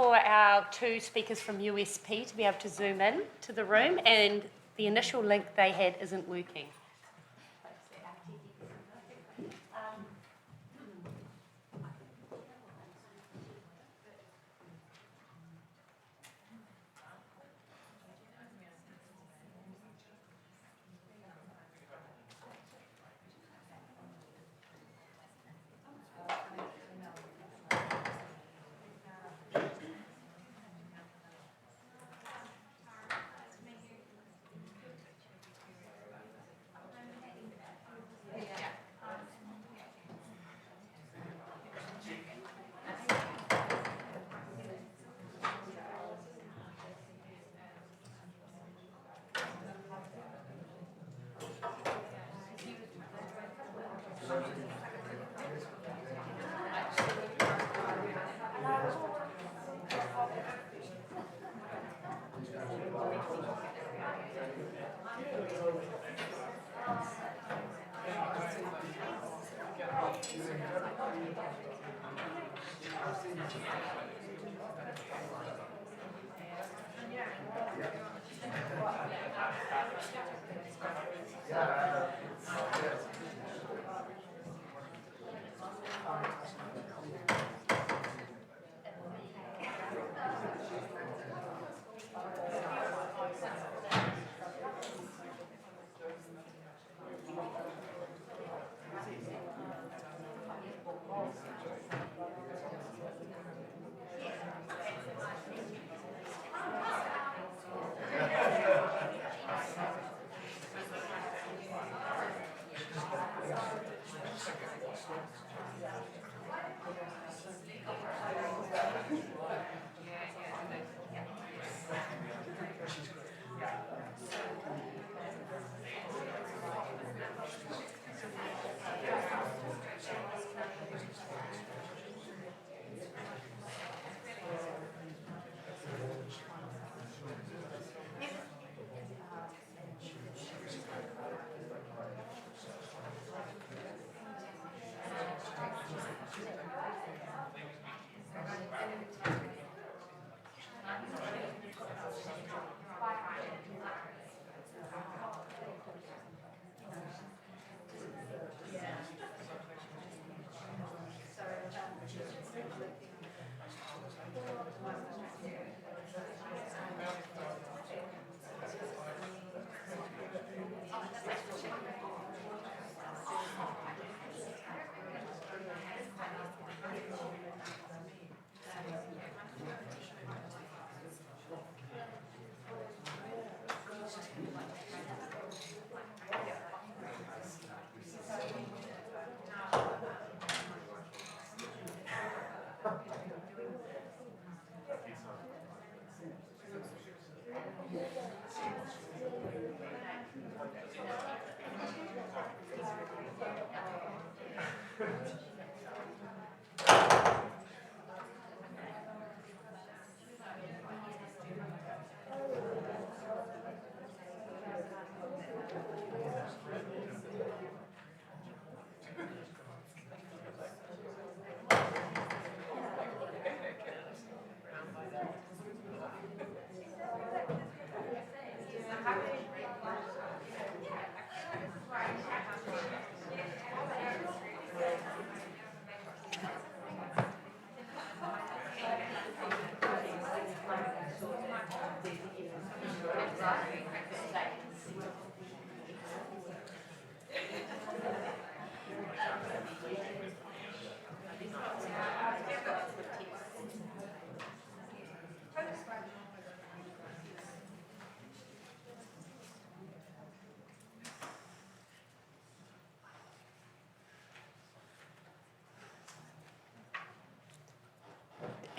for our two speakers from USP to be able to zoom in to the room, and the initial link they had isn't working.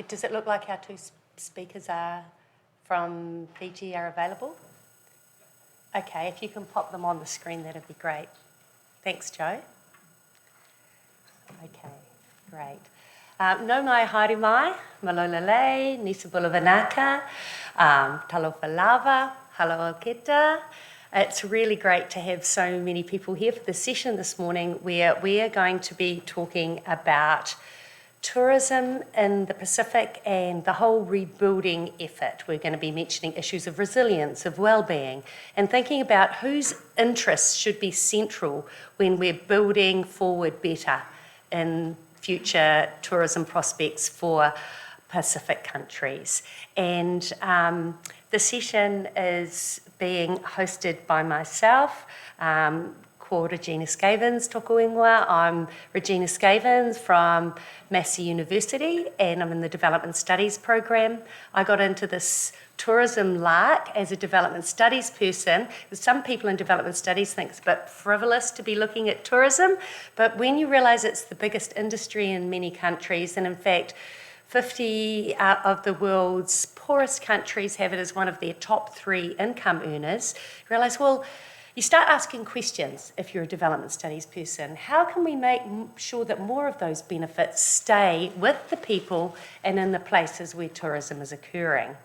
Does it look like our two speakers are from Fiji are available? Okay, if you can pop them on the screen, that'd be great. Thanks, Joe. Okay, great. No mai haere mai, malolele, nisabula vanaka, talofa lava, hello keta. It's really great to have so many people here for the session this morning where we are going to be talking about tourism in the Pacific and the whole rebuilding effort. We're going to be mentioning issues of resilience, of well-being, and thinking about whose interests should be central when we're building forward better in future tourism prospects for Pacific countries. And the session is being hosted by myself, called Regina Scheyvens tōku ingoa. I'm Regina Scheyvens from Massey University, and I'm in the Development Studies program. I got into this tourism lark as a development studies person. Some people in development studies think it's a bit frivolous to be looking at tourism, but when you realise it's the biggest industry in many countries, and in fact 50 of the world's poorest countries have it as one of their top 3 income earners, you realise, well, you start asking questions if you're a development studies person. How can we make sure that more of those benefits stay with the people and in the places where tourism is occurring?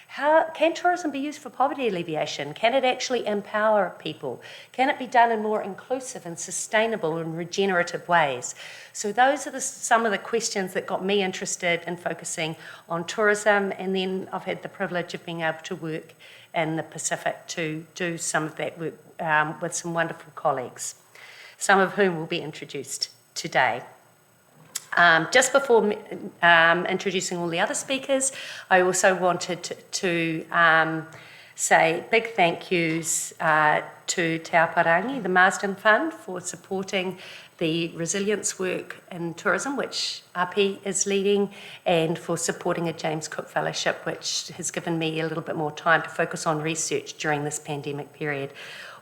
How can tourism be used for poverty alleviation? Can it actually empower people? Can it be done in more inclusive and sustainable and regenerative ways? So those are some of the questions that got me interested in focusing on tourism, and then I've had the privilege of being able to work in the Pacific to do some of that work with some wonderful colleagues, some of whom will be introduced today. Just before introducing all the other speakers, I also wanted to say big thank yous to Te Aoparangi, the Marsden Fund, for supporting the resilience work in tourism, which Api is leading, and for supporting a James Cook Fellowship, which has given me a little bit more time to focus on research during this pandemic period.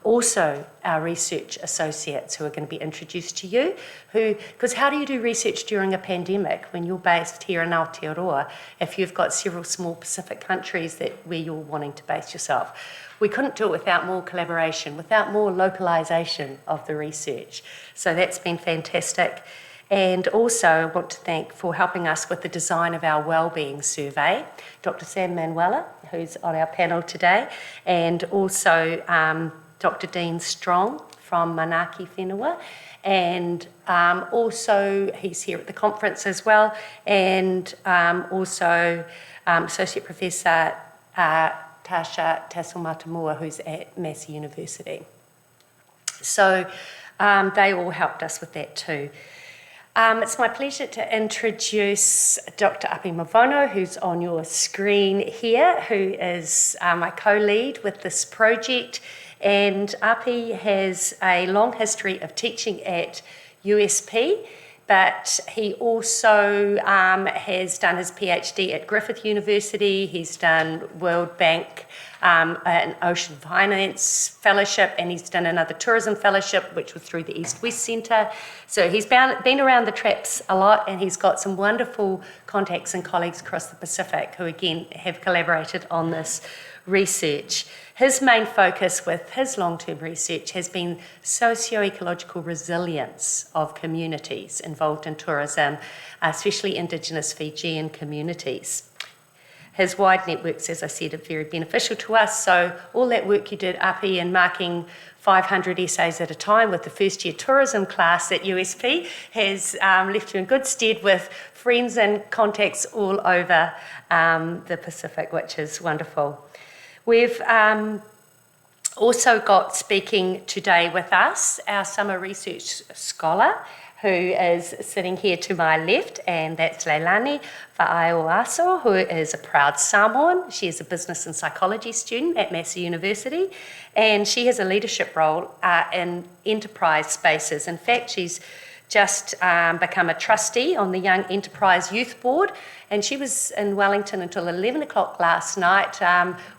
Also, our research associates who are going to be introduced to you, because how do you do research during a pandemic when you're based here in Aotearoa if you've got several small Pacific countries where you're wanting to base yourself? We couldn't do it without more collaboration, without more localisation of the research. So that's been fantastic. And also I want to thank for helping us with the design of our wellbeing survey, Dr. Sam Manuela, who's on our panel today, and also Dr. Dean Strong from Manaki Whenua, and also he's here at the conference as well, and also Associate Professor Tasha Tassel-Matamua, who's at Massey University. So they all helped us with that too. It's my pleasure to introduce Dr. Api Mavono, who's on your screen here, who is my co-lead with this project. And Api has a long history of teaching at USP, but he also has done his PhD at Griffith University. He's done World Bank an Ocean Finance Fellowship, and he's done another tourism fellowship, which was through the East-West Centre. So he's been around the traps a lot, and he's got some wonderful contacts and colleagues across the Pacific who, again, have collaborated on this research. His main focus with his long-term research has been socio-ecological resilience of communities involved in tourism, especially Indigenous Fijian communities. His wide networks, as I said, are very beneficial to us. So all that work you did, Api, in marking 500 essays at a time with the first year tourism class at USP has left you in good stead with friends and contacts all over the Pacific, which is wonderful. We've also got speaking today with us our summer research scholar, who is sitting here to my left, and that's Leilani Whaaiaoaso, who is a proud Samoan. She is a business and psychology student at Massey University, and she has a leadership role in enterprise spaces. In fact, she's just become a trustee on the Young Enterprise Youth Board, and she was in Wellington until 11 o'clock last night,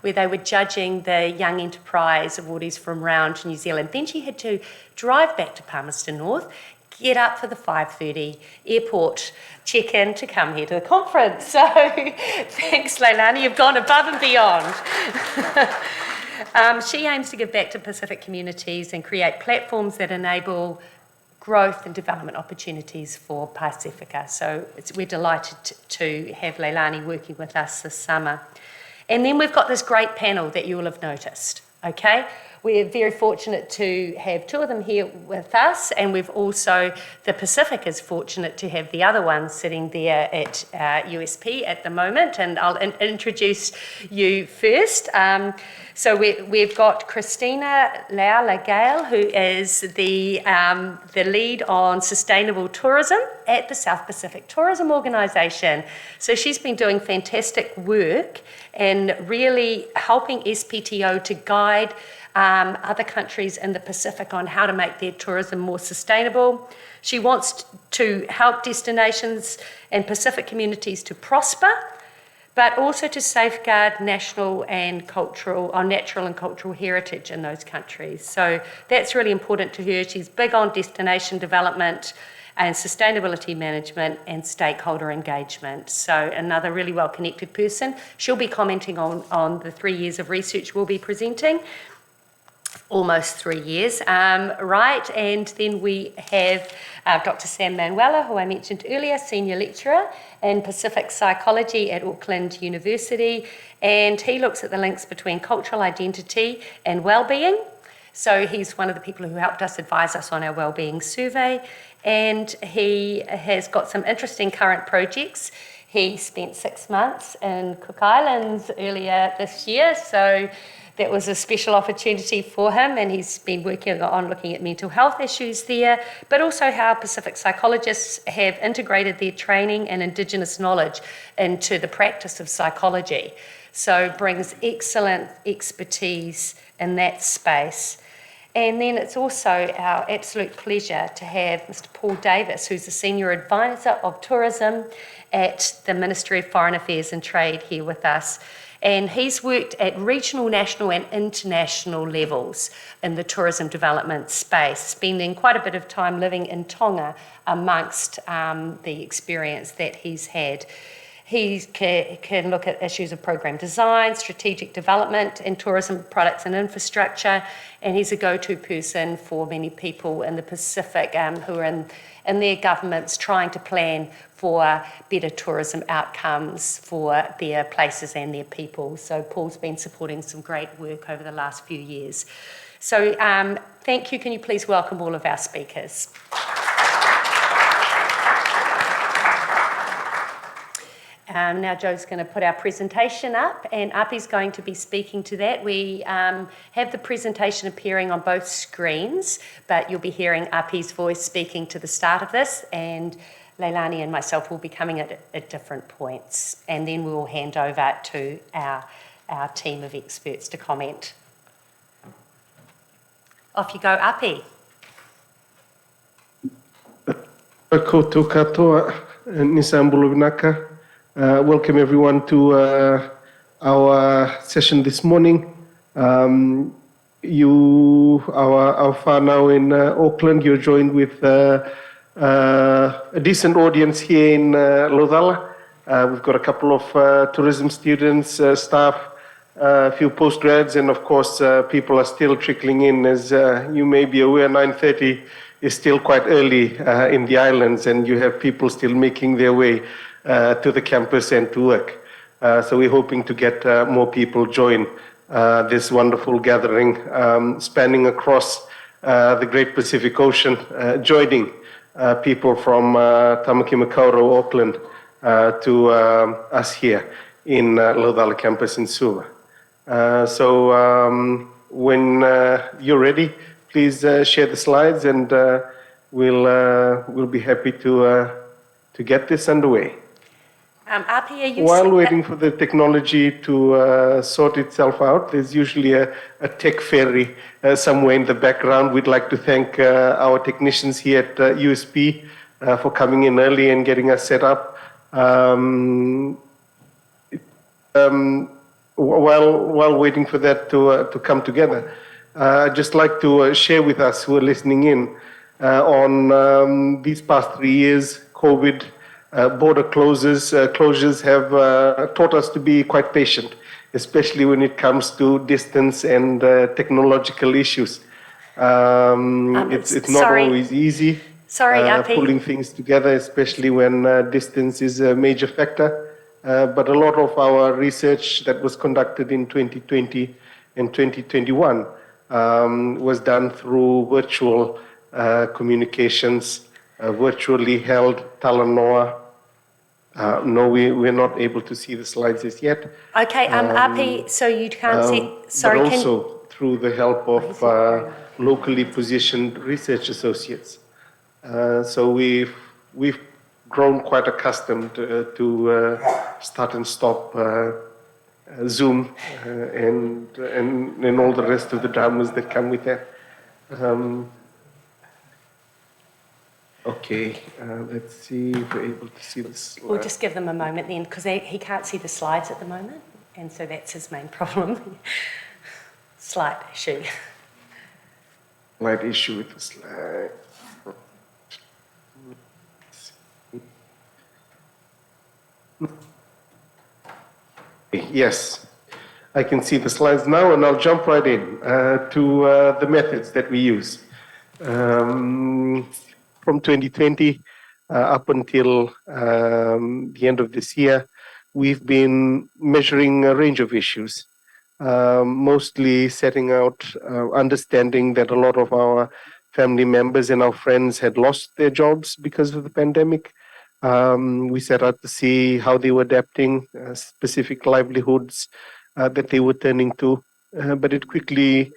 where they were judging the Young Enterprise awardees from around New Zealand. Then she had to drive back to Palmerston North, get up for the 5:30 airport check-in to come here to the conference. So thanks, Leilani, you've gone above and beyond. She aims to give back to Pacific communities and create platforms that enable growth and development opportunities for Pacifica. So we're delighted to have Leilani working with us this summer. And then we've got this great panel that you will have noticed, okay? we're very fortunate to have two of them here with us, and we've also, the Pacific is fortunate to have the other one sitting there at USP at the moment, and I'll introduce you first. So we've got Christina Laula-Gale, who is the lead on sustainable tourism at the South Pacific Tourism Organisation. So she's been doing fantastic work and really helping SPTO to guide other countries in the Pacific on how to make their tourism more sustainable. She wants to help destinations and Pacific communities to prosper, but also to safeguard natural and cultural heritage in those countries. So that's really important to her. She's big on destination development and sustainability management and stakeholder engagement. So another really well-connected person. She'll be commenting on the 3 years of research we'll be presenting. Almost 3 years, right? And then we have Dr. Sam Manuela, who I mentioned earlier, Senior Lecturer in Pacific Psychology at Auckland University, and he looks at the links between cultural identity and well-being. So he's one of the people who helped us advise us on our wellbeing survey, and he has got some interesting current projects. He spent 6 months in Cook Islands earlier this year, so that was a special opportunity for him, and he's been working on looking at mental health issues there, but also how Pacific psychologists have integrated their training and Indigenous knowledge into the practice of psychology. So brings excellent expertise in that space. And then it's also our absolute pleasure to have Mr. Paul Davis, who's the Senior Advisor of Tourism at the Ministry of Foreign Affairs and Trade here with us. And he's worked at regional, national and international levels in the tourism development space, spending quite a bit of time living in Tonga amongst the experience that he's had. He can look at issues of program design, strategic development and tourism products and infrastructure, and he's a go-to person for many people in the Pacific who are in their governments trying to plan for better tourism outcomes for their places and their people. So Paul's been supporting some great work over the last few years. So thank you. Can you please welcome all of our speakers? Now Joe's going to put our presentation up, and Api's going to be speaking to that. We have the presentation appearing on both screens, but you'll be hearing Api's voice speaking to the start of this, and Leilani and myself will be coming at different points, and then we will hand over to our team of experts to comment. Off you go, Api. Koutou katoa, Nisambulu Vinaka. Welcome everyone to our session this morning. Our whānau in Auckland, you're joined with a decent audience here in Laucala. We've got a couple of tourism students, staff, a few postgrads, and of course people are still trickling in. As you may be aware, 9:30 is still quite early in the islands, and you have people still making their way to the campus and to work. So we're hoping to get more people join this wonderful gathering spanning across the Great Pacific Ocean, joining people from Tamaki Makaurau, Auckland, to us here in Laucala campus in Suva. So when you're ready, please share the slides, and we'll be happy to get this underway. Api, are you While waiting for the technology to sort itself out, there's usually a tech ferry somewhere in the background. We'd like to thank our technicians here at USP for coming in early and getting us set up. While waiting for that to come together, I'd just like to share with us who are listening in on these past 3 years, COVID, border closures have taught us to be quite patient, especially when it comes to distance and technological issues. It's not always easy pulling things together, especially when distance is a major factor. But a lot of our research that was conducted in 2020 and 2021 was done through virtual communications, virtually held Talanoa. No, we're not able to see the slides as yet. Okay, RP, so you can't see. Sorry, but also through the help of Oh, locally positioned research associates. So we've grown quite accustomed to start and stop Zoom and all the rest of the dramas that come with that. Okay, let's see if we're able to see this. We'll just give them a moment then, because he can't see the slides at the moment, and so that's his main problem. Slight issue. Slight issue with the slide. Yes, I can see the slides now, and I'll jump right in to the methods that we use. From 2020 up until the end of this year, we've been measuring a range of issues, mostly setting out, understanding that a lot of our family members and our friends had lost their jobs because of the pandemic. We set out to see how they were adapting, specific livelihoods that they were turning to, but it quickly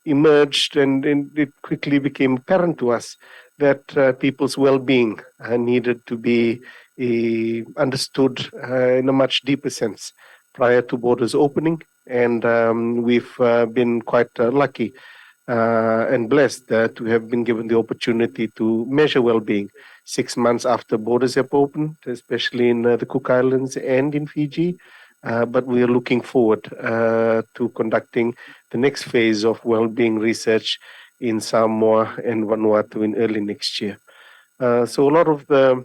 emerged and it quickly became apparent to us that people's well-being needed to be understood in a much deeper sense prior to borders opening. And we've been quite lucky and blessed to have been given the opportunity to measure well-being 6 months after borders have opened, especially in the Cook Islands and in Fiji. But we are looking forward to conducting the next phase of well-being research in Samoa and Vanuatu in early next year. So a lot of the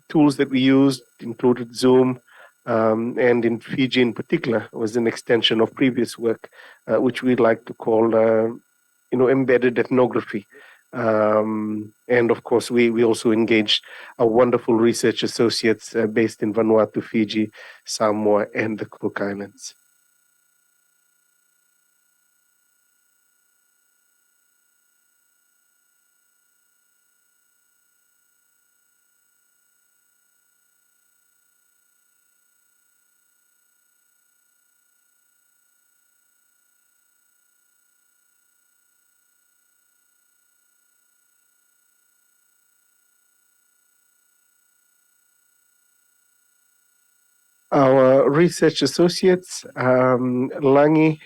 tools that we used included Zoom, and in Fiji in particular was an extension of previous work, which we like to call, embedded ethnography. And of course, we also engaged our wonderful research associates based in Vanuatu, Fiji, Samoa, and the Cook Islands. Our research associates, Langi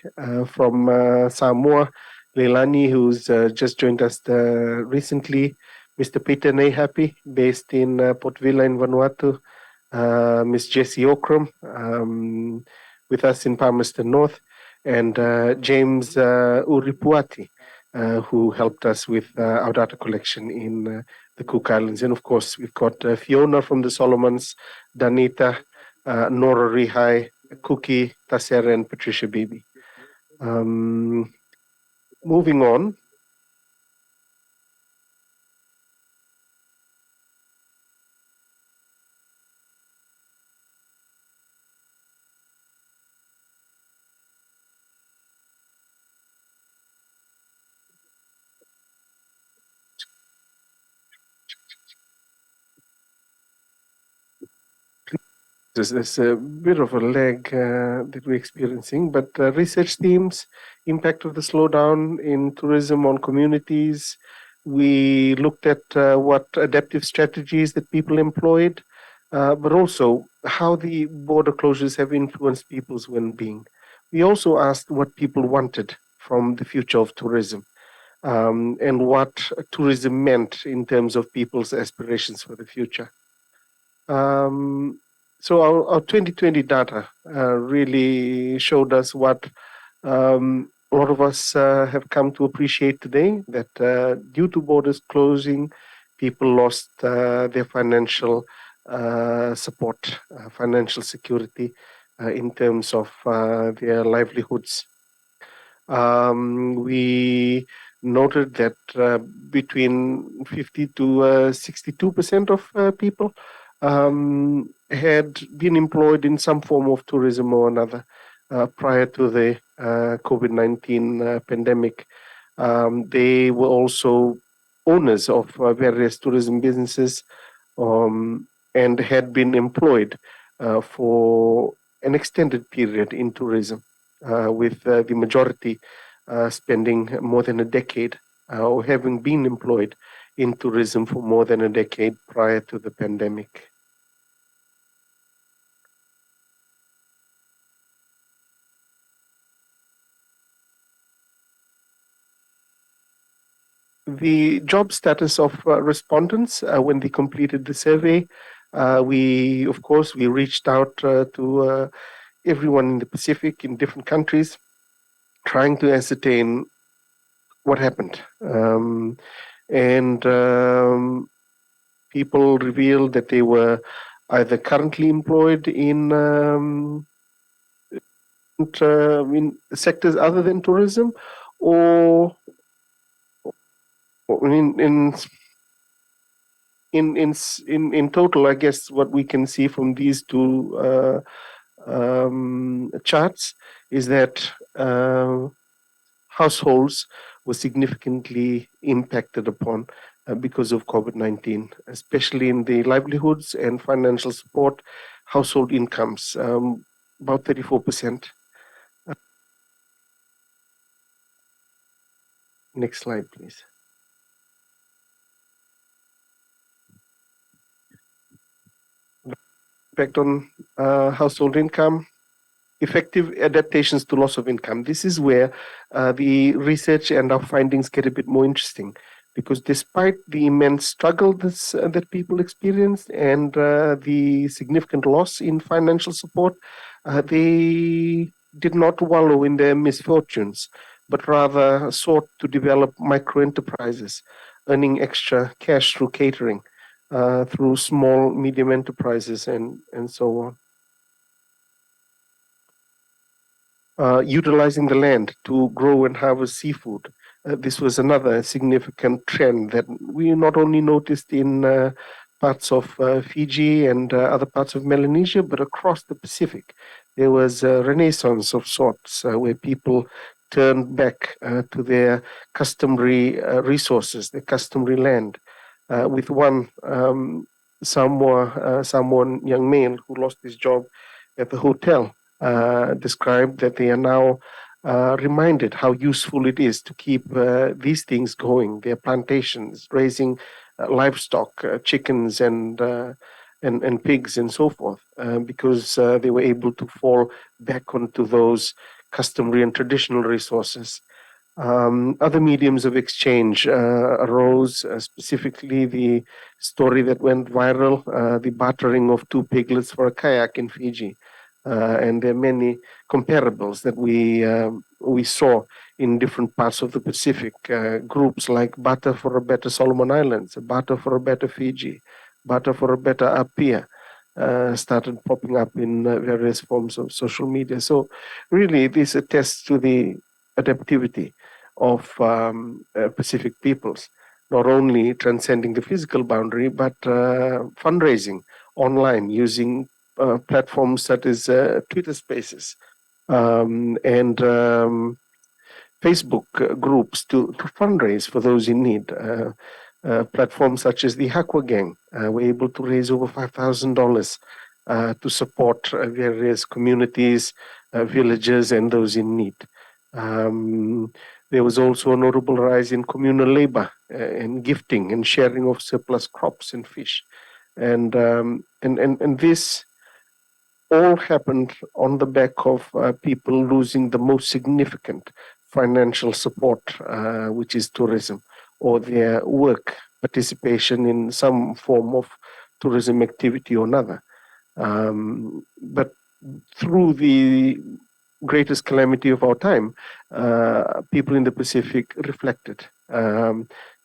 from Samoa, Leilani, who's just joined us recently, Mr. Peter Nehapi, based in Port Vila in Vanuatu, Miss Jessie Okram, with us in Palmerston North, and James Uripuati, who helped us with our data collection in the Cook Islands. And of course, we've got Fiona from the Solomons, Danita, Nora Rihai, Cookie, Tasera, and Patricia Beebe. Moving on. There's a bit of a lag that we're experiencing, but research themes, impact of the slowdown in tourism on communities. We looked at what adaptive strategies that people employed, but also how the border closures have influenced people's well-being. We also asked what people wanted from the future of tourism, and what tourism meant in terms of people's aspirations for the future. So our 2020 data really showed us what a lot of us have come to appreciate today, that due to borders closing, people lost their financial support, financial security in terms of their livelihoods. We noted that between 50 to 62% of people had been employed in some form of tourism or another prior to the COVID-19 pandemic. They were also owners of various tourism businesses, and had been employed for an extended period in tourism, with the majority spending more than a decade, or having been employed in tourism for more than a decade prior to the pandemic. The job status of respondents when they completed the survey, we reached out to everyone in the Pacific in different countries, trying to ascertain what happened. And people revealed that they were either currently employed in sectors other than tourism, or in total, I guess what we can see from these two charts is that households were significantly impacted upon because of COVID-19, especially in the livelihoods and financial support, household incomes, about 34%. Next slide, please. Impact on household income, effective adaptations to loss of income. This is where the research and our findings get a bit more interesting, because despite the immense struggle that people experienced and the significant loss in financial support, they did not wallow in their misfortunes, but rather sought to develop micro enterprises, earning extra cash through catering, through small, medium enterprises, and so on. Utilizing the land to grow and harvest seafood. This was another significant trend that we not only noticed in parts of Fiji and other parts of Melanesia, but across the Pacific. There was a renaissance of sorts where people turned back to their customary resources, their customary land. With one Samoan young male who lost his job at the hotel, described that they are now reminded how useful it is to keep these things going, their plantations, raising livestock, chickens and pigs and so forth, because they were able to fall back onto those customary and traditional resources. Other mediums of exchange arose, specifically the story that went viral, the bartering of 2 piglets for a kayak in Fiji. And there are many comparables that we saw in different parts of the Pacific. Groups like Barter for a Better Solomon Islands, Barter for a Better Fiji, Barter for a Better Apia, started popping up in various forms of social media. So really this attests to the adaptivity of Pacific peoples, not only transcending the physical boundary, but fundraising online using platforms such as Twitter Spaces and Facebook groups to fundraise for those in need. Platforms such as the Hakwa Gang were able to raise over $5,000 to support various communities, villages, and those in need. There was also a notable rise in communal labor and gifting and sharing of surplus crops and fish. And this all happened on the back of people losing the most significant financial support, which is tourism, or their work participation in some form of tourism activity or another. But through the greatest calamity of our time, people in the Pacific reflected.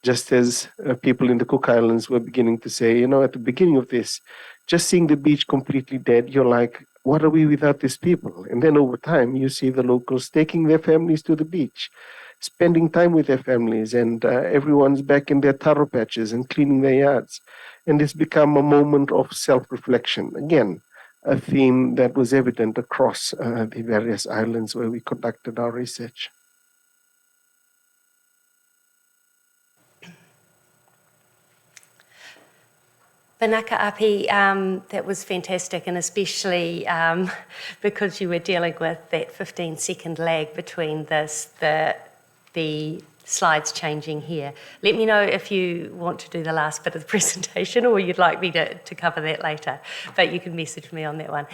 Just as people in the Cook Islands were beginning to say, at the beginning of this, just seeing the beach completely dead, you're like, what are we without these people? And then over time, you see the locals taking their families to the beach, spending time with their families, and everyone's back in their taro patches and cleaning their yards. And it's become a moment of self-reflection. Again, a theme that was evident across the various islands where we conducted our research. Vanaka Api, that was fantastic, and especially because you were dealing with that 15-second lag between the slides changing here. Let me know if you want to do the last bit of the presentation or you'd like me to cover that later, but you can message me on that one.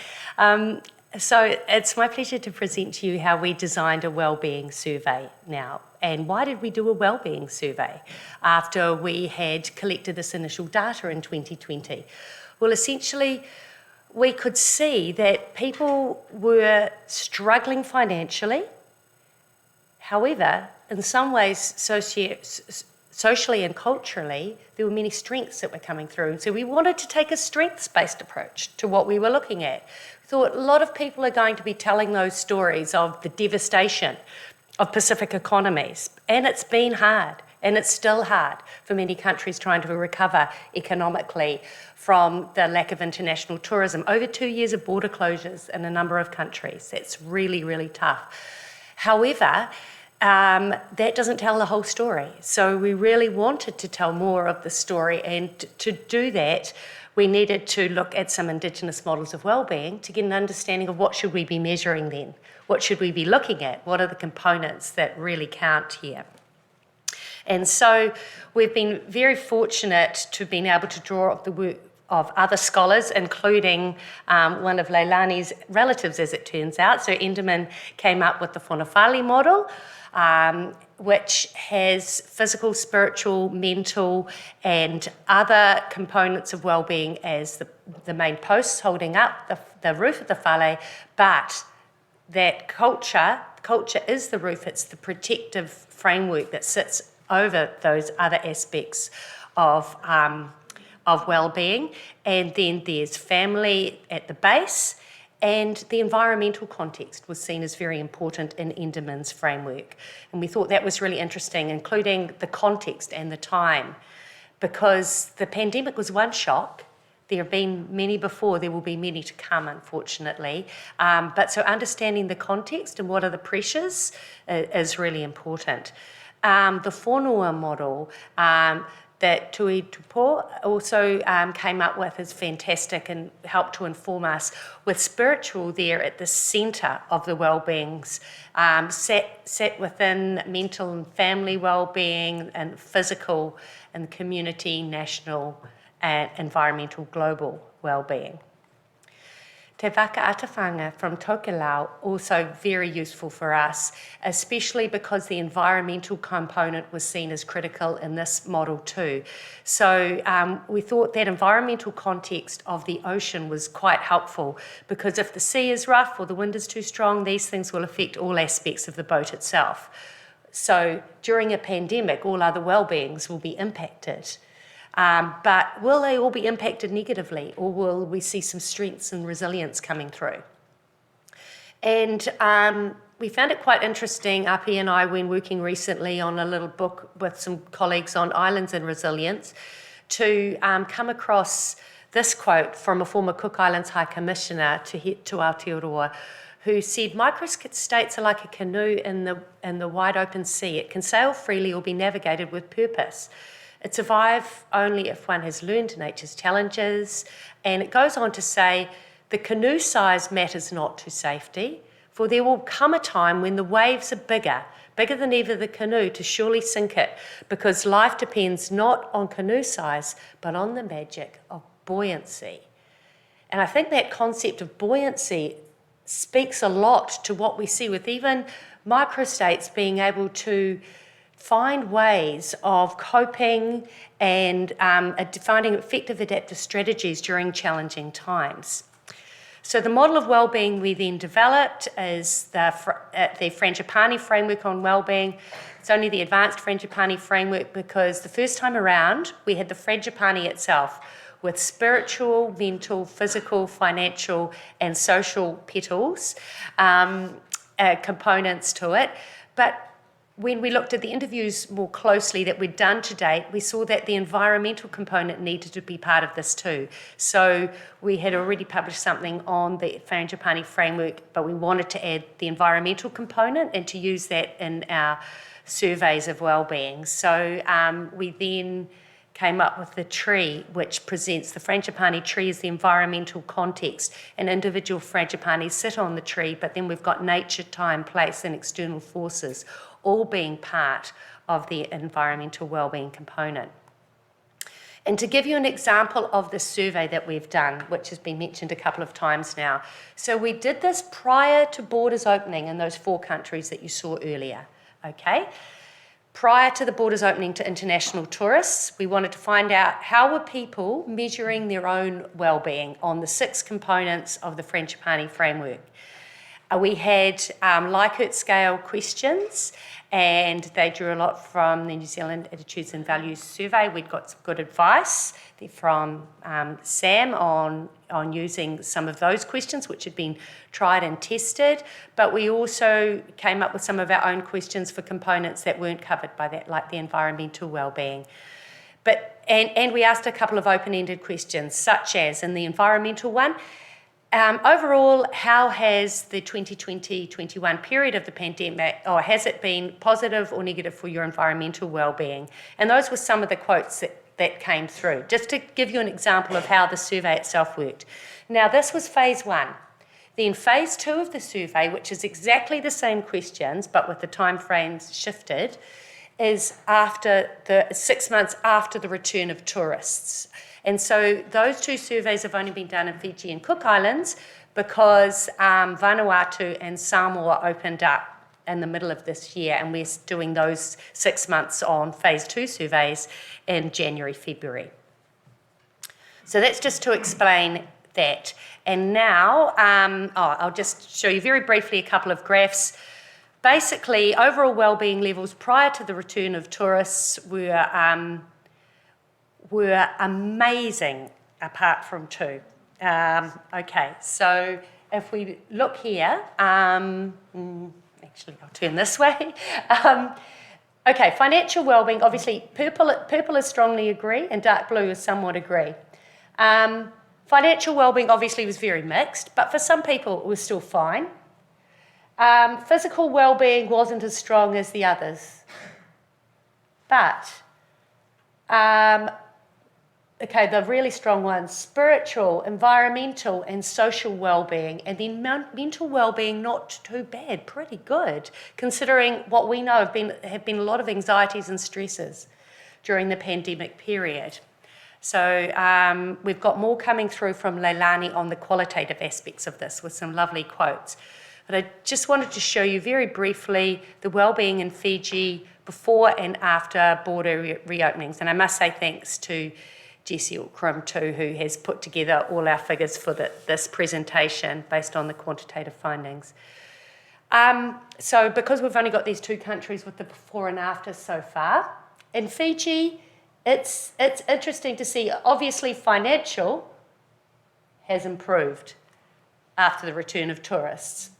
So it's my pleasure to present to you how we designed a wellbeing survey now. And why did we do a wellbeing survey after we had collected this initial data in 2020? Well, essentially, we could see that people were struggling financially. However, in some ways, socially and culturally, there were many strengths that were coming through. And so we wanted to take a strengths-based approach to what we were looking at. We thought a lot of people are going to be telling those stories of the devastation of Pacific economies. And it's been hard, and it's still hard for many countries trying to recover economically from the lack of international tourism. Over 2 years of border closures in a number of countries. That's really, really tough. However, that doesn't tell the whole story. So we really wanted to tell more of the story, and to do that, we needed to look at some Indigenous models of wellbeing to get an understanding of what should we be measuring then? What should we be looking at? What are the components that really count here? And so we've been very fortunate to have been able to draw up the work of other scholars, including one of Leilani's relatives, as it turns out. So Enderman came up with the Whanawhali model, which has physical, spiritual, mental, and other components of wellbeing as the main posts holding up the roof of the whale, but that culture is the roof. It's the protective framework that sits over those other aspects of well-being. And then there's family at the base, and the environmental context was seen as very important in Enderman's framework. And we thought that was really interesting, including the context and the time, because the pandemic was one shock. There have been many before, there will be many to come, unfortunately. But so understanding the context and what are the pressures is really important. The whānau model that Tui Tupo also came up with is fantastic and helped to inform us, with spiritual there at the centre of the wellbeings, sat within mental and family wellbeing and physical and community, national and environmental, global wellbeing. Te Whakaatawhanga from Tokelau, also very useful for us, especially because the environmental component was seen as critical in this model too. So we thought that environmental context of the ocean was quite helpful, because if the sea is rough or the wind is too strong, these things will affect all aspects of the boat itself. So during a pandemic, all other wellbeings will be impacted. But will they all be impacted negatively, or will we see some strengths and resilience coming through? And we found it quite interesting, Api and I, when working recently on a little book with some colleagues on islands and resilience, to come across this quote from a former Cook Islands High Commissioner to Aotearoa, who said, "Microstates are like a canoe in the wide open sea. It can sail freely or be navigated with purpose. It survives only if one has learned nature's challenges." And it goes on to say, "The canoe size matters not to safety, for there will come a time when the waves are bigger than either the canoe to surely sink it, because life depends not on canoe size, but on the magic of buoyancy." And I think that concept of buoyancy speaks a lot to what we see with even microstates being able to find ways of coping and finding effective adaptive strategies during challenging times. So the model of wellbeing we then developed is the Frangipani framework on wellbeing. It's only the advanced Frangipani framework because the first time around we had the Frangipani itself with spiritual, mental, physical, financial and social petals, components to it. But when we looked at the interviews more closely that we'd done to date, we saw that the environmental component needed to be part of this too. So we had already published something on the Frangipani framework, but we wanted to add the environmental component and to use that in our surveys of wellbeing. So we then came up with the tree, which presents the Frangipani tree as the environmental context, and individual Frangipanis sit on the tree, but then we've got nature, time, place, and external forces all being part of the environmental wellbeing component. And to give you an example of the survey that we've done, which has been mentioned a couple of times now. So we did this prior to borders opening in those 4 countries that you saw earlier, okay? Prior to the borders opening to international tourists, we wanted to find out how were people measuring their own wellbeing on the 6 components of the Frangipani framework. We had Likert scale questions, and they drew a lot from the New Zealand Attitudes and Values survey. We'd got some good advice from Sam on using some of those questions, which had been tried and tested, but we also came up with some of our own questions for components that weren't covered by that, like the environmental wellbeing. And we asked a couple of open-ended questions, such as in the environmental one, overall, how has the 2020-21 period of the pandemic, or has it been positive or negative for your environmental wellbeing? And those were some of the quotes that came through, just to give you an example of how the survey itself worked. Now, this was phase 1. Then phase 2 of the survey, which is exactly the same questions, but with the timeframes shifted, is after the 6 months after the return of tourists. And so those 2 surveys have only been done in Fiji and Cook Islands because Vanuatu and Samoa opened up in the middle of this year, and we're doing those 6 months on phase 2 surveys in January, February. So that's just to explain that. And now, I'll just show you very briefly a couple of graphs. Basically, overall wellbeing levels prior to the return of tourists were amazing, apart from 2. Okay, so if we look here, actually I'll turn this way. Okay, financial wellbeing, obviously purple is strongly agree and dark blue is somewhat agree. Financial wellbeing obviously was very mixed, but for some people it was still fine. Physical wellbeing wasn't as strong as the others. But okay, the really strong ones, spiritual, environmental, and social well-being, and then mental well-being, not too bad, pretty good, considering what we know have been a lot of anxieties and stresses during the pandemic period. So we've got more coming through from Leilani on the qualitative aspects of this with some lovely quotes. But I just wanted to show you very briefly the well-being in Fiji before and after border reopenings. And I must say thanks to Jessie Ockram too, who has put together all our figures for this presentation based on the quantitative findings. So because we've only got these 2 countries with the before and after so far, in Fiji, it's interesting to see, obviously financial has improved after the return of tourists.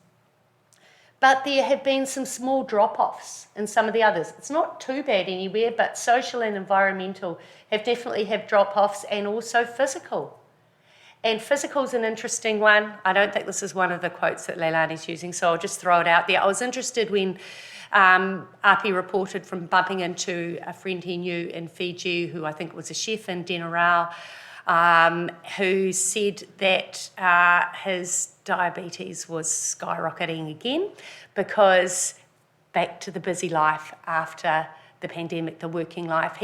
But there have been some small drop-offs in some of the others. It's not too bad anywhere, but social and environmental have definitely had drop-offs, and also physical. And physical is an interesting one. I don't think this is one of the quotes that Leilani's using, so I'll just throw it out there. I was interested when Api reported from bumping into a friend he knew in Fiji, who I think was a chef in Denarau, who said that his diabetes was skyrocketing again because back to the busy life after the pandemic, the working life.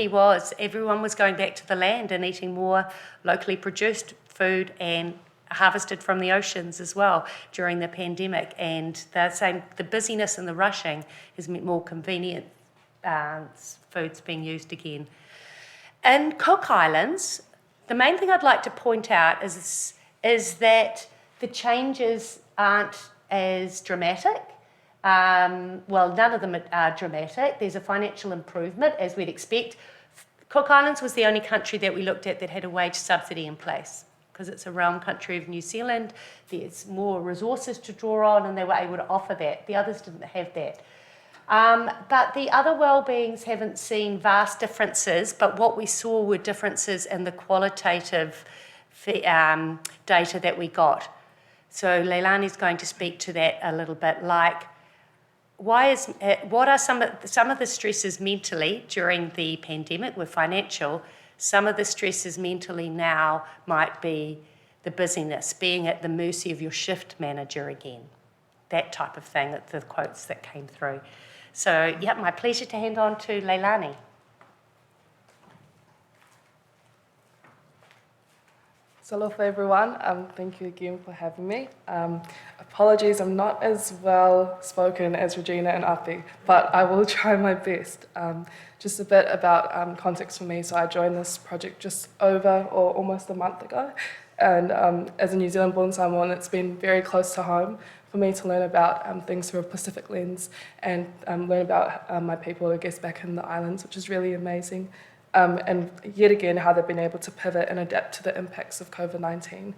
Everyone was going back to the land and eating more locally produced food and harvested from the oceans as well during the pandemic. And they're saying the busyness and the rushing has meant more convenient foods being used again. In Cook Islands, the main thing I'd like to point out is that the changes aren't as dramatic. Well, none of them are dramatic. There's a financial improvement, as we'd expect. Cook Islands was the only country that we looked at that had a wage subsidy in place, because it's a realm country of New Zealand. There's more resources to draw on, and they were able to offer that. The others didn't have that. But the other wellbeings haven't seen vast differences, but what we saw were differences in the qualitative data that we got. So Leilani's going to speak to that a little bit, like what are some of the stresses mentally during the pandemic were financial. Some of the stresses mentally now might be the busyness, being at the mercy of your shift manager again, that type of thing, the quotes that came through. So, yeah, my pleasure to hand on to Leilani. Aloha everyone, thank you again for having me. Apologies, I'm not as well spoken as Regina and Api, but I will try my best. Just a bit about context for me. So I joined this project just over or almost a month ago, and as a New Zealand-born Samoan, it's been very close to home for me to learn about things through a Pacific lens and learn about my people, I guess, back in the islands, which is really amazing. And yet again, how they've been able to pivot and adapt to the impacts of COVID-19.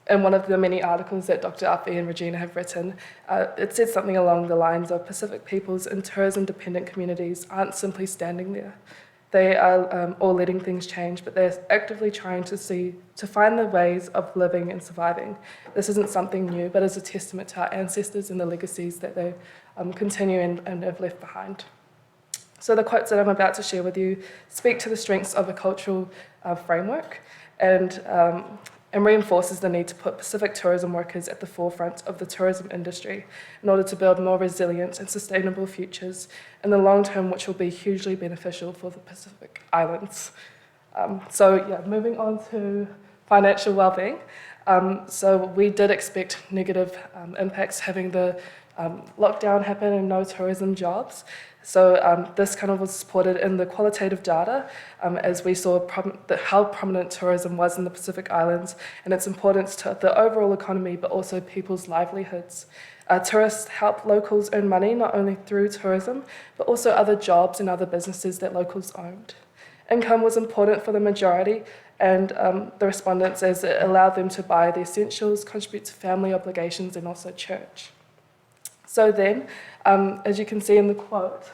In one of the many articles that Dr. Api and Regina have written, it said something along the lines of Pacific peoples in tourism-dependent communities aren't simply standing there. They are all letting things change, but they're actively trying to find the ways of living and surviving. This isn't something new, but is a testament to our ancestors and the legacies that they continue and have left behind. So the quotes that I'm about to share with you speak to the strengths of a cultural framework and reinforces the need to put Pacific tourism workers at the forefront of the tourism industry in order to build more resilient and sustainable futures in the long term, which will be hugely beneficial for the Pacific Islands. Moving on to financial wellbeing. So we did expect negative impacts having the lockdown happen and no tourism jobs. So this kind of was supported in the qualitative data as we saw how prominent tourism was in the Pacific Islands and its importance to the overall economy, but also people's livelihoods. Tourists help locals earn money not only through tourism, but also other jobs and other businesses that locals owned. Income was important for the majority and the respondents as it allowed them to buy the essentials, contribute to family obligations and also church. So then, as you can see in the quote,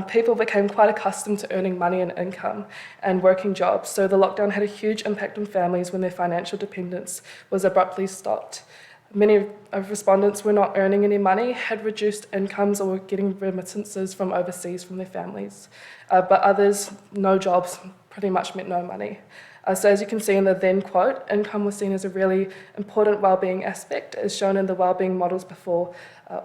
people became quite accustomed to earning money and income and working jobs. So the lockdown had a huge impact on families when their financial dependence was abruptly stopped. Many of respondents were not earning any money, had reduced incomes or were getting remittances from overseas from their families. But others, no jobs pretty much meant no money. So as you can see in the then quote, income was seen as a really important wellbeing aspect, as shown in the wellbeing models before.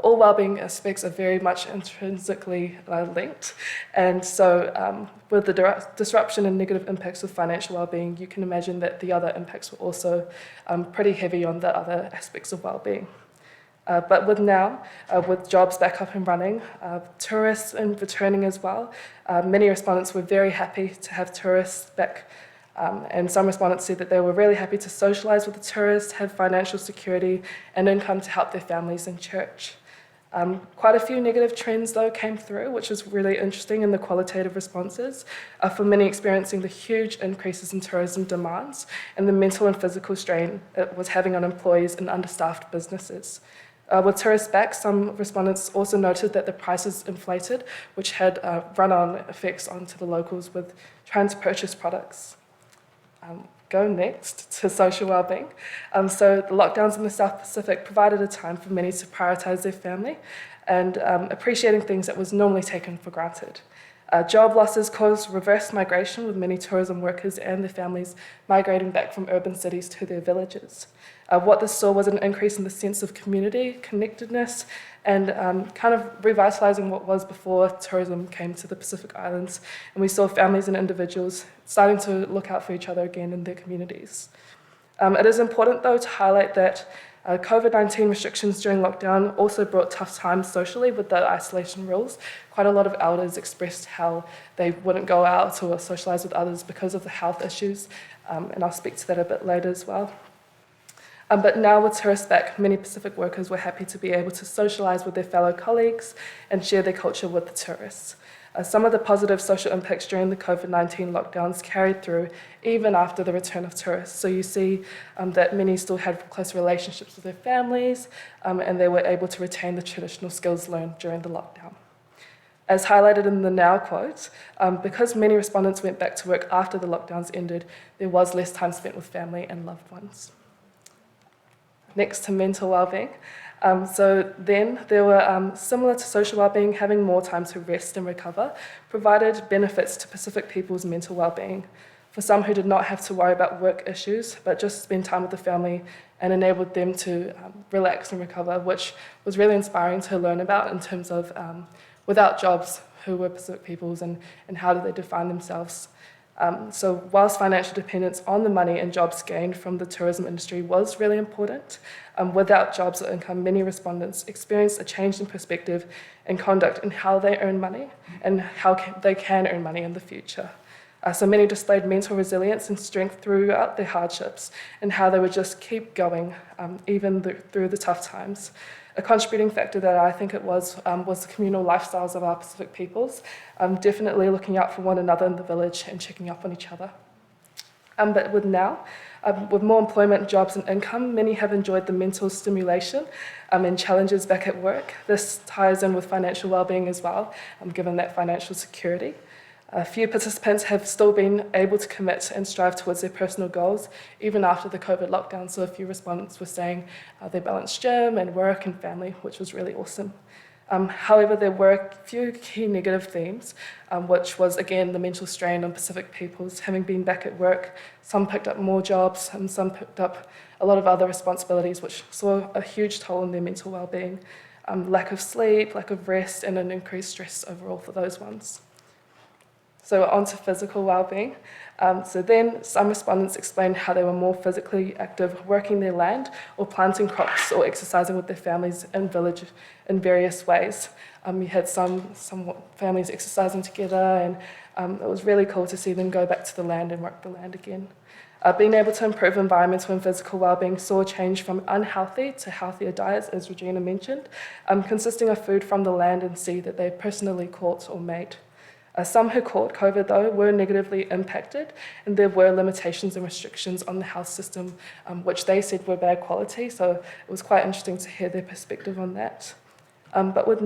All wellbeing aspects are very much intrinsically linked, and so with the disruption and negative impacts of financial wellbeing, you can imagine that the other impacts were also pretty heavy on the other aspects of wellbeing. But with jobs back up and running, tourists and returning as well, many respondents were very happy to have tourists back. And some respondents said that they were really happy to socialise with the tourists, have financial security and income to help their families in church. Quite a few negative trends, though, came through, which was really interesting in the qualitative responses, for many experiencing the huge increases in tourism demands and the mental and physical strain it was having on employees in understaffed businesses. With tourists back, some respondents also noted that the prices inflated, which had run-on effects onto the locals with trying to purchase products. Go next to social wellbeing. So the lockdowns in the South Pacific provided a time for many to prioritise their family and appreciating things that was normally taken for granted. Job losses caused reverse migration with many tourism workers and their families migrating back from urban cities to their villages. What this saw was an increase in the sense of community, connectedness, and kind of revitalising what was before tourism came to the Pacific Islands. And we saw families and individuals starting to look out for each other again in their communities. It is important, though, to highlight that COVID-19 restrictions during lockdown also brought tough times socially with the isolation rules. Quite a lot of elders expressed how they wouldn't go out or socialise with others because of the health issues, and I'll speak to that a bit later as well. But now with tourists back, many Pacific workers were happy to be able to socialise with their fellow colleagues and share their culture with the tourists. Some of the positive social impacts during the COVID-19 lockdowns carried through even after the return of tourists. So you see that many still had close relationships with their families, and they were able to retain the traditional skills learned during the lockdown. As highlighted in the Now quote, because many respondents went back to work after the lockdowns ended, there was less time spent with family and loved ones. Next to mental wellbeing. So then there were, similar to social wellbeing, having more time to rest and recover provided benefits to Pacific people's mental wellbeing. For some who did not have to worry about work issues, but just spend time with the family and enabled them to relax and recover, which was really inspiring to learn about in terms of without jobs, who were Pacific peoples and how do they define themselves. So whilst financial dependence on the money and jobs gained from the tourism industry was really important, without jobs or income, many respondents experienced a change in perspective and conduct in how they earn money and how they can earn money in the future. So many displayed mental resilience and strength throughout their hardships and how they would just keep going even through the tough times. A contributing factor that I think it was the communal lifestyles of our Pacific peoples, definitely looking out for one another in the village and checking up on each other. But with more employment, jobs and income, many have enjoyed the mental stimulation and challenges back at work. This ties in with financial wellbeing as well, given that financial security. A few participants have still been able to commit and strive towards their personal goals, even after the COVID lockdown. So a few respondents were saying they balanced gym and work and family, which was really awesome. However, there were a few key negative themes, which was, again, the mental strain on Pacific peoples. Having been back at work, some picked up more jobs and some picked up a lot of other responsibilities, which saw a huge toll on their mental well-being. Lack of sleep, lack of rest, and an increased stress overall for those ones. So on to physical wellbeing. So then some respondents explained how they were more physically active working their land or planting crops or exercising with their families in village in various ways. We had some families exercising together, and it was really cool to see them go back to the land and work the land again. Being able to improve environmental and physical wellbeing saw a change from unhealthy to healthier diets, as Regina mentioned, consisting of food from the land and sea that they personally caught or made. Some who caught COVID, though, were negatively impacted, and there were limitations and restrictions on the health system, which they said were bad quality, so it was quite interesting to hear their perspective on that. But with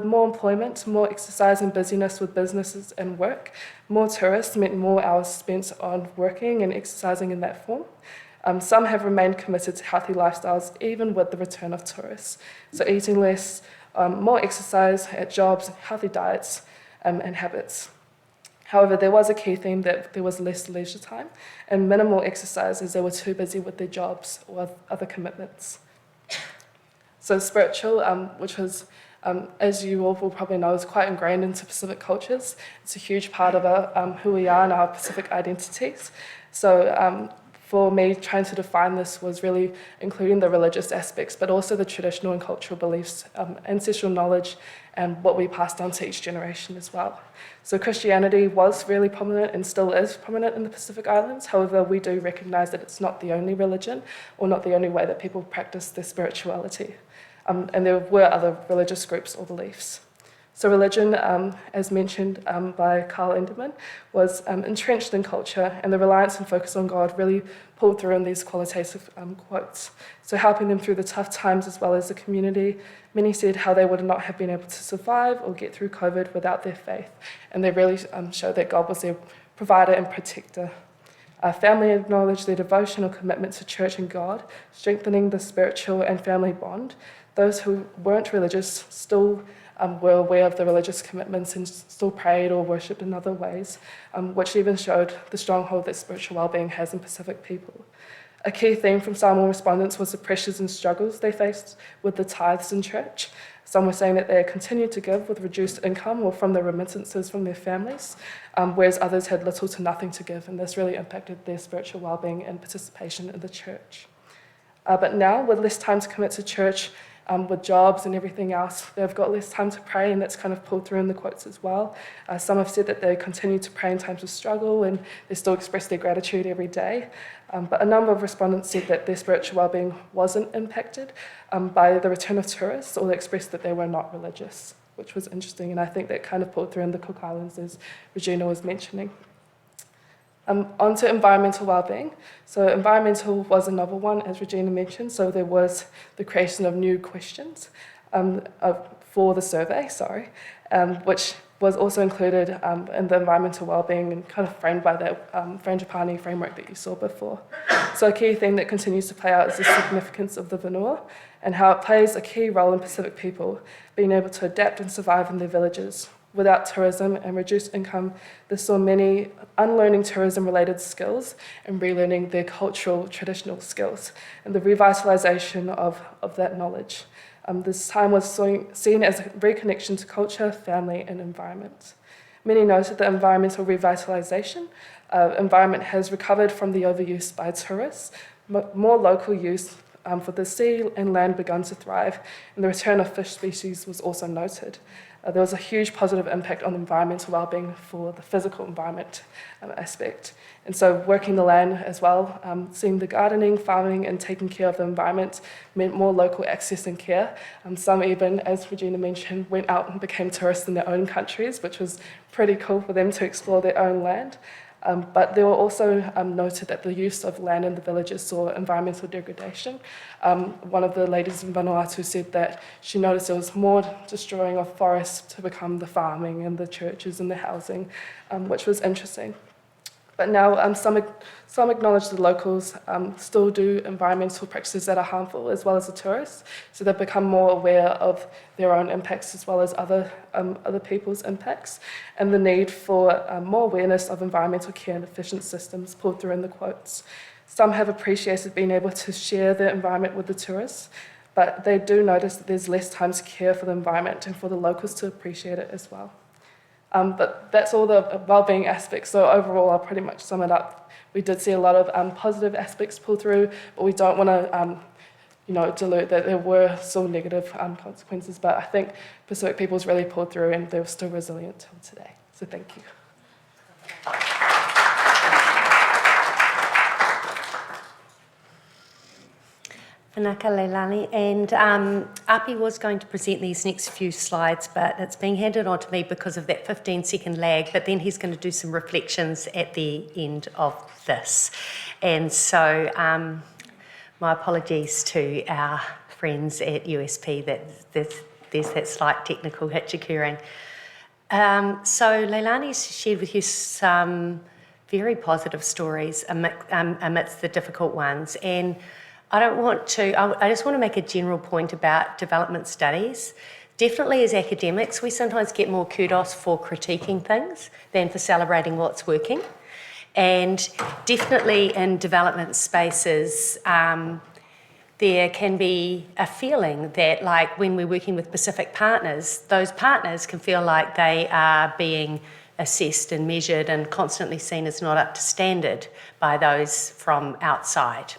more employment, more exercise and busyness with businesses and work, more tourists meant more hours spent on working and exercising in that form. Some have remained committed to healthy lifestyles, even with the return of tourists. So eating less, more exercise at jobs, healthy diets, and habits. However, there was a key theme that there was less leisure time and minimal exercise as they were too busy with their jobs or other commitments. So spiritual, which was, as you all will probably know, is quite ingrained into Pacific cultures. It's a huge part of who we are and our Pacific identities. So for me, trying to define this was really including the religious aspects, but also the traditional and cultural beliefs, ancestral knowledge, and what we passed on to each generation as well. So Christianity was really prominent and still is prominent in the Pacific Islands. However, we do recognise that it's not the only religion or not the only way that people practice their spirituality. And there were other religious groups or beliefs. So religion, as mentioned by Carl Enderman, was entrenched in culture, and the reliance and focus on God really pulled through in these qualitative quotes. So helping them through the tough times as well as the community. Many said how they would not have been able to survive or get through COVID without their faith, and they really showed that God was their provider and protector. Family acknowledged their devotion or commitment to church and God, strengthening the spiritual and family bond. Those who weren't religious still were aware of the religious commitments and still prayed or worshipped in other ways, which even showed the stronghold that spiritual well-being has in Pacific people. A key theme from Samoan respondents was the pressures and struggles they faced with the tithes in church. Some were saying that they had continued to give with reduced income or from the remittances from their families, whereas others had little to nothing to give, and this really impacted their spiritual well-being and participation in the church. But now, with less time to commit to church, with jobs and everything else, they've got less time to pray, and that's kind of pulled through in the quotes as well. Some have said that they continue to pray in times of struggle and they still express their gratitude every day. But a number of respondents said that their spiritual well-being wasn't impacted by the return of tourists, or they expressed that they were not religious, which was interesting, and I think that kind of pulled through in the Cook Islands, as Regina was mentioning. Onto environmental wellbeing. So environmental was another one, as Regina mentioned, so there was the creation of new questions for the survey, which was also included in the environmental wellbeing and kind of framed by that Frangipani framework that you saw before. So a key thing that continues to play out is the significance of the vanua and how it plays a key role in Pacific people being able to adapt and survive in their villages. Without tourism and reduced income, this saw many unlearning tourism-related skills and relearning their cultural, traditional skills and the revitalisation of that knowledge. This time was seen as a reconnection to culture, family and environment. Many noted that environmental revitalisation environment has recovered from the overuse by tourists, more local use for the sea and land begun to thrive, and the return of fish species was also noted. There was a huge positive impact on environmental wellbeing for the physical environment aspect. And so working the land as well, seeing the gardening, farming and taking care of the environment meant more local access and care. Some even, as Regina mentioned, went out and became tourists in their own countries, which was pretty cool for them to explore their own land. But there were also noted that the use of land in the villages saw environmental degradation. One of the ladies in Vanuatu said that she noticed there was more destroying of forests to become the farming and the churches and the housing, which was interesting. But now some acknowledge the locals still do environmental practices that are harmful as well as the tourists, so they've become more aware of their own impacts as well as other people's impacts, and the need for more awareness of environmental care and efficient systems pulled through in the quotes. Some have appreciated being able to share their environment with the tourists, but they do notice that there's less time to care for the environment and for the locals to appreciate it as well. But that's all the wellbeing aspects. So overall, I'll pretty much sum it up. We did see a lot of positive aspects pull through, but we don't want to, dilute that there were still negative consequences. But I think Pacific peoples really pulled through, and they're still resilient till today. So thank you. Manaka Leilani, and Api was going to present these next few slides, but it's being handed on to me because of that 15-second lag, but then he's going to do some reflections at the end of this. And so my apologies to our friends at USP that there's that slight technical hitch occurring. So Leilani's shared with you some very positive stories amidst the difficult ones, and I just want to make a general point about development studies. Definitely as academics, we sometimes get more kudos for critiquing things than for celebrating what's working. And definitely in development spaces, there can be a feeling that, like when we're working with Pacific partners, those partners can feel like they are being assessed and measured and constantly seen as not up to standard by those from outside.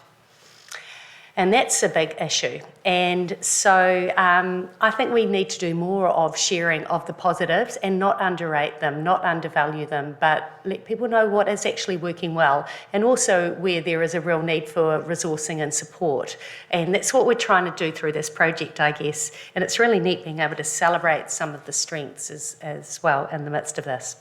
And that's a big issue. And so I think we need to do more of sharing of the positives and not underrate them, not undervalue them, but let people know what is actually working well, and also where there is a real need for resourcing and support. And that's what we're trying to do through this project, I guess. And it's really neat being able to celebrate some of the strengths as well in the midst of this.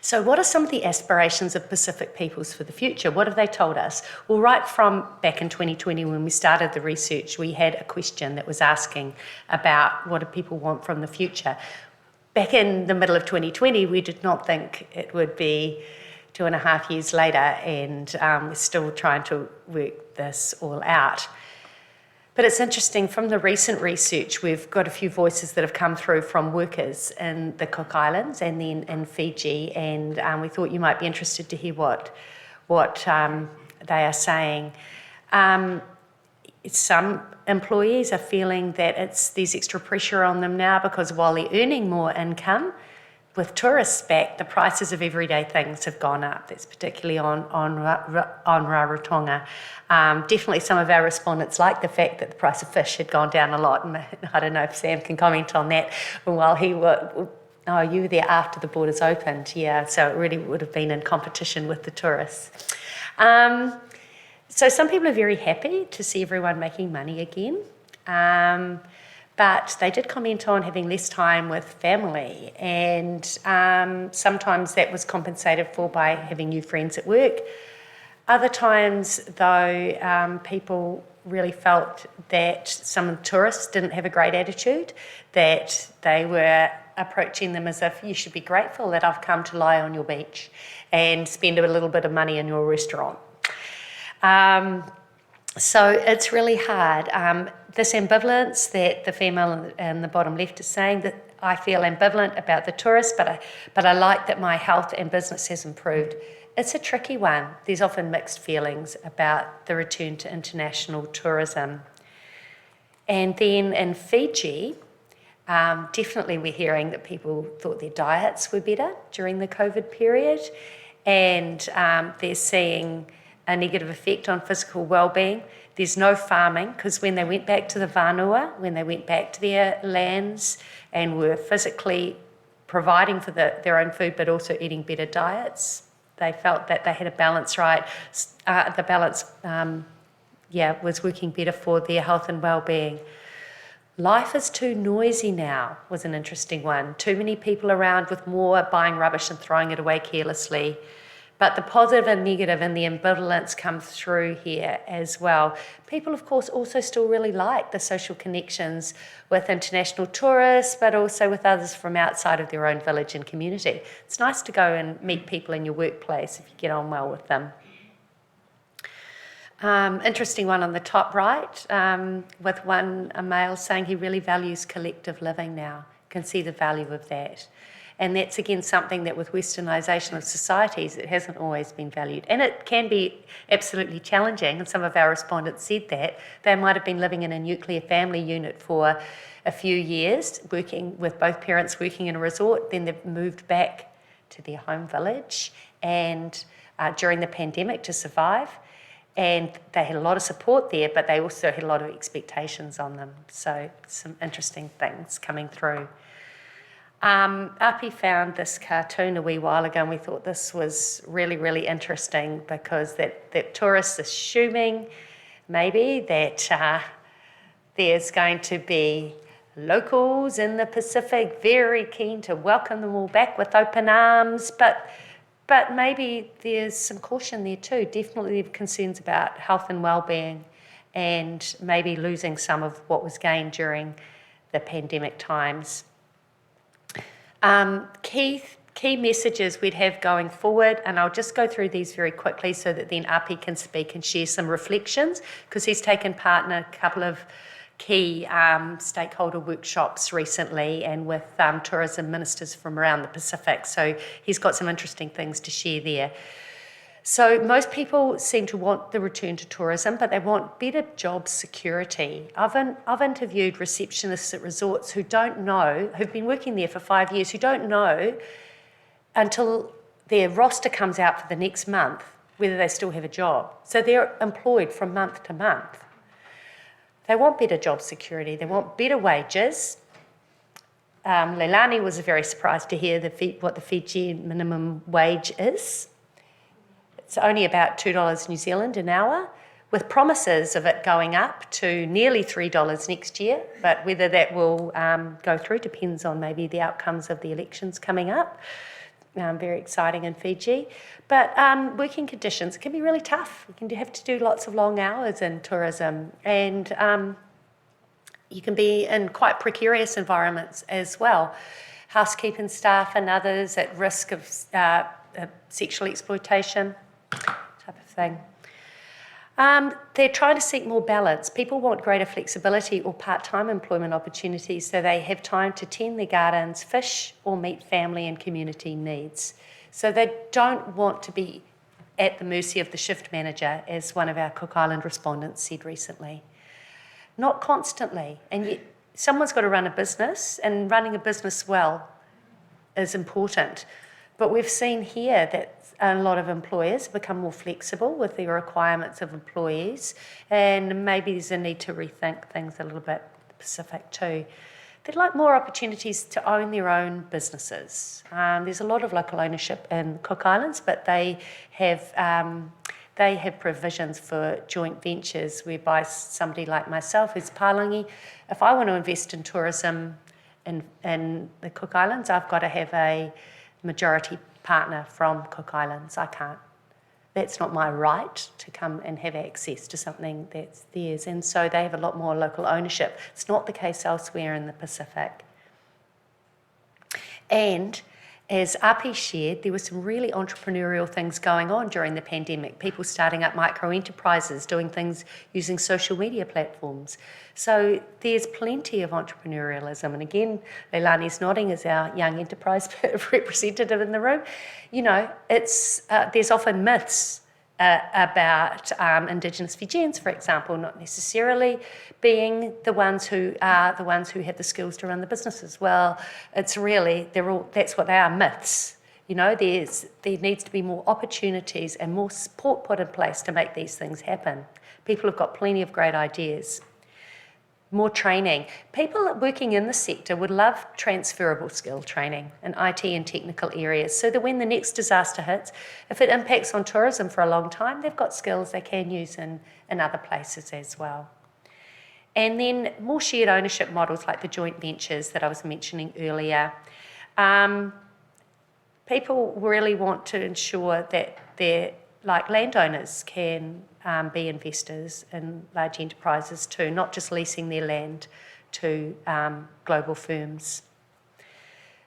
So what are some of the aspirations of Pacific peoples for the future? What have they told us? Well, right from back in 2020 when we started the research, we had a question that was asking about what do people want from the future. Back in the middle of 2020, we did not think it would be 2.5 years later, and we're still trying to work this all out. But it's interesting, from the recent research, we've got a few voices that have come through from workers in the Cook Islands and then in Fiji, and we thought you might be interested to hear what they are saying. Some employees are feeling that there's extra pressure on them now because while they're earning more income, with tourists back, the prices of everyday things have gone up. That's particularly on Rarotonga. Definitely some of our respondents liked the fact that the price of fish had gone down a lot, and I don't know if Sam can comment on that. While you were there after the borders opened, yeah, so it really would have been in competition with the tourists. So some people are very happy to see everyone making money again. But they did comment on having less time with family, and sometimes that was compensated for by having new friends at work. Other times, though, people really felt that some tourists didn't have a great attitude, that they were approaching them as if you should be grateful that I've come to lie on your beach and spend a little bit of money in your restaurant. So it's really hard. This ambivalence that the female in the bottom left is saying, that I feel ambivalent about the tourists, but I like that my health and business has improved. It's a tricky one. There's often mixed feelings about the return to international tourism. And then in Fiji, definitely we're hearing that people thought their diets were better during the COVID period, and they're seeing a negative effect on physical well-being. There's no farming, because when they went back to the Vanua, when they went back to their lands and were physically providing for their own food but also eating better diets, they felt that they had a balance right. The balance, was working better for their health and well-being. Life is too noisy now was an interesting one. Too many people around with more buying rubbish and throwing it away carelessly. But the positive and negative and the ambivalence come through here as well. People, of course, also still really like the social connections with international tourists, but also with others from outside of their own village and community. It's nice to go and meet people in your workplace if you get on well with them. Interesting one on the top right, with a male saying he really values collective living now, can see the value of that. And that's, again, something that with westernisation of societies, it hasn't always been valued. And it can be absolutely challenging, and some of our respondents said that. They might have been living in a nuclear family unit for a few years, working with both parents working in a resort, then they've moved back to their home village and during the pandemic to survive. And they had a lot of support there, but they also had a lot of expectations on them. So some interesting things coming through. Api found this cartoon a wee while ago, and we thought this was really, really interesting, because that tourists assuming maybe that there's going to be locals in the Pacific very keen to welcome them all back with open arms, but maybe there's some caution there too. Definitely concerns about health and well-being, and maybe losing some of what was gained during the pandemic times. Key messages we'd have going forward, and I'll just go through these very quickly so that then Api can speak and share some reflections, because he's taken part in a couple of key stakeholder workshops recently, and with tourism ministers from around the Pacific, so he's got some interesting things to share there. So most people seem to want the return to tourism, but they want better job security. I've interviewed receptionists at resorts who don't know, who've been working there for 5 years, who don't know until their roster comes out for the next month whether they still have a job. So they're employed from month to month. They want better job security. They want better wages. Leilani was very surprised to hear what the Fiji minimum wage is. It's only about $2 New Zealand an hour, with promises of it going up to nearly $3 next year. But whether that will go through depends on maybe the outcomes of the elections coming up. Very exciting in Fiji. But working conditions can be really tough. You can have to do lots of long hours in tourism, and you can be in quite precarious environments as well. Housekeeping staff and others at risk of sexual exploitation type of thing. They're trying to seek more balance. People want greater flexibility or part-time employment opportunities so they have time to tend their gardens, fish, or meet family and community needs. So they don't want to be at the mercy of the shift manager, as one of our Cook Island respondents said recently. Not constantly. And yet someone's got to run a business, and running a business well is important. But we've seen here that a lot of employers have become more flexible with the requirements of employees, and maybe there's a need to rethink things a little bit Pacific too. They'd like more opportunities to own their own businesses. There's a lot of local ownership in Cook Islands, but they have they have provisions for joint ventures whereby somebody like myself who's Palangi, if I want to invest in tourism in the Cook Islands, I've got to have a majority partner from Cook Islands. I can't. That's not my right to come and have access to something that's theirs. And so they have a lot more local ownership. It's not the case elsewhere in the Pacific. And as Api shared, there were some really entrepreneurial things going on during the pandemic. People starting up micro enterprises, doing things using social media platforms. So there's plenty of entrepreneurialism. And again, Leilani's nodding as our young enterprise representative in the room. You know, it's there's often myths about Indigenous Fijians, for example, not necessarily being the ones who have the skills to run the businesses. Well, it's really, that's what they are, myths. You know, there needs to be more opportunities and more support put in place to make these things happen. People have got plenty of great ideas. More training. People working in the sector would love transferable skill training in IT and technical areas so that when the next disaster hits, if it impacts on tourism for a long time, they've got skills they can use in other places as well. And then more shared ownership models like the joint ventures that I was mentioning earlier. People really want to ensure that they're like landowners can be investors in large enterprises too, not just leasing their land to global firms.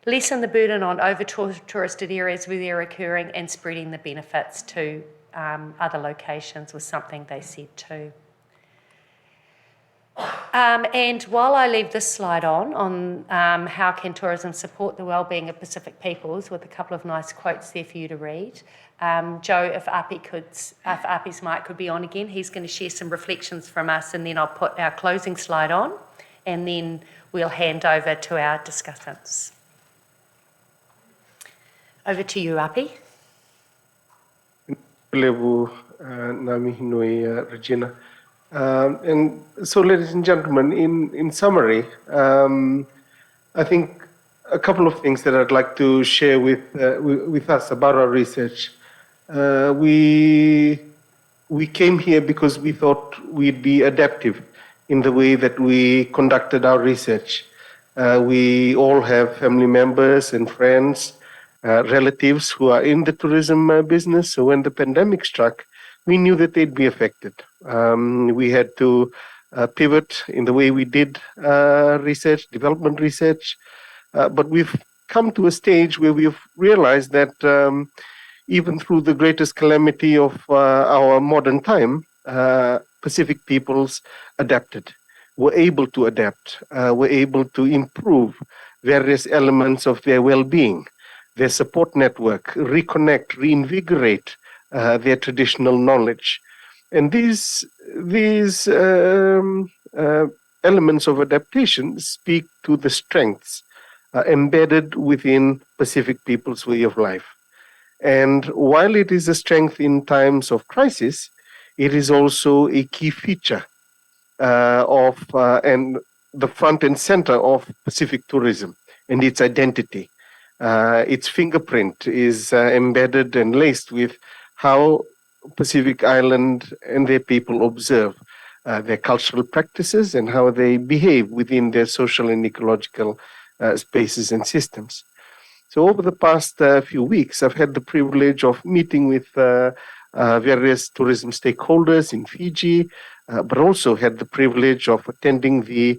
Lessen the burden on over-touristed areas where they're occurring and spreading the benefits to other locations was something they said too. And while I leave this slide on how can tourism support the wellbeing of Pacific peoples, with a couple of nice quotes there for you to read, Joe, if Api's mic could be on again, he's going to share some reflections from us, and then I'll put our closing slide on, and then we'll hand over to our discussants. Over to you, Api. Regina. And so, ladies and gentlemen, in summary, I think a couple of things that I'd like to share with us about our research. We came here because we thought we'd be adaptive in the way that we conducted our research. We all have family members and friends, relatives who are in the tourism business. So when the pandemic struck, we knew that they'd be affected. We had to pivot in the way we did research, development research. But we've come to a stage where we've realized that even through the greatest calamity of our modern time, Pacific peoples adapted, were able to adapt, were able to improve various elements of their well-being, their support network, reconnect, reinvigorate their traditional knowledge. And these elements of adaptation speak to the strengths embedded within Pacific people's way of life. And while it is a strength in times of crisis, it is also a key feature and the front and center of Pacific tourism and its identity. Its fingerprint is embedded and laced with how Pacific Island and their people observe their cultural practices and how they behave within their social and ecological spaces and systems. So over the past few weeks, I've had the privilege of meeting with various tourism stakeholders in Fiji, but also had the privilege of attending the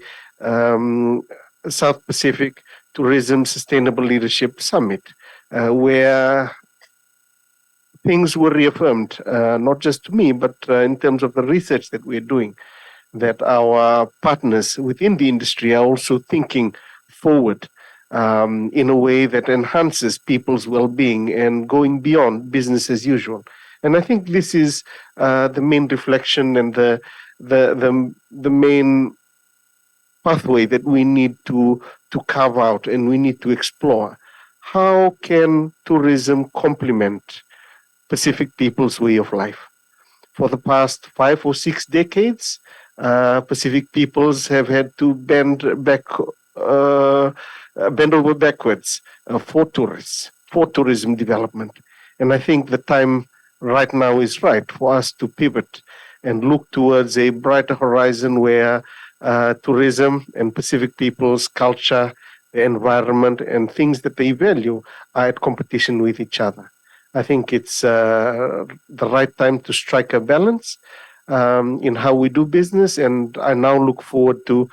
South Pacific Tourism Sustainable Leadership Summit, where things were reaffirmed, not just to me, but in terms of the research that we're doing, that our partners within the industry are also thinking forward in a way that enhances people's well-being and going beyond business as usual. And I think this is the main reflection and the main pathway that we need to carve out and we need to explore. How can tourism complement Pacific people's way of life? For the past 5 or 6 decades, Pacific peoples have had to bend over backwards for tourists, for tourism development. And I think the time right now is right for us to pivot and look towards a brighter horizon where tourism and Pacific people's culture, the environment, and things that they value are at competition with each other. I think it's the right time to strike a balance in how we do business, and I now look forward to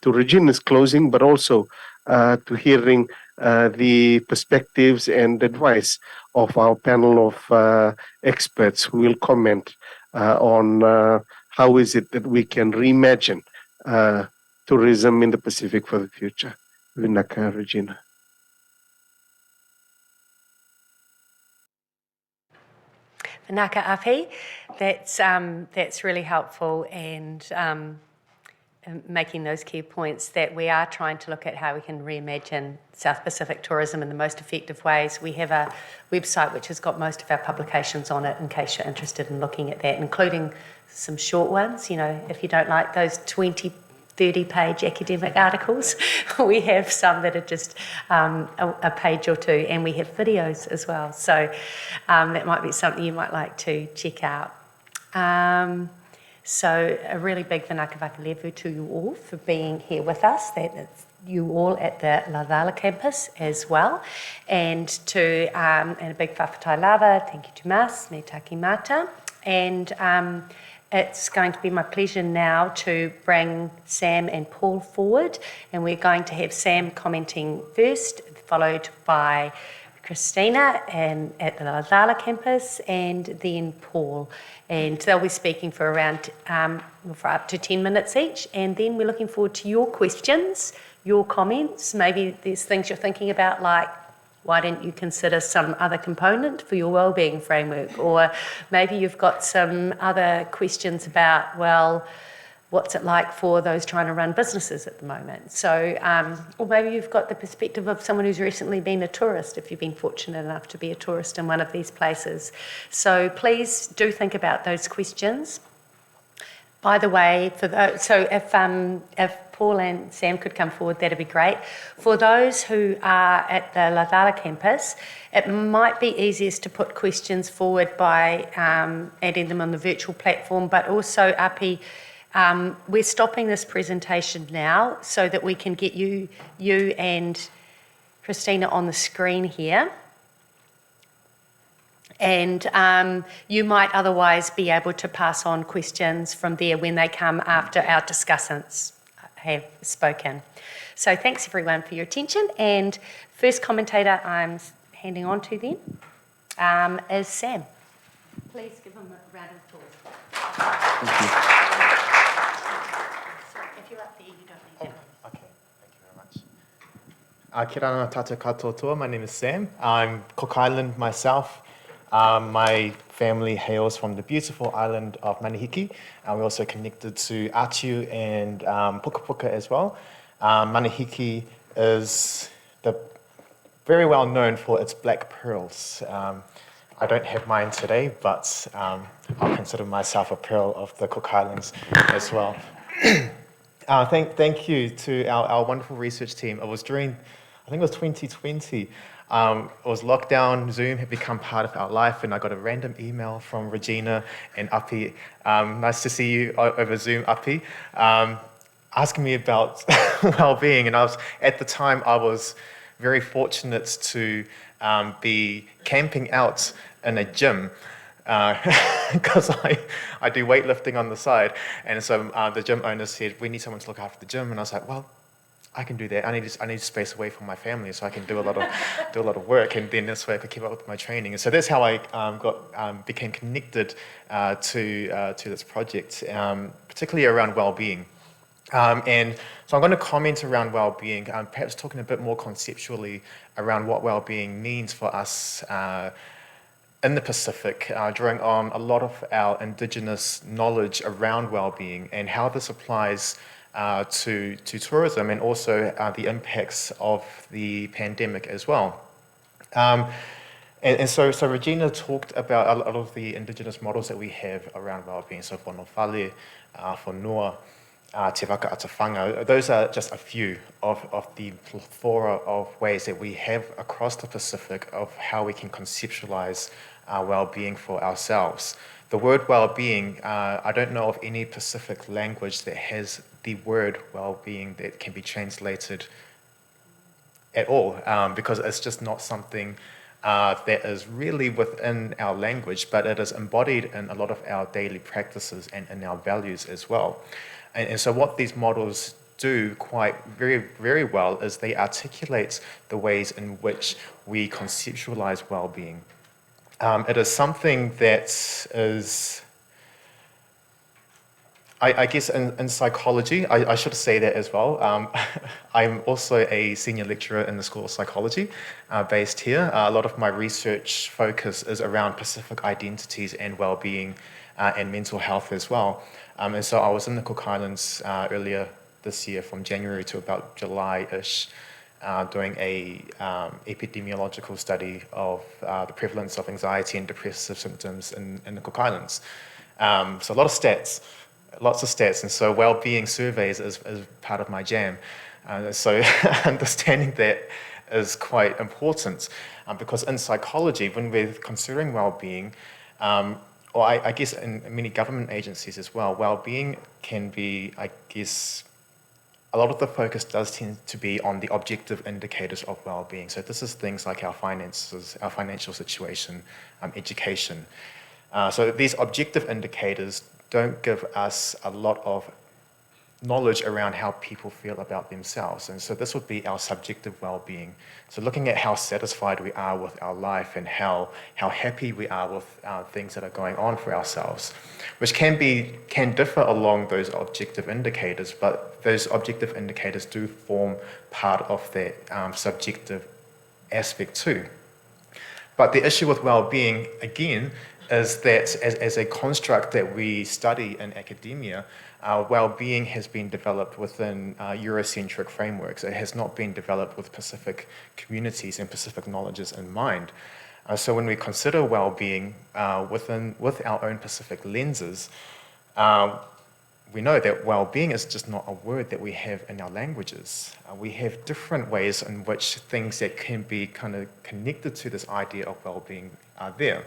Regina's closing, but also to hearing the perspectives and advice of our panel of experts who will comment on how is it that we can reimagine tourism in the Pacific for the future. Vinaka, Regina. Vinaka Api, that's really helpful, and making those key points that we are trying to look at how we can reimagine South Pacific tourism in the most effective ways. We have a website which has got most of our publications on it in case you're interested in looking at that, including some short ones. You know, if you don't like those 20, 30-page academic articles, we have some that are just a page or two, and we have videos as well. So that might be something you might like to check out. So a really big Vinaka Vakalevu to you all for being here with us. That's you all at the Lavala campus as well. And a big whawhatai lava, thank you to Mas, me taki mata. And it's going to be my pleasure now to bring Sam and Paul forward. And we're going to have Sam commenting first, followed by Christina at the Lavala campus, and then Paul. And they'll be speaking for around for up to 10 minutes each. And then we're looking forward to your questions, your comments. Maybe there's things you're thinking about, like, why didn't you consider some other component for your wellbeing framework? Or maybe you've got some other questions about, well, what's it like for those trying to run businesses at the moment? So, or maybe you've got the perspective of someone who's recently been a tourist, if you've been fortunate enough to be a tourist in one of these places. So please do think about those questions. By the way, so if Paul and Sam could come forward, that'd be great. For those who are at the Lavala campus, it might be easiest to put questions forward by adding them on the virtual platform, but also Api, we're stopping this presentation now so that we can get you and Christina on the screen here. And you might otherwise be able to pass on questions from there when they come after our discussants have spoken. So thanks everyone for your attention. And first commentator I'm handing on to then is Sam. Please give him a round of applause. Thank you. If you're up there, you don't need to. Okay, thank you very much. Kia ora tata katoa. My name is Sam. I'm Cook Island myself. My family hails from the beautiful island of Manihiki. We're also connected to Atu and Puka Puka as well. Manihiki is very well known for its black pearls. I don't have mine today, but I'll consider myself a pearl of the Cook Islands as well. Thank you to our wonderful research team. It was during, I think it was 2020. It was lockdown. Zoom had become part of our life, and I got a random email from Regina and Api. Nice to see you over Zoom, Api, asking me about well-being. And at the time, I was very fortunate to be camping out in a gym because I do weightlifting on the side. And so the gym owner said, we need someone to look after the gym. And I was like, well, I can do that. I need space away from my family so I can do a lot of work, and then this way I could keep up with my training. And so that's how I became connected to this project, particularly around well-being. And so I'm going to comment around well-being, perhaps talking a bit more conceptually around what well-being means for us in the Pacific, drawing on a lot of our indigenous knowledge around well-being and how this applies to tourism, and also the impacts of the pandemic as well. And so Regina talked about a lot of the indigenous models that we have around well-being, so for Nofale, for Noa, te whakaatawhanga. Those are just a few of the plethora of ways that we have across the Pacific of how we can conceptualize well-being for ourselves. The word well-being, I don't know of any Pacific language that has the word well-being that can be translated at all, because it's just not something that is really within our language, but it is embodied in a lot of our daily practices and in our values as well. And so what these models do quite very well is they articulate the ways in which we conceptualize well-being. It is something that is, I guess in psychology, I should say that as well. I'm also a senior lecturer in the School of Psychology based here. A lot of my research focus is around Pacific identities and well-being and mental health as well. And so I was in the Cook Islands earlier this year from January to about July-ish, doing a epidemiological study of the prevalence of anxiety and depressive symptoms in the Cook Islands. So a lot of stats, lots of stats, and so well-being surveys is part of my jam. So understanding that is quite important, because in psychology, when we're considering well-being, or I guess in many government agencies as well, well-being can be, I guess, a lot of the focus does tend to be on the objective indicators of well-being. So this is things like our finances, our financial situation, education. So these objective indicators don't give us a lot of knowledge around how people feel about themselves. And so this would be our subjective well-being. So looking at how satisfied we are with our life and how happy we are with things that are going on for ourselves, which can differ along those objective indicators, but those objective indicators do form part of that subjective aspect too. But the issue with well-being, again, is that as a construct that we study in academia, well-being has been developed within Eurocentric frameworks. It has not been developed with Pacific communities and Pacific knowledges in mind. So when we consider well-being with our own Pacific lenses, we know that well-being is just not a word that we have in our languages. We have different ways in which things that can be kind of connected to this idea of well-being are there.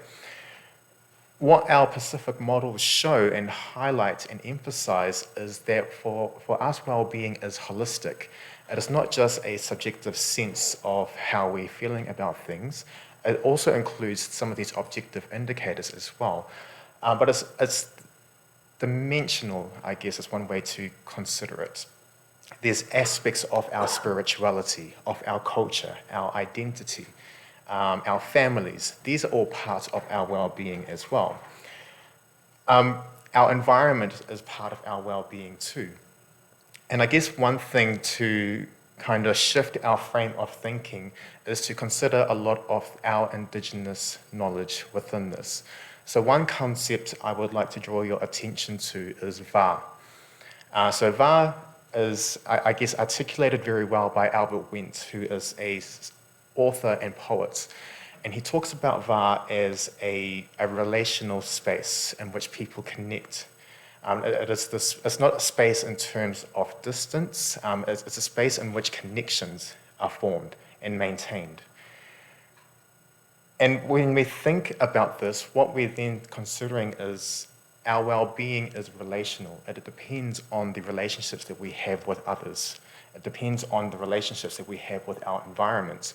What our Pacific models show and highlight and emphasize is that for us, well-being is holistic. It is not just a subjective sense of how we're feeling about things. It also includes some of these objective indicators as well. But it's dimensional, I guess, is one way to consider it. There's aspects of our spirituality, of our culture, our identity, our families. These are all parts of our well-being as well. Our environment is part of our well-being too. And I guess one thing to kind of shift our frame of thinking is to consider a lot of our indigenous knowledge within this. So one concept I would like to draw your attention to is va. So va is, I guess, articulated very well by Albert Wendt, who is a author and poet. And he talks about va as a relational space in which people connect. It's not a space in terms of distance, it's a space in which connections are formed and maintained. And when we think about this, what we're then considering is our well-being is relational. It depends on the relationships that we have with others. It depends on the relationships that we have with our environment,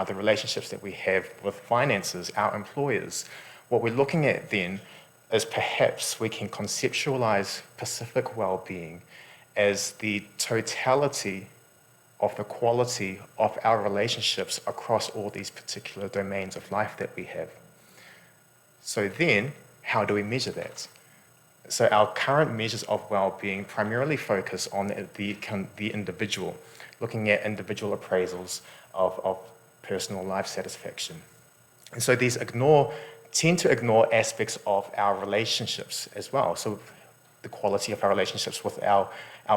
the relationships that we have with finances, our employers. What we're looking at then is perhaps we can conceptualize Pacific well-being as the totality of the quality of our relationships across all these particular domains of life that we have. So then, how do we measure that? So our current measures of well-being primarily focus on the individual, looking at individual appraisals of personal life satisfaction. And so these tend to ignore aspects of our relationships as well. So the quality of our relationships with our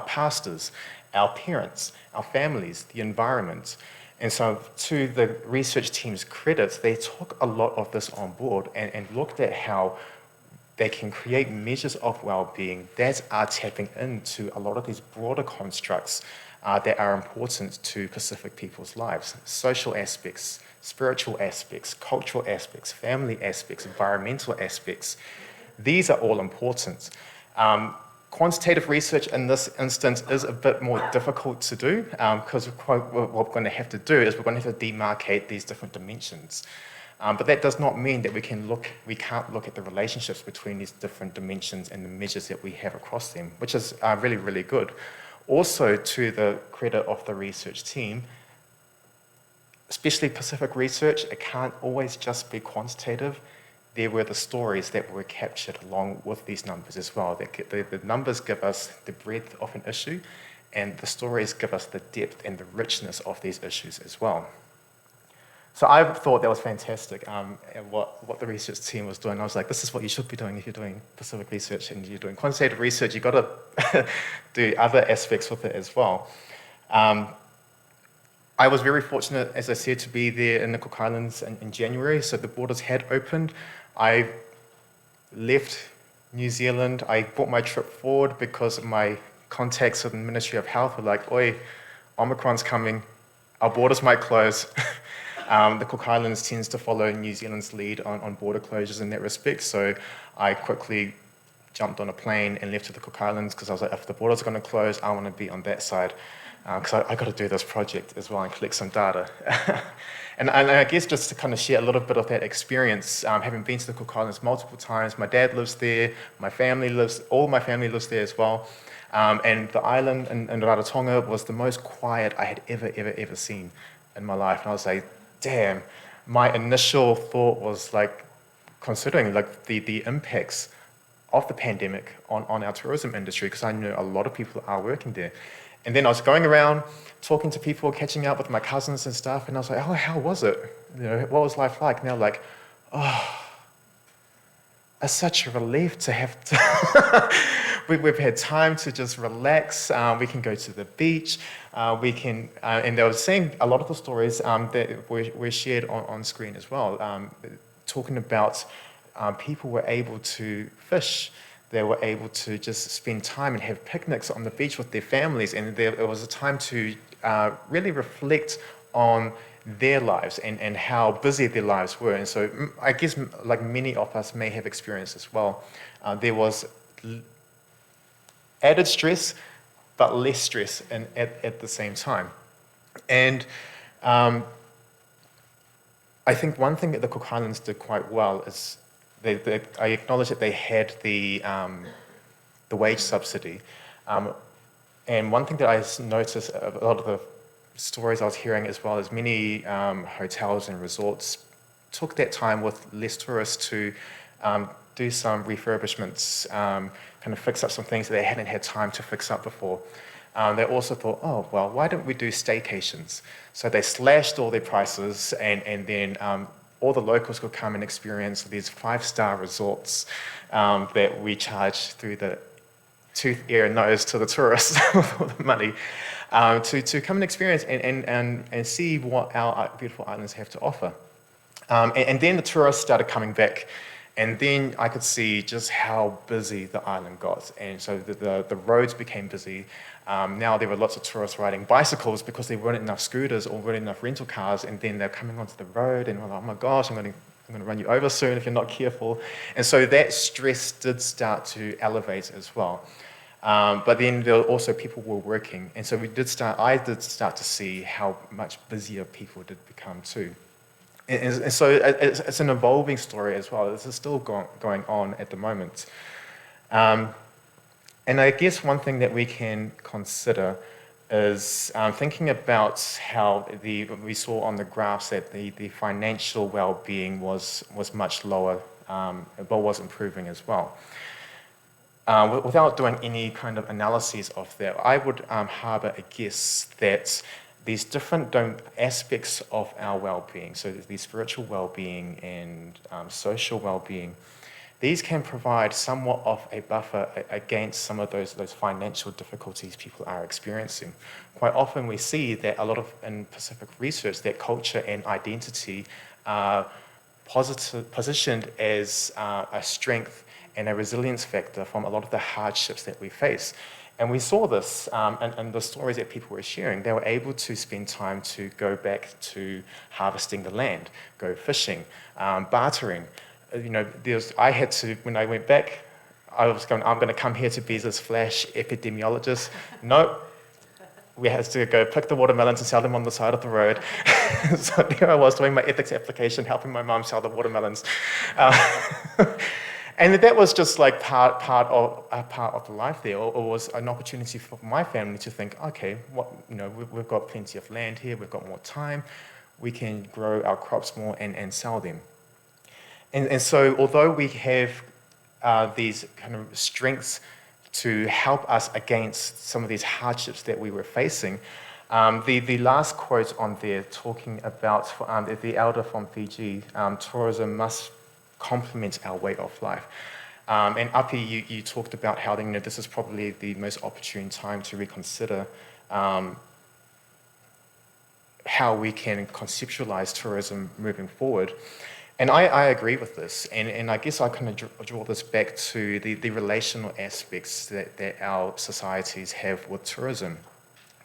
pastors, our parents, our families, the environment. And so to the research team's credit, they took a lot of this on board and looked at how they can create measures of well-being that are tapping into a lot of these broader constructs that are important to Pacific people's lives. Social aspects, spiritual aspects, cultural aspects, family aspects, environmental aspects. These are all important. Quantitative research in this instance is a bit more difficult to do because what we're going to have to do is we're going to have to demarcate these different dimensions. But that does not mean that we can't look at the relationships between these different dimensions and the measures that we have across them, which is really, really good. Also, to the credit of the research team, especially Pacific research, it can't always just be quantitative. There were the stories that were captured along with these numbers as well. The numbers give us the breadth of an issue, and the stories give us the depth and the richness of these issues as well. So I thought that was fantastic, and what the research team was doing. I was like, this is what you should be doing if you're doing Pacific research and you're doing quantitative research. You've got to do other aspects with it as well. I was very fortunate, as I said, to be there in the Cook Islands in January, so the borders had opened. I left New Zealand. I brought my trip forward because my contacts with the Ministry of Health were like, oi, Omicron's coming, our borders might close. The Cook Islands tends to follow New Zealand's lead on border closures in that respect, so I quickly jumped on a plane and left to the Cook Islands because I was like, if the borders are going to close, I want to be on that side because I got to do this project as well and collect some data. And I guess just to kind of share a little bit of that experience, having been to the Cook Islands multiple times, my dad lives there, all my family lives there as well, and the island in Rarotonga was the most quiet I had ever seen in my life. And I was like, damn, my initial thought was like, considering like the impacts of the pandemic on our tourism industry, because I know a lot of people are working there. And then I was going around, talking to people, catching up with my cousins and stuff, and I was like, oh, how was it? What was life like? And they're like, oh, it's such a relief to have to... We've had time to just relax. We can go to the beach. And they were saying a lot of the stories that were shared on screen as well, talking about people were able to fish. They were able to just spend time and have picnics on the beach with their families, and it was a time to really reflect on their lives and how busy their lives were. And so I guess like many of us may have experienced as well, there was added stress, but less stress at the same time. And I think one thing that the Cook Islands did quite well is I acknowledge that they had the wage subsidy. And one thing that I noticed, a lot of the stories I was hearing as well, is many hotels and resorts took that time with less tourists to do some refurbishments, kind of fix up some things that they hadn't had time to fix up before. They also thought, oh, well, why don't we do staycations? So they slashed all their prices, and then all the locals could come and experience these 5-star resorts that we charge through the tooth, ear, and nose to the tourists with all the money to come and experience and see what our beautiful islands have to offer. And then the tourists started coming back, and then I could see just how busy the island got. And so the roads became busy. Now there were lots of tourists riding bicycles because there weren't enough scooters or weren't enough rental cars, and then they're coming onto the road and we're like, oh my gosh, I'm going to run you over soon if you're not careful. And so that stress did start to elevate as well. But then there were also people were working, and so I did start to see how much busier people did become too. And so it's an evolving story as well. This is still going on at the moment. And I guess one thing that we can consider is thinking about how we saw on the graphs that the financial well-being was much lower, but was improving as well. Without doing any kind of analyses of that, I would harbour a guess that these different aspects of our well-being, so the spiritual well-being and social well-being, these can provide somewhat of a buffer against some of those financial difficulties people are experiencing. Quite often we see that a lot of, in Pacific research, that culture and identity are positioned as a strength and a resilience factor from a lot of the hardships that we face. And we saw this and the stories that people were sharing. They were able to spend time to go back to harvesting the land, go fishing, bartering. I had to, when I went back, I'm going to come here to be this flash epidemiologist. No, we had to go pick the watermelons and sell them on the side of the road. So there I was doing my ethics application, helping my mom sell the watermelons. And that was just like part of the life there, or was an opportunity for my family to think, okay, we've got plenty of land here, we've got more time, we can grow our crops more and sell them. And so although we have these kind of strengths to help us against some of these hardships that we were facing, the last quote on there talking about the elder from Fiji, tourism must complement our way of life. And Api, you talked about how this is probably the most opportune time to reconsider how we can conceptualize tourism moving forward. And I agree with this, and I guess I kind of draw this back to the relational aspects that our societies have with tourism,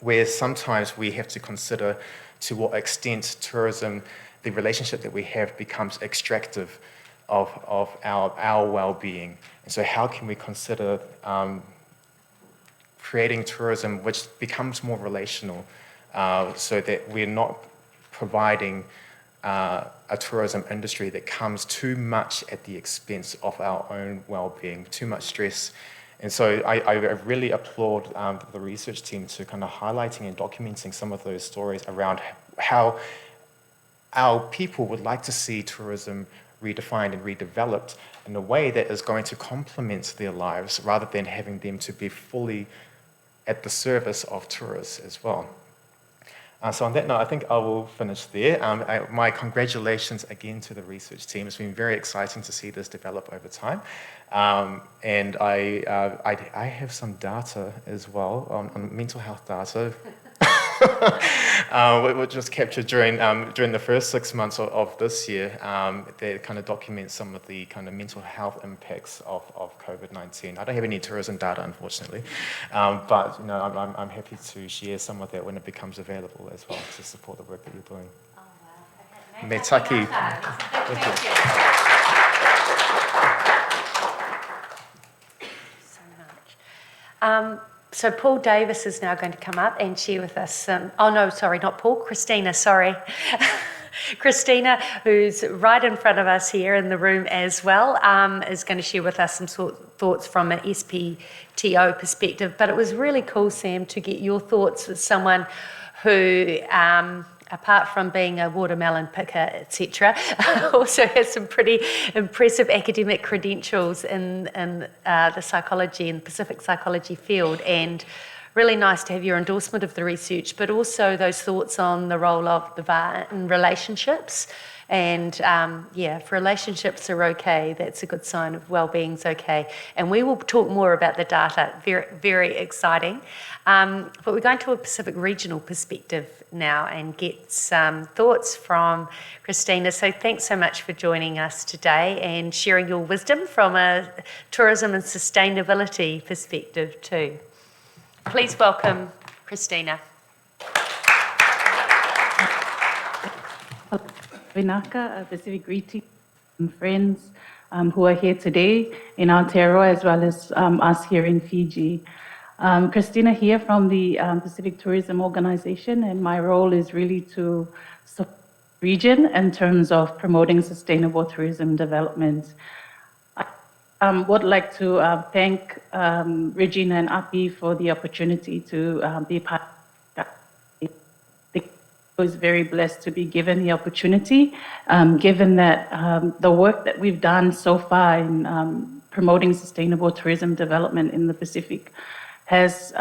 where sometimes we have to consider to what extent tourism, the relationship that we have, becomes extractive of our well-being. And so how can we consider creating tourism which becomes more relational so that we're not providing a tourism industry that comes too much at the expense of our own well-being, too much stress. And so I really applaud the research team to kind of highlighting and documenting some of those stories around how our people would like to see tourism redefined and redeveloped in a way that is going to complement their lives rather than having them to be fully at the service of tourists as well. So on that note, I think I will finish there. My congratulations again to the research team. It's been very exciting to see this develop over time. And I have some data as well on mental health data, which was captured during the first 6 months of this year. That kind of documents some of the kind of mental health impacts of COVID-19. I don't have any tourism data, unfortunately, but I'm happy to share some of that when it becomes available as well to support the work that you're doing. Oh, wow. Okay. Me taki. Thank you. So much. So Paul Davis is now going to come up and share with us Christina, sorry. Christina, who's right in front of us here in the room as well, is going to share with us some thoughts from an SPTO perspective. But it was really cool, Sam, to get your thoughts as someone who, apart from being a watermelon picker, etc., also has some pretty impressive academic credentials in the psychology and Pacific psychology field, and really nice to have your endorsement of the research, but also those thoughts on the role of the VAR in relationships. And if relationships are okay, that's a good sign of well-being's okay. And we will talk more about the data, very, very exciting. But we're going to a Pacific regional perspective now and get some thoughts from Christina. So thanks so much for joining us today and sharing your wisdom from a tourism and sustainability perspective too. Please welcome Christina. Vinaka, Pacific greetings and friends who are here today in Aotearoa as well as us here in Fiji. Christina here from the Pacific Tourism Organization, and my role is really to support the region in terms of promoting sustainable tourism development. I would like to thank Regina and Api for the opportunity to be part of that. I was very blessed to be given the opportunity, given that the work that we've done so far in promoting sustainable tourism development in the Pacific has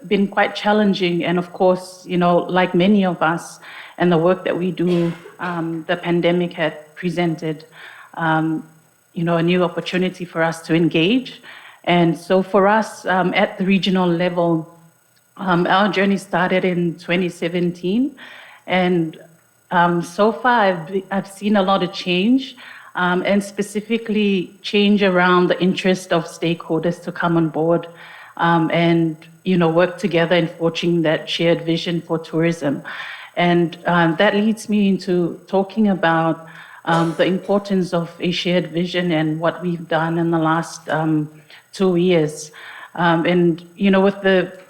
been quite challenging. And of course, like many of us and the work that we do, the pandemic had presented a new opportunity for us to engage. And so for us at the regional level, our journey started in 2017, and so far I've seen a lot of change. and specifically change around the interest of stakeholders to come on board and work together in forging that shared vision for tourism. And that leads me into talking about the importance of a shared vision and what we've done in the last 2 years. And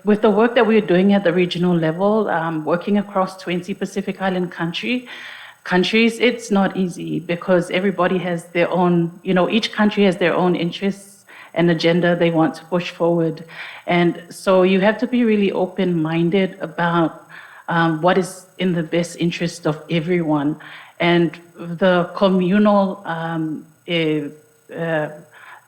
with the work that we're doing at the regional level, working across 20 Pacific Island countries, it's not easy because everybody has their own, each country has their own interests and agenda they want to push forward. And so you have to be really open-minded about what is in the best interest of everyone. And the communal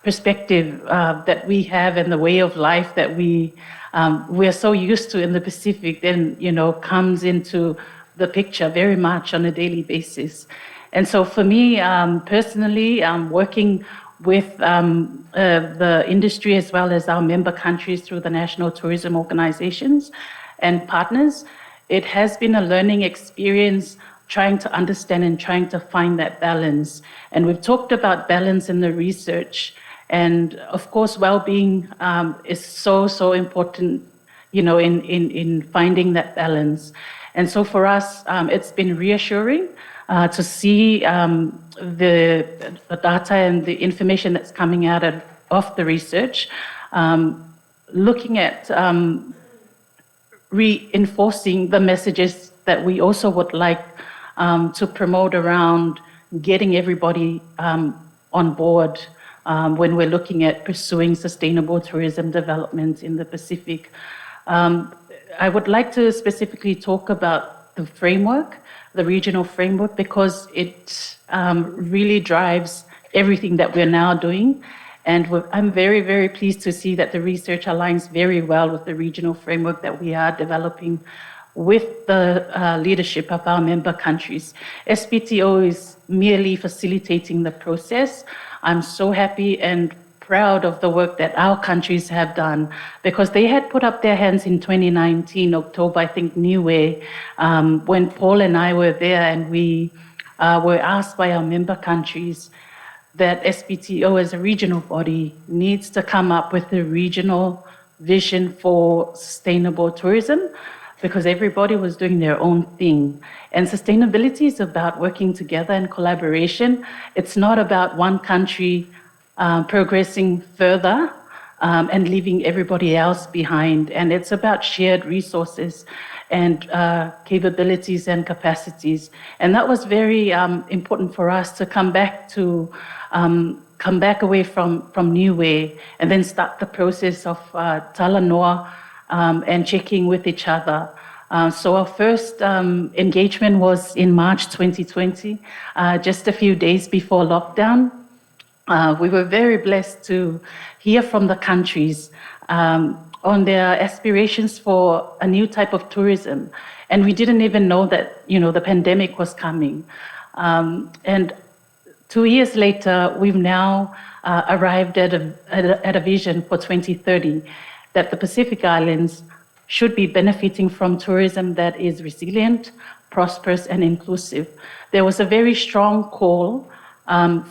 perspective that we have and the way of life that we're so used to in the Pacific then, comes into the picture very much on a daily basis. And so for me, personally, working with the industry as well as our member countries through the national tourism organizations and partners, it has been a learning experience trying to understand and trying to find that balance. And we've talked about balance in the research. And of course, well-being is so important, in finding that balance. And so for us, it's been reassuring to see the data and the information that's coming out of the research, looking at reinforcing the messages that we also would like to promote around getting everybody on board when we're looking at pursuing sustainable tourism development in the Pacific. I would like to specifically talk about the framework, the regional framework, because it really drives everything that we're now doing. And I'm very, very pleased to see that the research aligns very well with the regional framework that we are developing with the leadership of our member countries. SPTO is merely facilitating the process. I'm so happy and proud of the work that our countries have done because they had put up their hands in 2019, October, I think, Niue, when Paul and I were there and we were asked by our member countries that SPTO as a regional body needs to come up with a regional vision for sustainable tourism because everybody was doing their own thing. And sustainability is about working together and collaboration. It's not about one country progressing further and leaving everybody else behind. And it's about shared resources and capabilities and capacities. And that was very important for us to come back away from Niue and then start the process of Talanoa and checking with each other. So our first engagement was in March 2020, just a few days before lockdown. We were very blessed to hear from the countries on their aspirations for a new type of tourism. And we didn't even know that, the pandemic was coming. And 2 years later, we've now arrived at a vision for 2030 that the Pacific Islands should be benefiting from tourism that is resilient, prosperous, and inclusive. There was a very strong call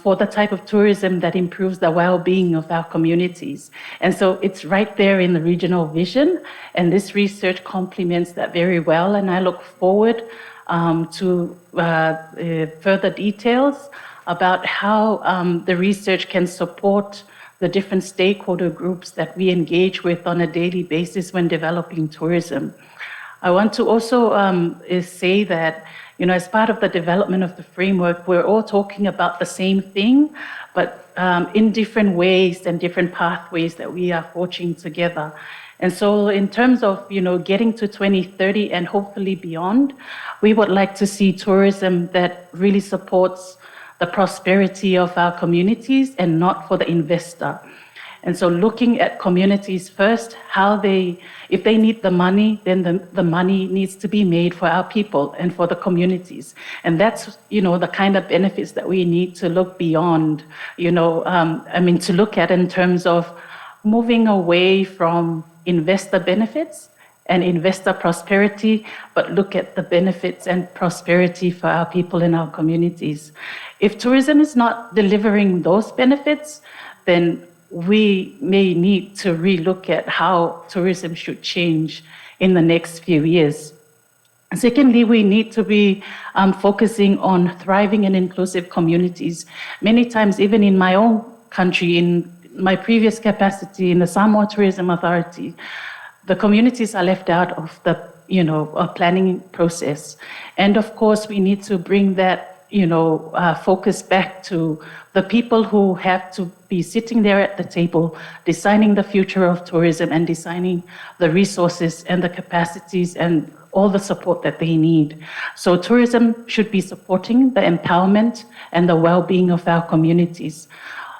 for the type of tourism that improves the well-being of our communities. And so it's right there in the regional vision, and this research complements that very well, and I look forward to further details about how the research can support the different stakeholder groups that we engage with on a daily basis when developing tourism. I want to also say that, as part of the development of the framework, we're all talking about the same thing, but in different ways and different pathways that we are forging together. And so in terms of, getting to 2030 and hopefully beyond, we would like to see tourism that really supports the prosperity of our communities and not for the investor. And so looking at communities first, if they need the money, then the money needs to be made for our people and for the communities. And that's, the kind of benefits that we need to look beyond, to look at in terms of moving away from investor benefits and investor prosperity, but look at the benefits and prosperity for our people in our communities. If tourism is not delivering those benefits, then we may need to relook at how tourism should change in the next few years. Secondly, we need to be focusing on thriving and inclusive communities. Many times, even in my own country, in my previous capacity in the Samoa Tourism Authority, the communities are left out of the planning process. And of course, we need to bring that focus back to the people who have to be sitting there at the table, designing the future of tourism and designing the resources and the capacities and all the support that they need. So tourism should be supporting the empowerment and the well-being of our communities.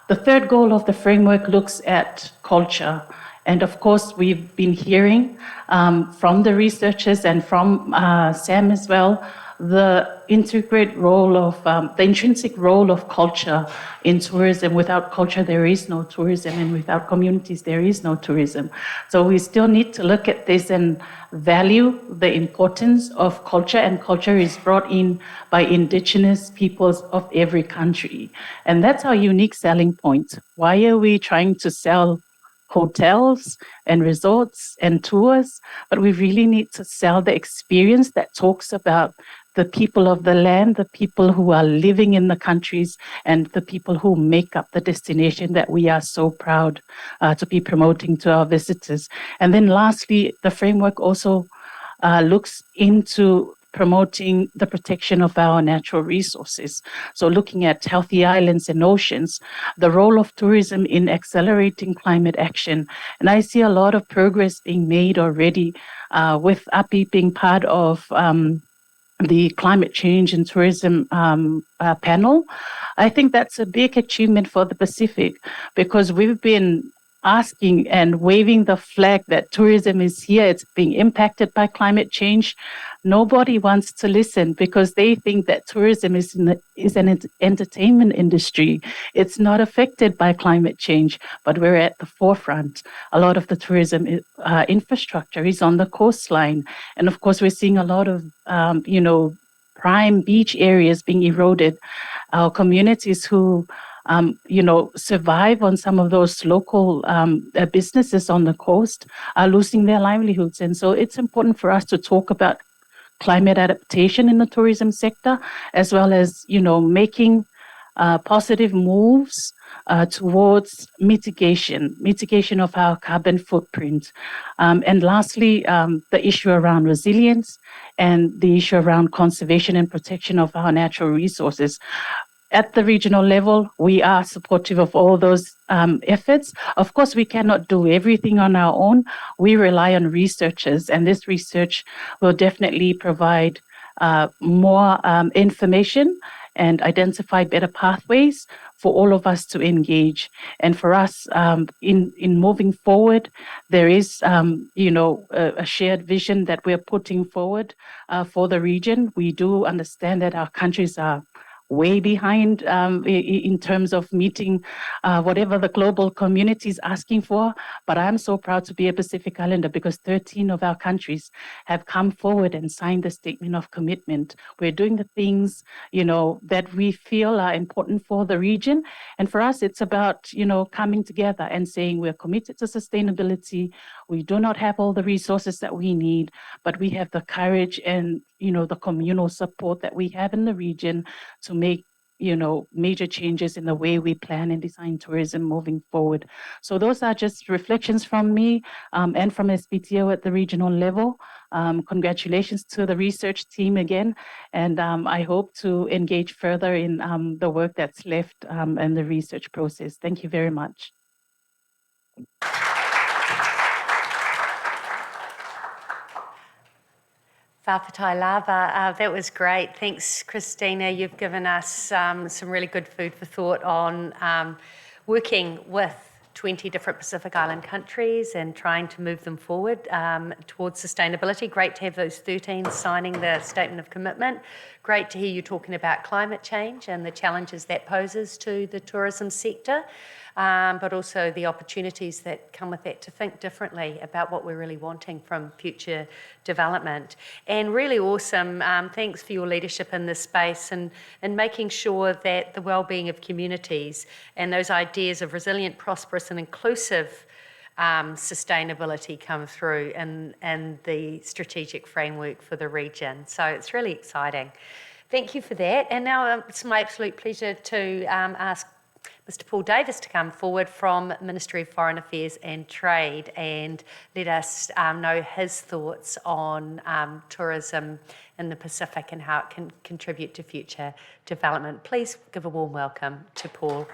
The third goal of the framework looks at culture. And of course, we've been hearing from the researchers and from Sam as well, the intrinsic role of culture in tourism. Without culture, there is no tourism, and without communities, there is no tourism. So we still need to look at this and value the importance of culture, and culture is brought in by indigenous peoples of every country. And that's our unique selling point. Why are we trying to sell hotels and resorts and tours? But we really need to sell the experience that talks about the people of the land, the people who are living in the countries, and the people who make up the destination that we are so proud to be promoting to our visitors. And then lastly, the framework also looks into promoting the protection of our natural resources. So looking at healthy islands and oceans, the role of tourism in accelerating climate action. And I see a lot of progress being made already with API being part of the Climate Change and Tourism panel. I think that's a big achievement for the Pacific, because we've been asking and waving the flag that tourism is here, it's being impacted by climate change. Nobody wants to listen because they think that tourism is an entertainment industry. It's not affected by climate change, but we're at the forefront. A lot of the tourism infrastructure is on the coastline. And of course, we're seeing a lot of, prime beach areas being eroded. Our communities who survive on some of those local businesses on the coast are losing their livelihoods. And so it's important for us to talk about climate adaptation in the tourism sector, as well as, making positive moves towards mitigation of our carbon footprint. And lastly, the issue around resilience and the issue around conservation and protection of our natural resources. At the regional level, we are supportive of all those efforts. Of course, we cannot do everything on our own. We rely on researchers, and this research will definitely provide more information and identify better pathways for all of us to engage. And for us, in moving forward, there is, a shared vision that we're putting forward for the region. We do understand that our countries are way behind in terms of meeting whatever the global community is asking for. But I'm so proud to be a Pacific Islander because 13 of our countries have come forward and signed the statement of commitment. We're doing the things, that we feel are important for the region. And for us, it's about, coming together and saying we're committed to sustainability. We do not have all the resources that we need, but we have the courage and, the communal support that we have in the region to make, major changes in the way we plan and design tourism moving forward. So those are just reflections from me and from SPTO at the regional level. Congratulations to the research team again, and I hope to engage further in the work that's left and the research process. Thank you very much. Whawhatai lava, that was great. Thanks, Christina. You've given us some really good food for thought on working with 20 different Pacific Island countries and trying to move them forward towards sustainability. Great to have those 13 signing the Statement of Commitment. Great to hear you talking about climate change and the challenges that poses to the tourism sector, but also the opportunities that come with that to think differently about what we're really wanting from future development. And really awesome, thanks for your leadership in this space and making sure that the well-being of communities and those ideas of resilient, prosperous and inclusive sustainability come through and the strategic framework for the region. So it's really exciting. Thank you for that. And now it's my absolute pleasure to ask Mr. Paul Davis to come forward from Ministry of Foreign Affairs and Trade and let us know his thoughts on tourism in the Pacific and how it can contribute to future development. Please give a warm welcome to Paul.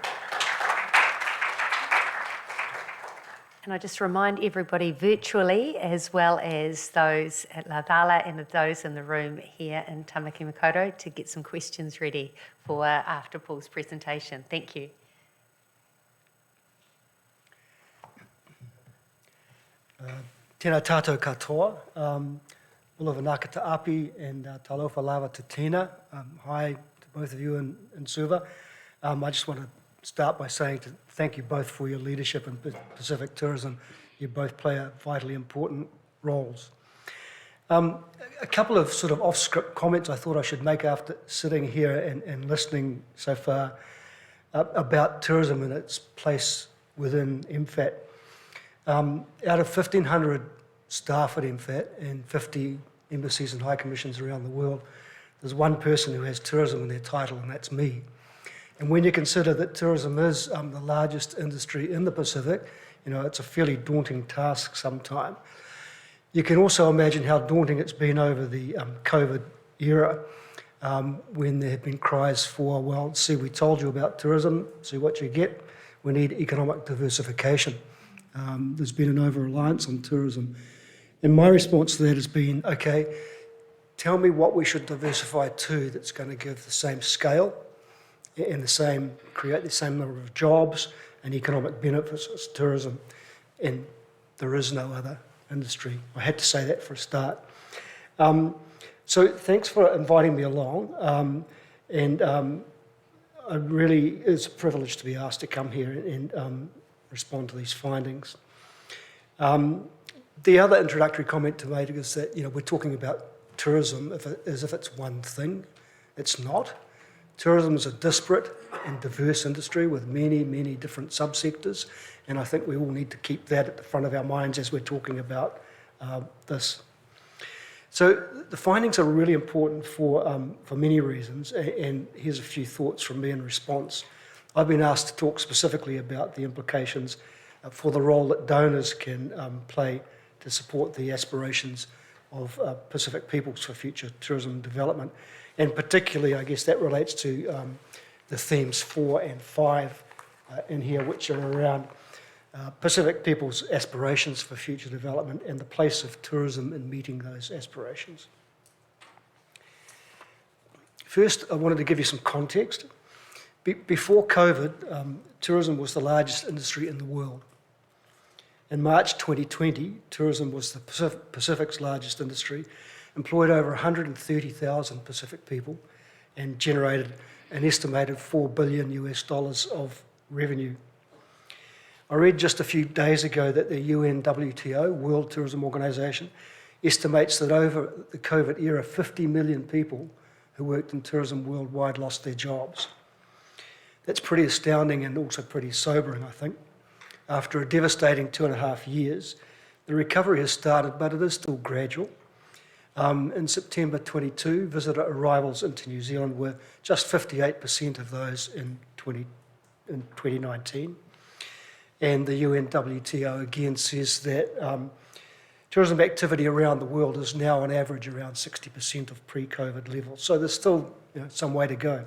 And I just remind everybody virtually, as well as those at Laudala and those in the room here in Tamaki Makaurau, to get some questions ready for after Paul's presentation. Thank you. Tēnā tātou katoa, Bula Vanaka te Api and Talofa Lava te Tina. Hi to both of you in Suva. I just want to start by saying thank you both for your leadership in Pacific tourism. You both play vitally important roles. A couple of sort of off-script comments I thought I should make after sitting here and listening so far about tourism and its place within MFAT. Out of 1,500 staff at MFAT and 50 embassies and high commissions around the world, there's one person who has tourism in their title, and that's me. And when you consider that tourism is the largest industry in the Pacific, you know, it's a fairly daunting task sometimes. You can also imagine how daunting it's been over the COVID era, when there have been cries for, well, see, we told you about tourism, see what you get. We need economic diversification. There's been an over-reliance on tourism. And my response to that has been, okay, tell me what we should diversify to that's going to give the same scale and create the same number of jobs and economic benefits as tourism. And there is no other industry. I had to say that for a start. So thanks for inviting me along. It's a privilege to be asked to come here and respond to these findings. The other introductory comment to make is that, you know, we're talking about tourism as if it's one thing. It's not. Tourism is a disparate and diverse industry with many, many different subsectors, and I think we all need to keep that at the front of our minds as we're talking about this. So the findings are really important for many reasons, and here's a few thoughts from me in response. I've been asked to talk specifically about the implications for the role that donors can play to support the aspirations of Pacific peoples for future tourism development. And particularly, I guess that relates to the themes 4 and 5 in here, which are around Pacific peoples' aspirations for future development and the place of tourism in meeting those aspirations. First, I wanted to give you some context. Before COVID, tourism was the largest industry in the world. In March 2020, tourism was the Pacific's largest industry, employed over 130,000 Pacific people, and generated an estimated $4 billion of revenue. I read just a few days ago that the UN WTO, World Tourism Organization, estimates that over the COVID era, 50 million people who worked in tourism worldwide lost their jobs. That's pretty astounding and also pretty sobering, I think. After a devastating 2.5 years, the recovery has started, but it is still gradual. In September 22, visitor arrivals into New Zealand were just 58% of those in 2019. And the UN WTO again says that tourism activity around the world is now on average around 60% of pre-COVID levels. So there's still some way to go.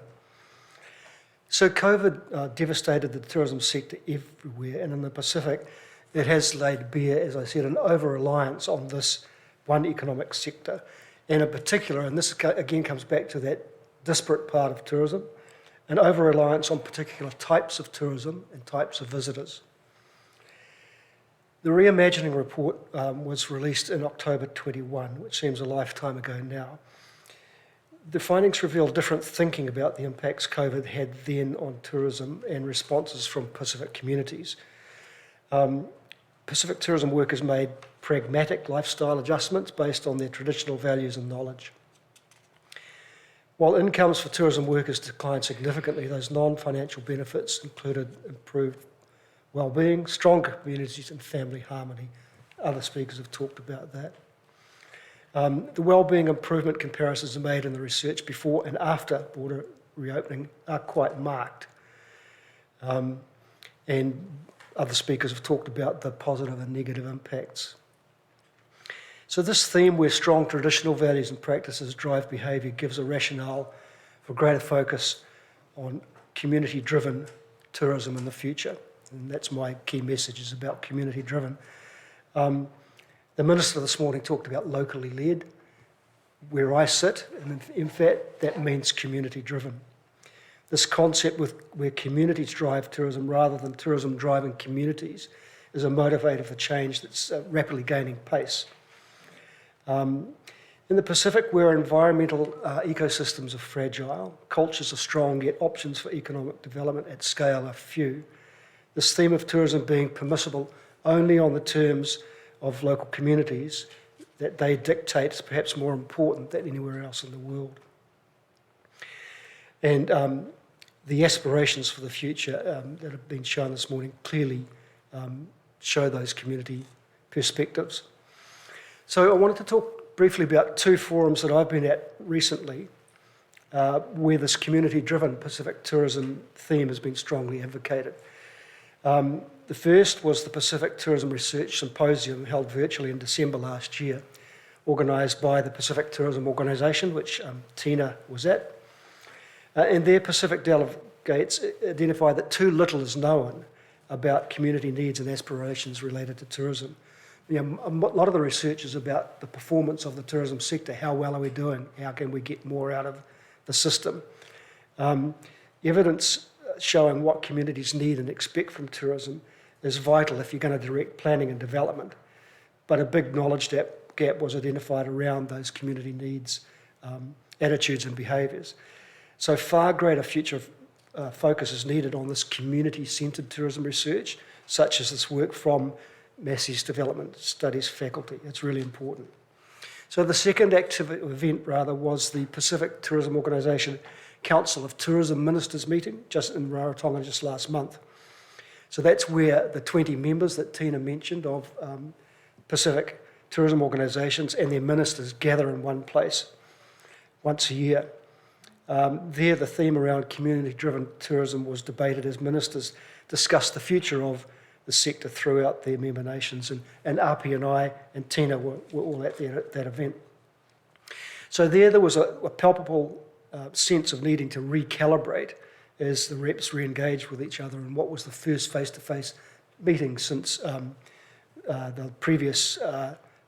So COVID devastated the tourism sector everywhere, and in the Pacific, it has laid bare, as I said, an over-reliance on this one economic sector, and in particular, and this again comes back to that disparate part of tourism, an over-reliance on particular types of tourism and types of visitors. The Reimagining report was released in October 21, which seems a lifetime ago now. The findings reveal different thinking about the impacts COVID had then on tourism and responses from Pacific communities. Pacific tourism workers made pragmatic lifestyle adjustments based on their traditional values and knowledge. While incomes for tourism workers declined significantly, those non-financial benefits included improved well-being, stronger communities and family harmony. Other speakers have talked about that. The well-being improvement comparisons made in the research before and after border reopening are quite marked. And other speakers have talked about the positive and negative impacts. So this theme where strong traditional values and practices drive behaviour gives a rationale for greater focus on community-driven tourism in the future. And that's my key message, is about community-driven. The Minister this morning talked about locally led. Where I sit, and in fact, that means community-driven. This concept where communities drive tourism rather than tourism driving communities is a motivator for change that's rapidly gaining pace. In the Pacific, where environmental ecosystems are fragile, cultures are strong, yet options for economic development at scale are few, this theme of tourism being permissible only on the terms of local communities that they dictate is perhaps more important than anywhere else in the world. And the aspirations for the future that have been shown this morning clearly show those community perspectives. So I wanted to talk briefly about two forums that I've been at recently where this community-driven Pacific tourism theme has been strongly advocated. The first was the Pacific Tourism Research Symposium held virtually in December last year, organised by the Pacific Tourism Organisation, which Tina was at. And their Pacific delegates identified that too little is known about community needs and aspirations related to tourism. You know, a lot of the research is about the performance of the tourism sector. How well are we doing? How can we get more out of the system? Evidence showing what communities need and expect from tourism is vital if you're going to direct planning and development. But a big knowledge gap was identified around those community needs, attitudes and behaviours. So far greater future focus is needed on this community-centred tourism research, such as this work from Massey's Development Studies faculty. It's really important. So the second event was the Pacific Tourism Organisation Council of Tourism Ministers meeting just in Rarotonga just last month. So that's where the 20 members that Tina mentioned of Pacific tourism organisations and their ministers gather in one place once a year. There, the theme around community-driven tourism was debated as ministers discussed the future of the sector throughout their member nations, and Api and I and Tina were all at that event. So there was a palpable sense of needing to recalibrate as the reps re-engaged with each other, and what was the first face-to-face meeting since the previous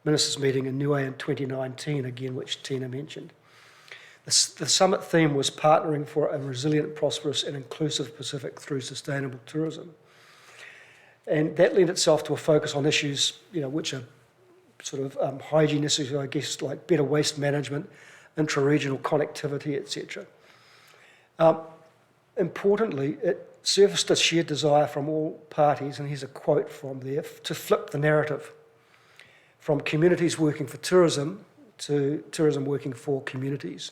ministers' meeting in Niue in 2019, again, which Tina mentioned. The summit theme was partnering for a resilient, prosperous and inclusive Pacific through sustainable tourism. And that lent itself to a focus on issues, which are sort of hygiene issues, I guess, like better waste management, intra-regional connectivity, etc. Importantly, it surfaced a shared desire from all parties, and here's a quote from there, to flip the narrative from communities working for tourism to tourism working for communities.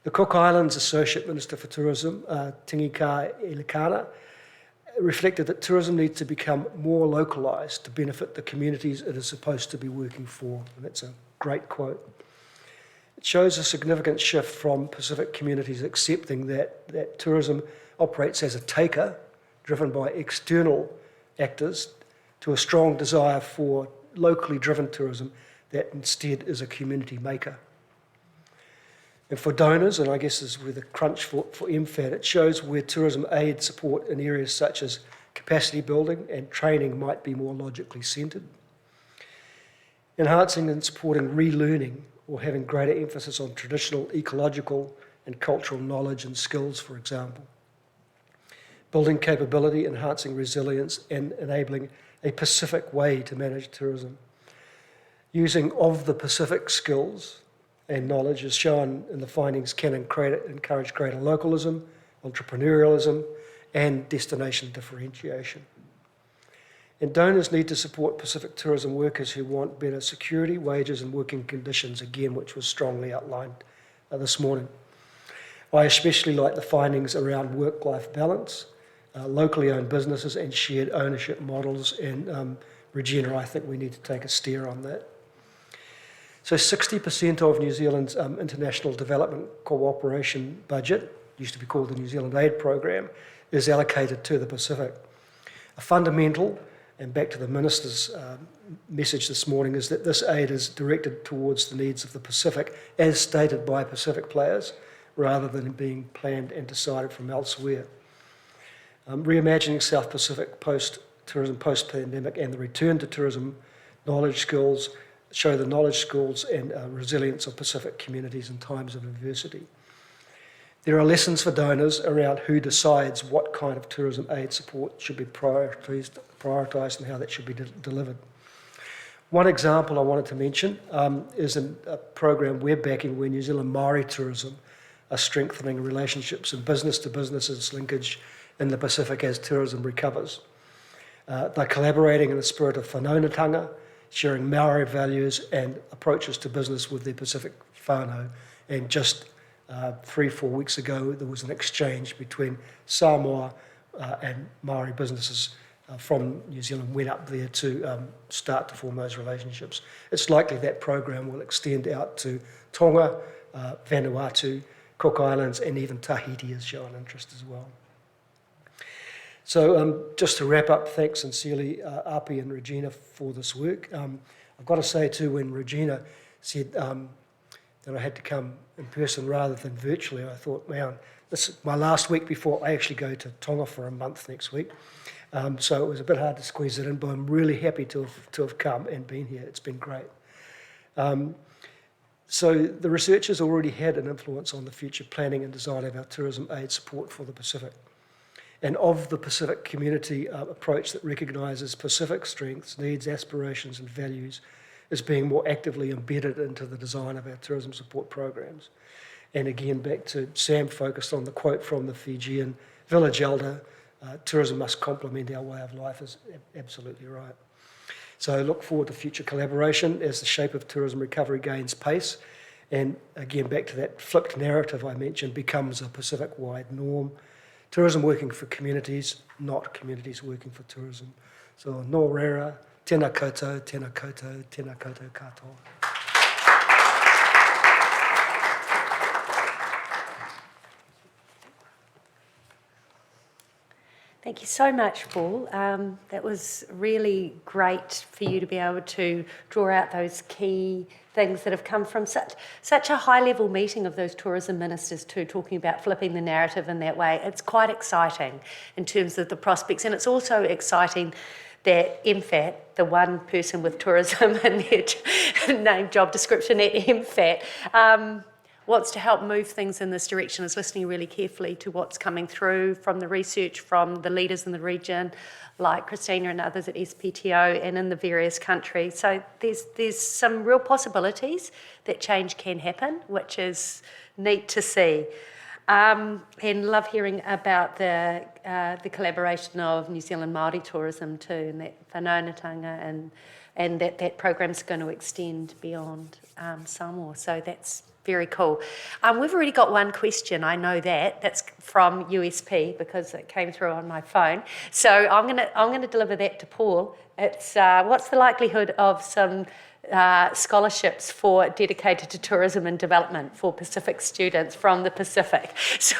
The Cook Islands Associate Minister for Tourism, Tingika Elikana, reflected that tourism needs to become more localised to benefit the communities it is supposed to be working for. And that's a great quote. It shows a significant shift from Pacific communities accepting that tourism operates as a taker, driven by external actors, to a strong desire for locally driven tourism that instead is a community maker. And for donors, and I guess this is with a crunch for MFAT, it shows where tourism aid support in areas such as capacity building and training might be more logically centred. Enhancing and supporting relearning or having greater emphasis on traditional ecological and cultural knowledge and skills, for example. Building capability, enhancing resilience and enabling a Pacific way to manage tourism. Using of the Pacific skills and knowledge as shown in the findings can encourage greater localism, entrepreneurialism, and destination differentiation. And donors need to support Pacific tourism workers who want better security, wages, and working conditions, again, which was strongly outlined this morning. I especially like the findings around work-life balance, locally owned businesses, and shared ownership models. And Regina, I think we need to take a steer on that. So 60% of New Zealand's international development cooperation budget, used to be called the New Zealand Aid Program, is allocated to the Pacific. A fundamental, and back to the Minister's message this morning, is that this aid is directed towards the needs of the Pacific, as stated by Pacific players, rather than being planned and decided from elsewhere. Reimagining South Pacific post-tourism, post-pandemic, and the return to tourism knowledge skills show the knowledge skills and resilience of Pacific communities in times of adversity. There are lessons for donors around who decides what kind of tourism aid support should be prioritised and how that should be delivered. One example I wanted to mention is a program we're backing where New Zealand Māori tourism are strengthening relationships and business-to-business linkage in the Pacific as tourism recovers. They're collaborating in the spirit of whanaungatanga, sharing Maori values and approaches to business with their Pacific whānau. And just 3-4 weeks ago, there was an exchange between Samoa and Maori businesses from New Zealand went up there to start to form those relationships. It's likely that program will extend out to Tonga, Vanuatu, Cook Islands, and even Tahiti has shown interest as well. So just to wrap up, thanks sincerely, Api and Regina, for this work. I've got to say too, when Regina said that I had to come in person rather than virtually, I thought, man, this is my last week before I actually go to Tonga for a month next week. So it was a bit hard to squeeze it in, but I'm really happy to have come and been here. It's been great. So the research has already had an influence on the future planning and design of our tourism aid support for the Pacific. And of the Pacific community approach that recognises Pacific strengths, needs, aspirations and values is being more actively embedded into the design of our tourism support programs. And again, back to Sam focused on the quote from the Fijian village elder, tourism must complement our way of life, is absolutely right. So I look forward to future collaboration as the shape of tourism recovery gains pace. And again, back to that flipped narrative I mentioned, becomes a Pacific-wide norm. Tourism working for communities, not communities working for tourism. So no reira, tēnā koutou, tēnā koutou, tēnā koutou katoa. Thank you so much, Paul. That was really great for you to be able to draw out those key things that have come from such a high-level meeting of those tourism ministers too, talking about flipping the narrative in that way. It's quite exciting in terms of the prospects, and it's also exciting that MFAT, the one person with tourism in their name job description at MFAT, wants to help move things in this direction, is listening really carefully to what's coming through from the research from the leaders in the region, like Christina and others at SPTO and in the various countries. So there's some real possibilities that change can happen, which is neat to see. And love hearing about the collaboration of New Zealand Māori tourism too, and that whanaungatanga, and that program's going to extend beyond Samoa. So that's very cool. We've already got one question, I know that. That's from USP because it came through on my phone. So I'm gonna deliver that to Paul. It's what's the likelihood of some scholarships dedicated to tourism and development for Pacific students from the Pacific? So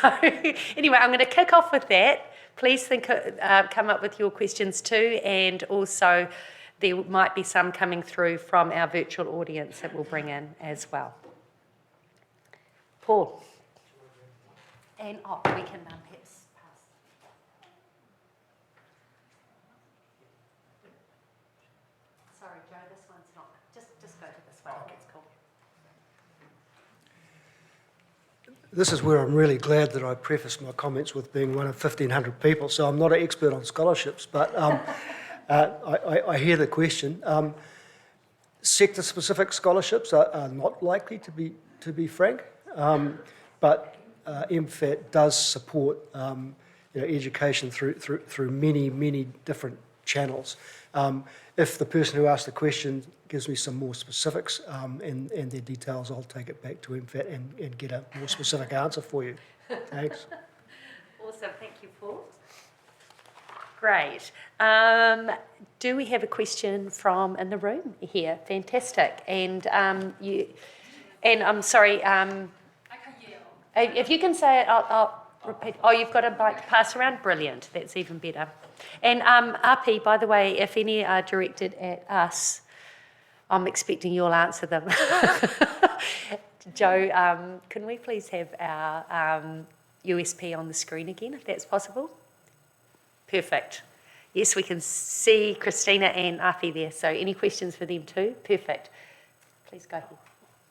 anyway, I'm going to kick off with that. Please come up with your questions too, and also there might be some coming through from our virtual audience that we'll bring in as well. Paul. And we can perhaps pass. Sorry, Joe, this one's not. Just go to this one. That's cool. This is where I'm really glad that I prefaced my comments with being one of 1,500 people. So I'm not an expert on scholarships, but I hear the question. Sector-specific scholarships are not likely to be frank, but MFAT does support education through many different channels. If the person who asked the question gives me some more specifics and their details, I'll take it back to MFAT and get a more specific answer for you. Thanks. Awesome, thank you, Paul. Great. Do we have a question from in the room here? Fantastic. And I'm sorry. I can't yell. If you can say it, I'll repeat. Oh, you've got a mic to pass around. Brilliant. That's even better. And Api, by the way, if any are directed at us, I'm expecting you'll answer them. Joe, can we please have our USP on the screen again, if that's possible? Perfect. Yes, we can see Christina and Api there. So any questions for them too? Perfect. Please go ahead.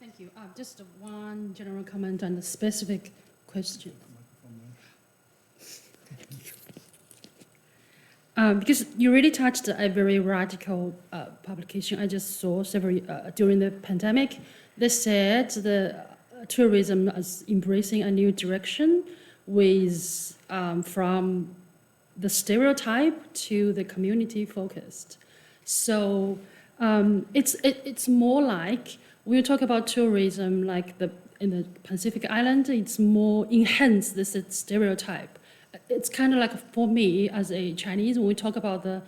Thank you. Just one general comment on the specific question. Because you really touched a very radical publication I just saw several during the pandemic. They said the tourism is embracing a new direction with from the stereotype to the community focused. So it's more like when you talk about tourism, like in the Pacific Island, it's more enhanced this stereotype. It's kind of like for me as a Chinese, when we talk about the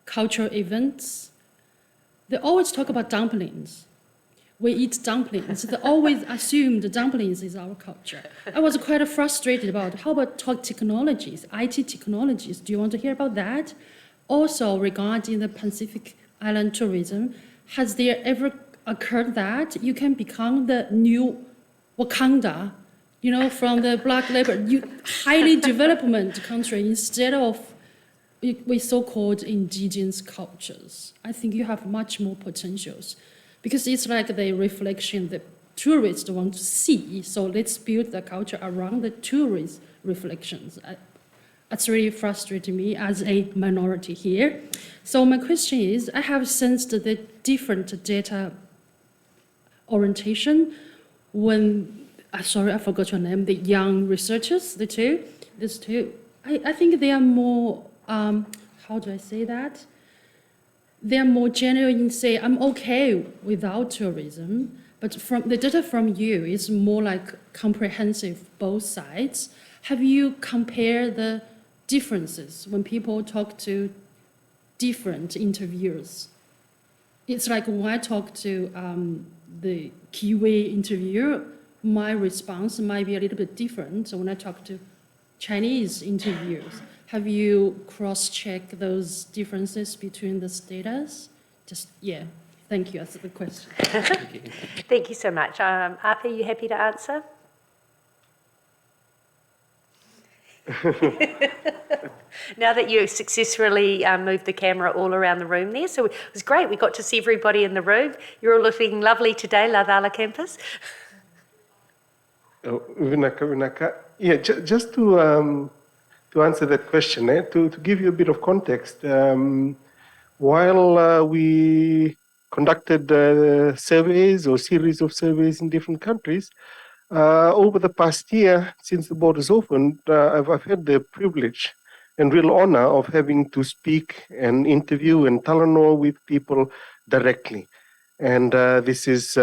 cultural events, they always talk about dumplings. We eat dumplings. They always assume the dumplings is our culture. I was quite frustrated about how about talk technologies, IT technologies. Do you want to hear about that? Also, regarding the Pacific Island tourism, has there ever occurred that you can become the new Wakanda, from the Black labor, highly development country instead of we so-called indigenous cultures? I think you have much more potentials. Because it's like the reflection the tourists want to see. So let's build the culture around the tourist reflections. It's really frustrating me as a minority here. So my question is, I have sensed the different data orientation when, sorry, I forgot your name, the young researchers, these two, I think they are more, how do I say that? They're more genuine in say, I'm okay without tourism, but from the data from you is more like comprehensive, both sides. Have you compared the differences when people talk to different interviewers? It's like when I talk to the Kiwi interviewer, my response might be a little bit different. So when I talk to Chinese interviewers, have you cross-checked those differences between the status? Thank you. That's the question. Thank you so much. Api, are you happy to answer? Now that you successfully moved the camera all around the room there, so it was great. We got to see everybody in the room. You're all looking lovely today, Lavala campus. Vinaka. Yeah, just to answer that question, to give you a bit of context, while we conducted surveys or series of surveys in different countries, over the past year, since the borders opened, I've had the privilege and real honor of having to speak and interview and Talanoa with people directly. And this is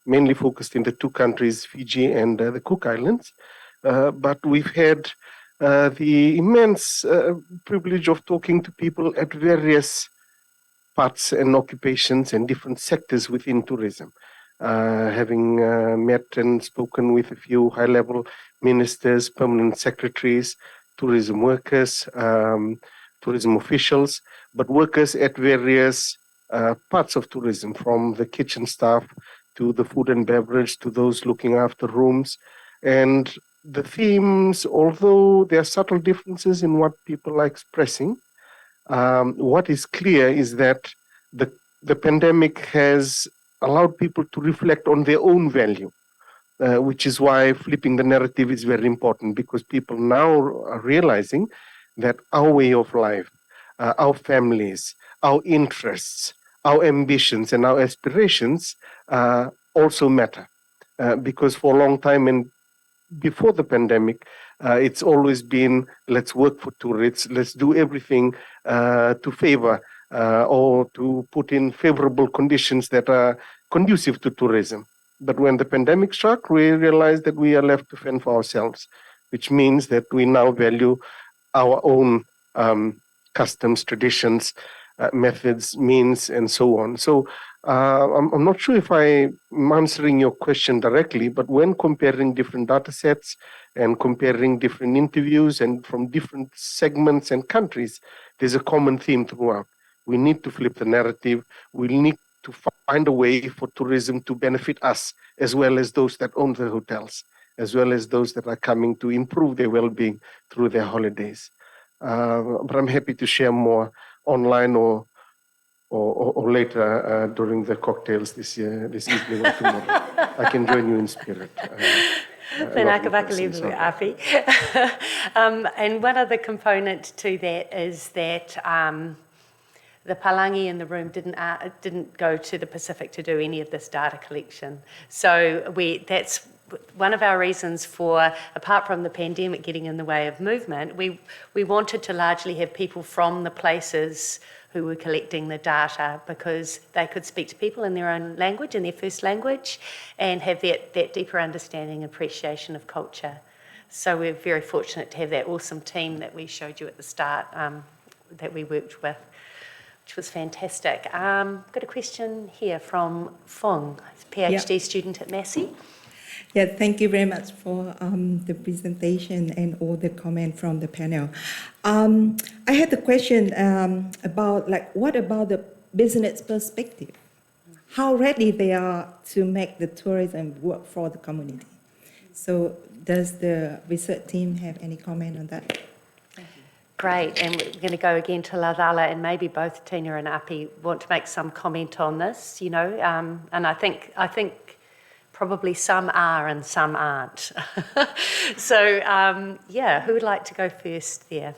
mainly focused in the two countries, Fiji and the Cook Islands. But we've had the immense privilege of talking to people at various parts and occupations and different sectors within tourism. Having met and spoken with a few high-level ministers, permanent secretaries, tourism workers, tourism officials, but workers at various parts of tourism, from the kitchen staff to the food and beverage to those looking after rooms. And the themes, although there are subtle differences in what people are expressing, what is clear is that the pandemic has allowed people to reflect on their own value, which is why flipping the narrative is very important, because people now are realizing that our way of life, our families, our interests, our ambitions, and our aspirations also matter. Because for a long time and before the pandemic, it's always been let's work for tourists, let's do everything to favor or to put in favorable conditions that are conducive to tourism. But when the pandemic struck, we realized that we are left to fend for ourselves, which means that we now value our own customs, traditions, methods, means, and so on. So I'm not sure if I'm answering your question directly, but when comparing different data sets and comparing different interviews and from different segments and countries, there's a common theme throughout. We need to flip the narrative. We need to find a way for tourism to benefit us, as well as those that own the hotels, as well as those that are coming to improve their well-being through their holidays. But I'm happy to share more online or later during the cocktails this evening or tomorrow. I can join you in spirit. Whanaka Vakalevu, Api. And one other component to that is that the Palangi in the room didn't go to the Pacific to do any of this data collection. So that's one of our reasons for, apart from the pandemic getting in the way of movement, we wanted to largely have people from the places who were collecting the data, because they could speak to people in their own language, in their first language, and have that deeper understanding and appreciation of culture. So we're very fortunate to have that awesome team that we showed you at the start that we worked with, which was fantastic. Got a question here from Fong, PhD student at Massey. Yeah, thank you very much for the presentation and all the comment from the panel. I had a question about, what about the business perspective? How ready they are to make the tourism work for the community? So does the research team have any comment on that? Great, and we're going to go again to Ladala, and maybe both Tina and Api want to make some comment on this, and I think probably some are and some aren't. So, who would like to go first there?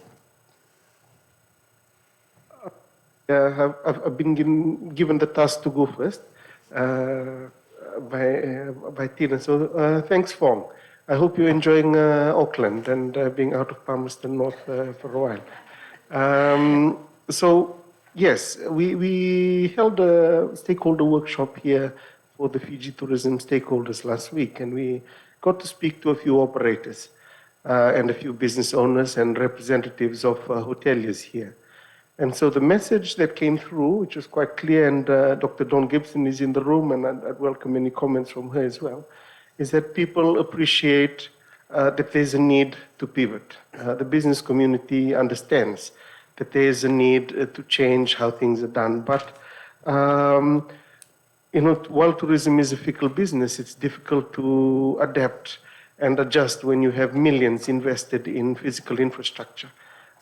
I've been given the task to go first by Tina. So thanks, Fong. I hope you're enjoying Auckland and being out of Palmerston North for a while. So yes, we held a stakeholder workshop here for the Fiji tourism stakeholders last week, and we got to speak to a few operators and a few business owners and representatives of hoteliers here. And so the message that came through, which was quite clear, and Dr. Dawn Gibson is in the room, and I'd welcome any comments from her as well, is that people appreciate that there's a need to pivot. The business community understands that there is a need to change how things are done. But while tourism is a fickle business, it's difficult to adapt and adjust when you have millions invested in physical infrastructure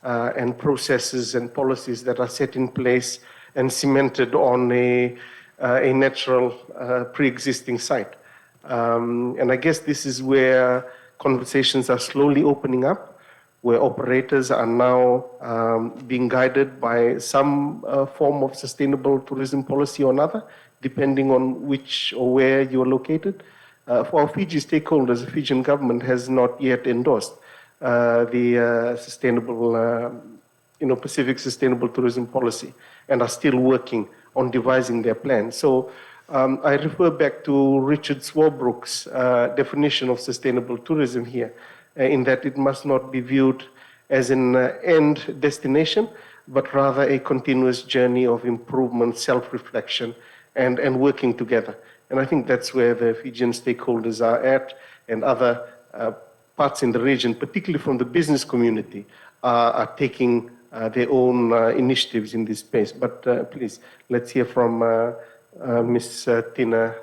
and processes and policies that are set in place and cemented on a natural pre-existing site. And I guess this is where conversations are slowly opening up, where operators are now being guided by some form of sustainable tourism policy or another, depending on which or where you're located. For our Fiji stakeholders, the Fijian government has not yet endorsed the Pacific Sustainable Tourism Policy, and are still working on devising their plan. So I refer back to Richard Swarbrook's definition of sustainable tourism here, in that it must not be viewed as an end destination, but rather a continuous journey of improvement, self-reflection, and working together. And I think that's where the Fijian stakeholders are at, and other parts in the region, particularly from the business community, are taking their own initiatives in this space. But please, let's hear from Ms. Tina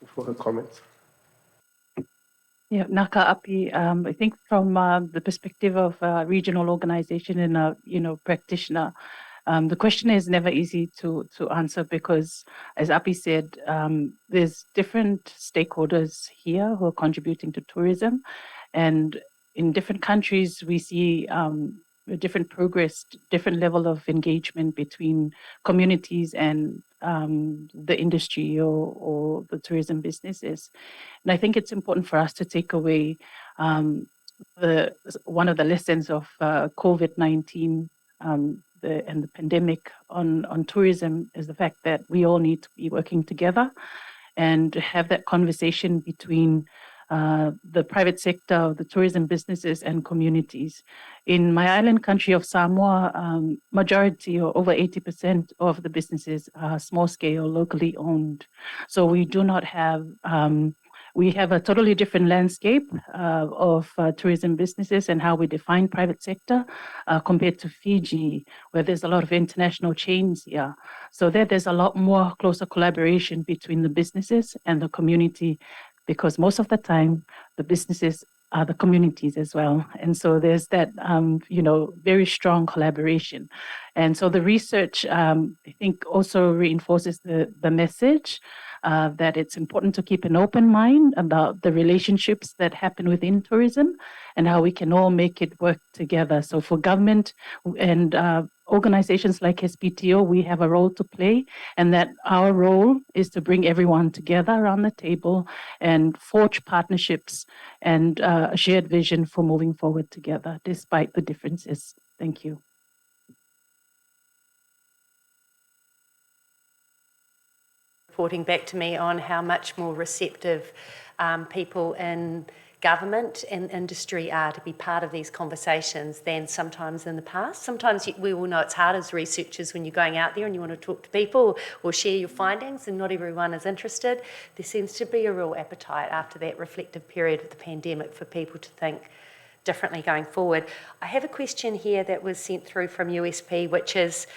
for her comments. Yeah, Naka Api, I think from the perspective of a regional organization and a practitioner, the question is never easy to answer, because, as Api said, there's different stakeholders here who are contributing to tourism, and in different countries we see different progress, different level of engagement between communities and the industry or the tourism businesses. And I think it's important for us to take away one of the lessons of COVID-19 and the pandemic on tourism is the fact that we all need to be working together and have that conversation between the private sector, the tourism businesses, and communities. In my island country of Samoa, majority or over 80% of the businesses are small scale, locally owned. So we do not have we have a totally different landscape of tourism businesses and how we define private sector compared to Fiji, where there's a lot of international chains here. So there's a lot more closer collaboration between the businesses and the community, because most of the time the businesses are the communities as well. And so there's that, very strong collaboration. And so the research, I think, also reinforces the message that it's important to keep an open mind about the relationships that happen within tourism and how we can all make it work together. So for government and organizations like SPTO, we have a role to play, and that our role is to bring everyone together around the table and forge partnerships and a shared vision for moving forward together, despite the differences. Thank you. Reporting back to me on how much more receptive people in government and industry are to be part of these conversations than sometimes in the past. Sometimes we all know it's hard as researchers when you're going out there and you want to talk to people or share your findings, and not everyone is interested. There seems to be a real appetite after that reflective period of the pandemic for people to think differently going forward. I have a question here that was sent through from USP, which is,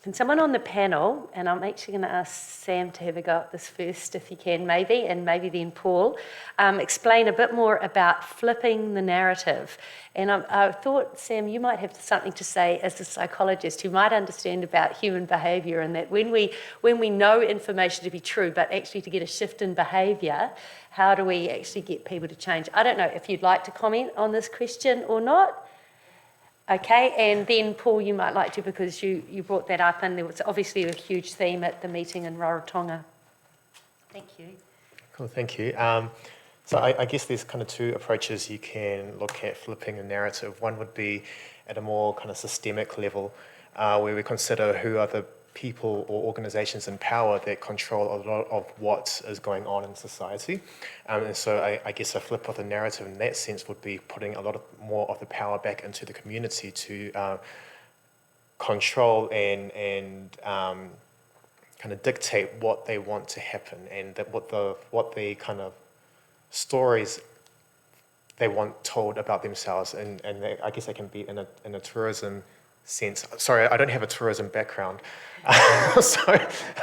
can someone on the panel, and I'm actually going to ask Sam to have a go at this first if he can maybe, and maybe then Paul, explain a bit more about flipping the narrative. And I thought, Sam, you might have something to say as a psychologist who might understand about human behaviour, and that when we know information to be true, but actually to get a shift in behaviour, how do we actually get people to change? I don't know if you'd like to comment on this question or not. Okay, and then Paul, you might like to, because you brought that up, and there was obviously a huge theme at the meeting in Rarotonga. Thank you. Cool, thank you. So I guess there's kind of two approaches you can look at flipping a narrative. One would be at a more kind of systemic level, where we consider who are the people or organizations in power that control a lot of what is going on in society. And so I guess a flip of the narrative in that sense would be putting a lot more of the power back into the community to control and kind of dictate what they want to happen, and that what the kind of stories they want told about themselves. And I guess they can be in a tourism sense. Sorry, I don't have a tourism background, so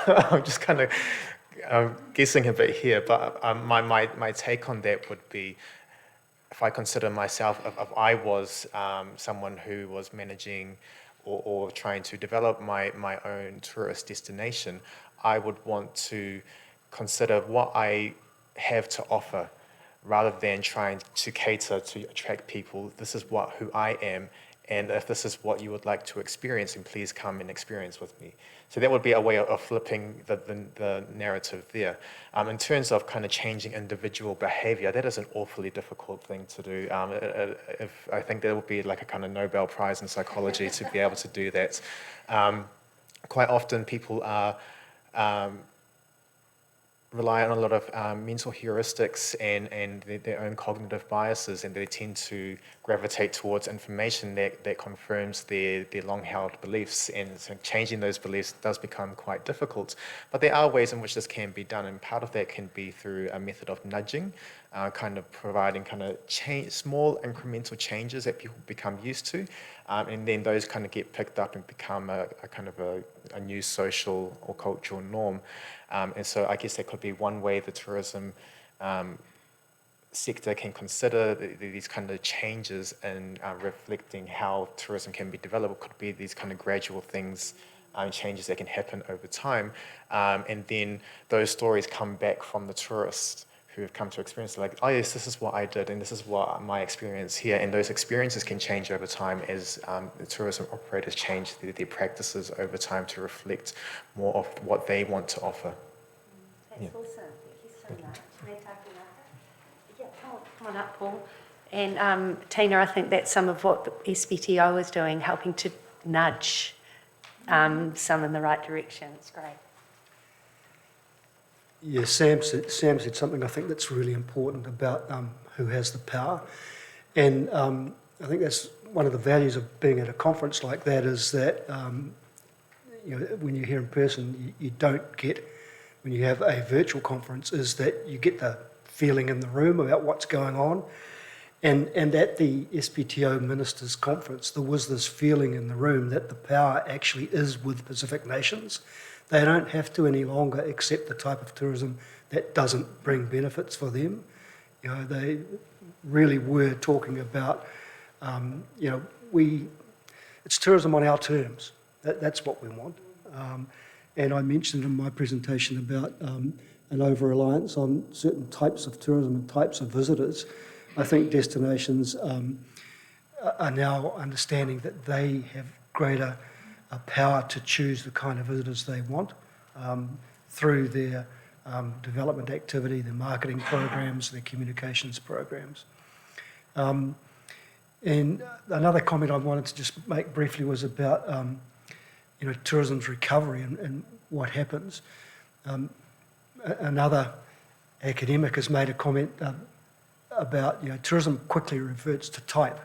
I'm just kind of guessing a bit here. But my take on that would be, if I consider myself, if I was someone who was managing or trying to develop my own tourist destination, I would want to consider what I have to offer, rather than trying to cater to attract people. This is who I am, and if this is what you would like to experience, then please come and experience with me. So that would be a way of flipping the narrative there. In terms of kind of changing individual behavior, that is an awfully difficult thing to do. I think there would be like a kind of Nobel Prize in psychology to be able to do that. Quite often people are rely on a lot of mental heuristics and their own cognitive biases, and they tend to gravitate towards information that confirms their long-held beliefs, and so changing those beliefs does become quite difficult. But there are ways in which this can be done, and part of that can be through a method of nudging, kind of providing kind of small incremental changes that people become used to, and then those kind of get picked up and become a kind of a new social or cultural norm. And so I guess that could be one way the tourism sector can consider these kind of changes in reflecting how tourism can be developed. It could be these kind of gradual things, changes that can happen over time. And then those stories come back from the tourists who have come to experience like, oh yes, this is what I did and this is what my experience here, and those experiences can change over time as the tourism operators change their practices over time to reflect more of what they want to offer. That's awesome. Thank you so much. Yeah, come on up, Paul. And Tina, I think that's some of what the SBTO is doing, helping to nudge some in the right direction. It's great. Yeah, Sam said something I think that's really important about who has the power. And I think that's one of the values of being at a conference like that is that when you're here in person, you don't get, when you have a virtual conference, is that you get the feeling in the room about what's going on. And at the SBTO Ministers' Conference, there was this feeling in the room that the power actually is with Pacific nations. They don't have to any longer accept the type of tourism that doesn't bring benefits for them. They really were talking about, it's tourism on our terms. That's what we want. And I mentioned in my presentation about an over-reliance on certain types of tourism and types of visitors. I think destinations are now understanding that they have greater power to choose the kind of visitors they want through their development activity, their marketing programs, their communications programs. And another comment I wanted to just make briefly was about tourism's recovery and what happens. Another academic has made a comment about tourism quickly reverts to type,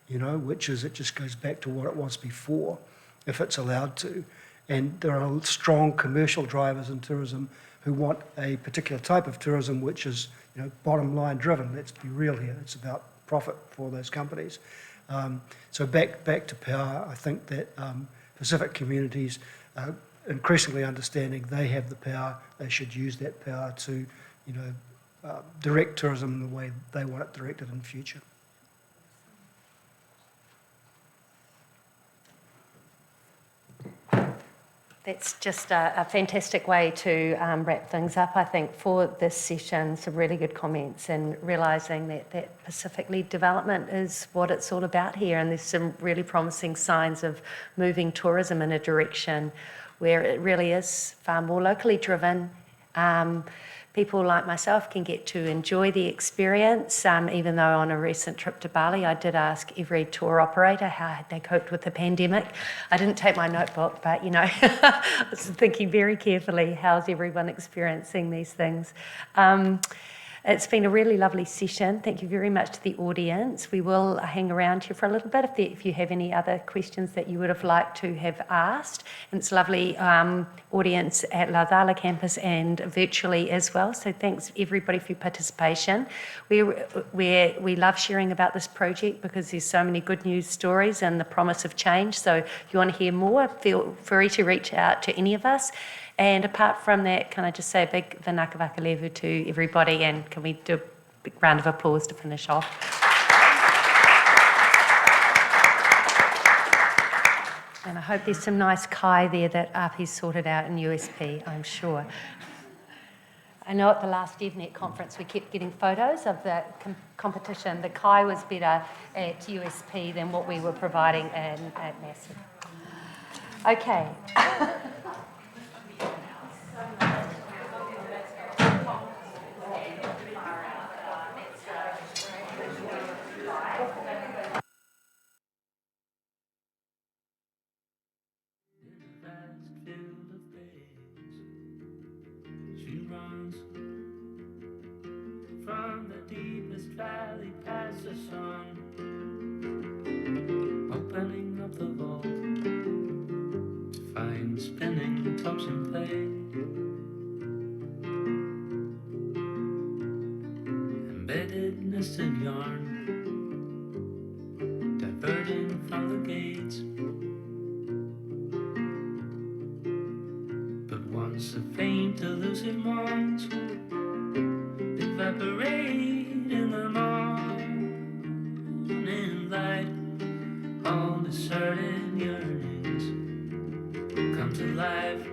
which is it just goes back to what it was before, if it's allowed to. And there are strong commercial drivers in tourism who want a particular type of tourism which is bottom line driven. Let's be real here. It's about profit for those companies. So back to power, I think that Pacific communities are increasingly understanding they have the power. They should use that power to direct tourism in the way they want it directed in the future. That's just a fantastic way to wrap things up, I think, for this session. Some really good comments and realising that Pacific-led development is what it's all about here, and there's some really promising signs of moving tourism in a direction where it really is far more locally driven. People like myself can get to enjoy the experience, even though on a recent trip to Bali I did ask every tour operator how had they coped with the pandemic. I didn't take my notebook, but I was thinking very carefully, how's everyone experiencing these things? It's been a really lovely session. Thank you very much to the audience. We will hang around here for a little bit if you have any other questions that you would have liked to have asked. And it's a lovely audience at Laucala campus and virtually as well. So thanks everybody for your participation. We love sharing about this project because there's so many good news stories and the promise of change. So if you want to hear more, feel free to reach out to any of us. And apart from that, can I just say a big vanaka vakalevu to everybody, and can we do a big round of applause to finish off? And I hope there's some nice kai there that Api's sorted out in USP, I'm sure. I know at the last DevNet conference we kept getting photos of the competition. The kai was better at USP than what we were providing at NASA. Okay. From the deepest valley past the sun, opening up the vault to find spinning tops in play, embedded nested yarn, diverging from the gates. But once the faint elusive months evaporate in the morning light, all deserted yearnings come to life,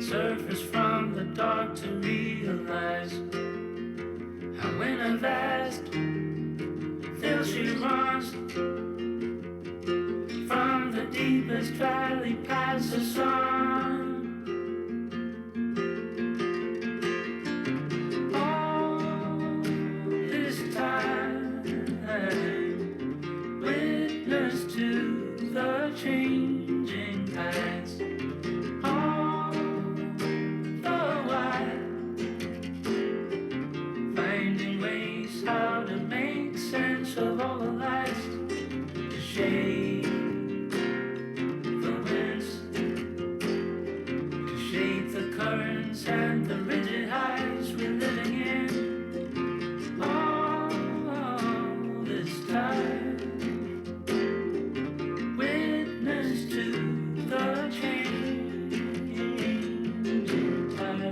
surface from the dark to realize the vast field she runs, from the deepest valley past the sun. All this time, witness to the changing tides. All the while, finding ways how to make sense of all the lights, to shade the winds, to shape the currents and the rigid heights we're living in. All this time, witness to the changing tides.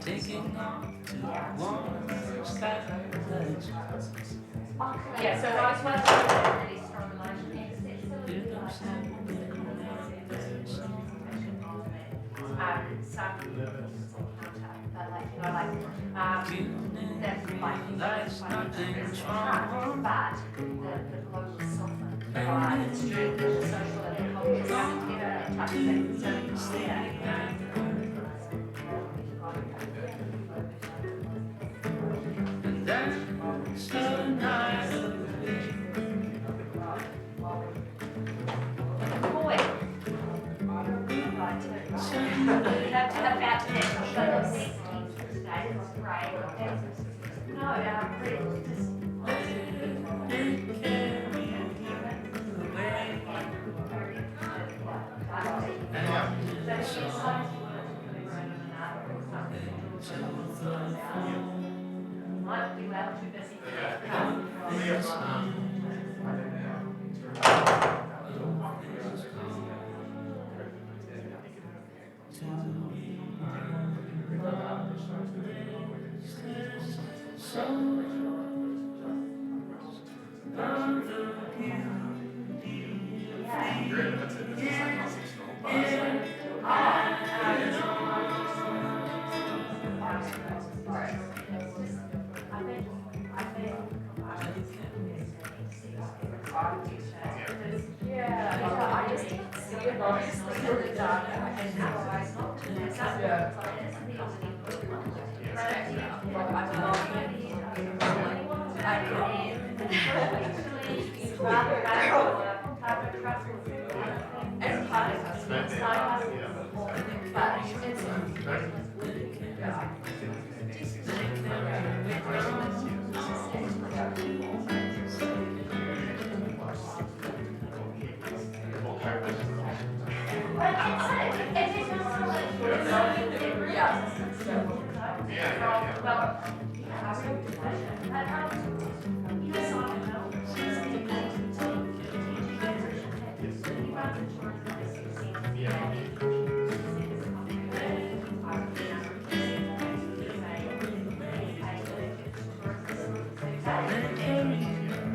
Taking off to warm skies. Yeah, so I was working on a really strong relationship. But like, you know, that's nothing's wrong. But the global soften by the street, the social and economic touch things. So yeah. And that's the night of Boy. That's about it. Right. No, really just.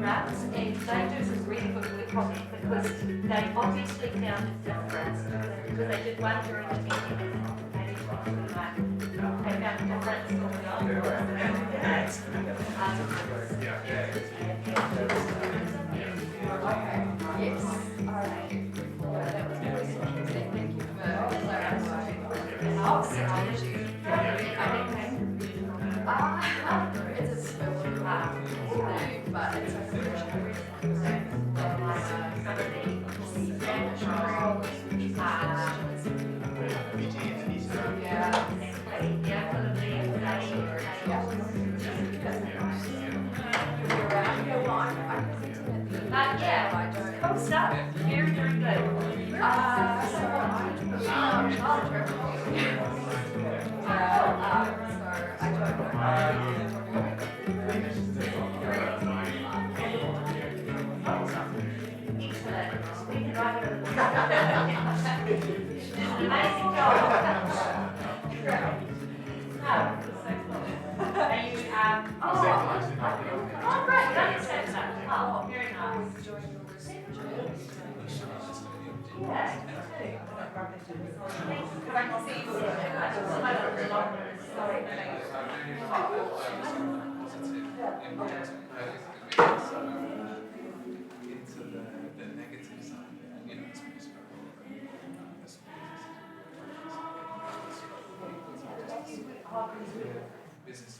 Rats, and they do some really good copy because they obviously found a difference because they did one during the meeting and they found a difference in the yes. All right. That was very interesting. Thank you for clarifying. It's a similar name, but it's a cool stuff. Very, very good. Amazing job. Are you, great. That's fantastic. Oh, very nice. Yeah, into the negative side, you know, it's business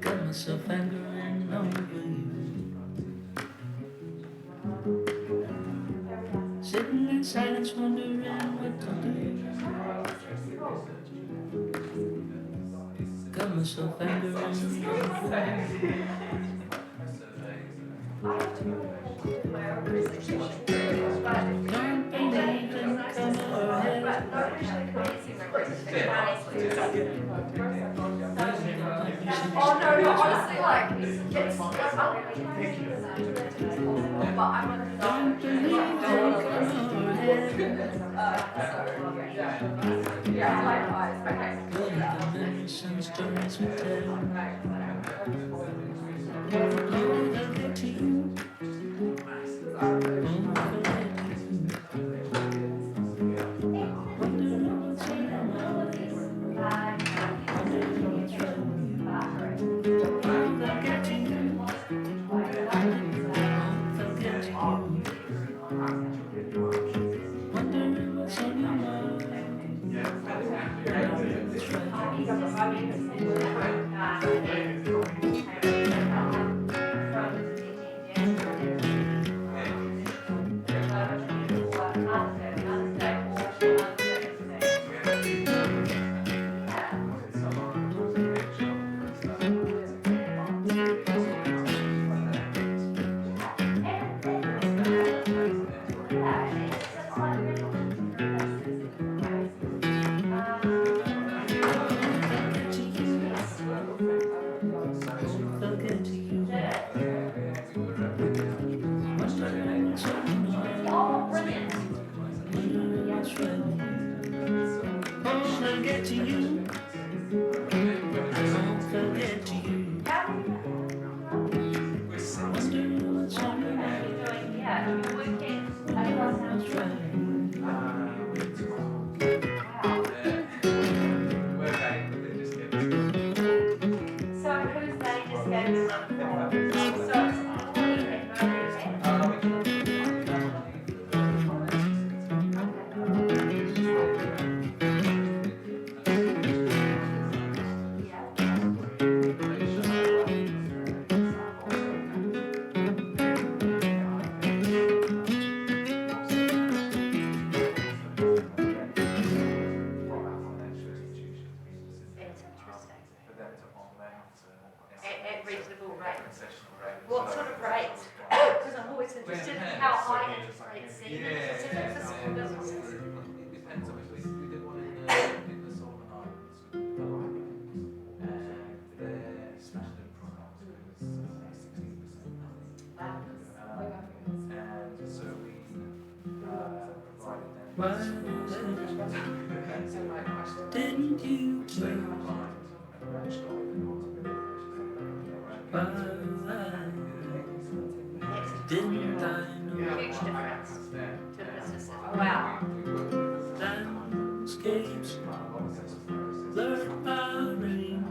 Got myself angering over you. Sitting in silence, wondering what to do. Got myself angering over you. Don't believe in come ahead. Oh no, honestly, like it's but I'm Don't believe in come ahead. yeah, likewise. Okay. Good memories and stories we tell. Wondering what's on your how so I here it's like interpret maybe- Scheyvens. Yeah, It's a yeah, physical business. it depends. Obviously, we did one in the Solomon Islands, and their standard product was 16%. Wow. And so we provided them Didn't you which they combined and matched on didn't I know Huge difference to the businesses. Wow. landscapes blurred by rain?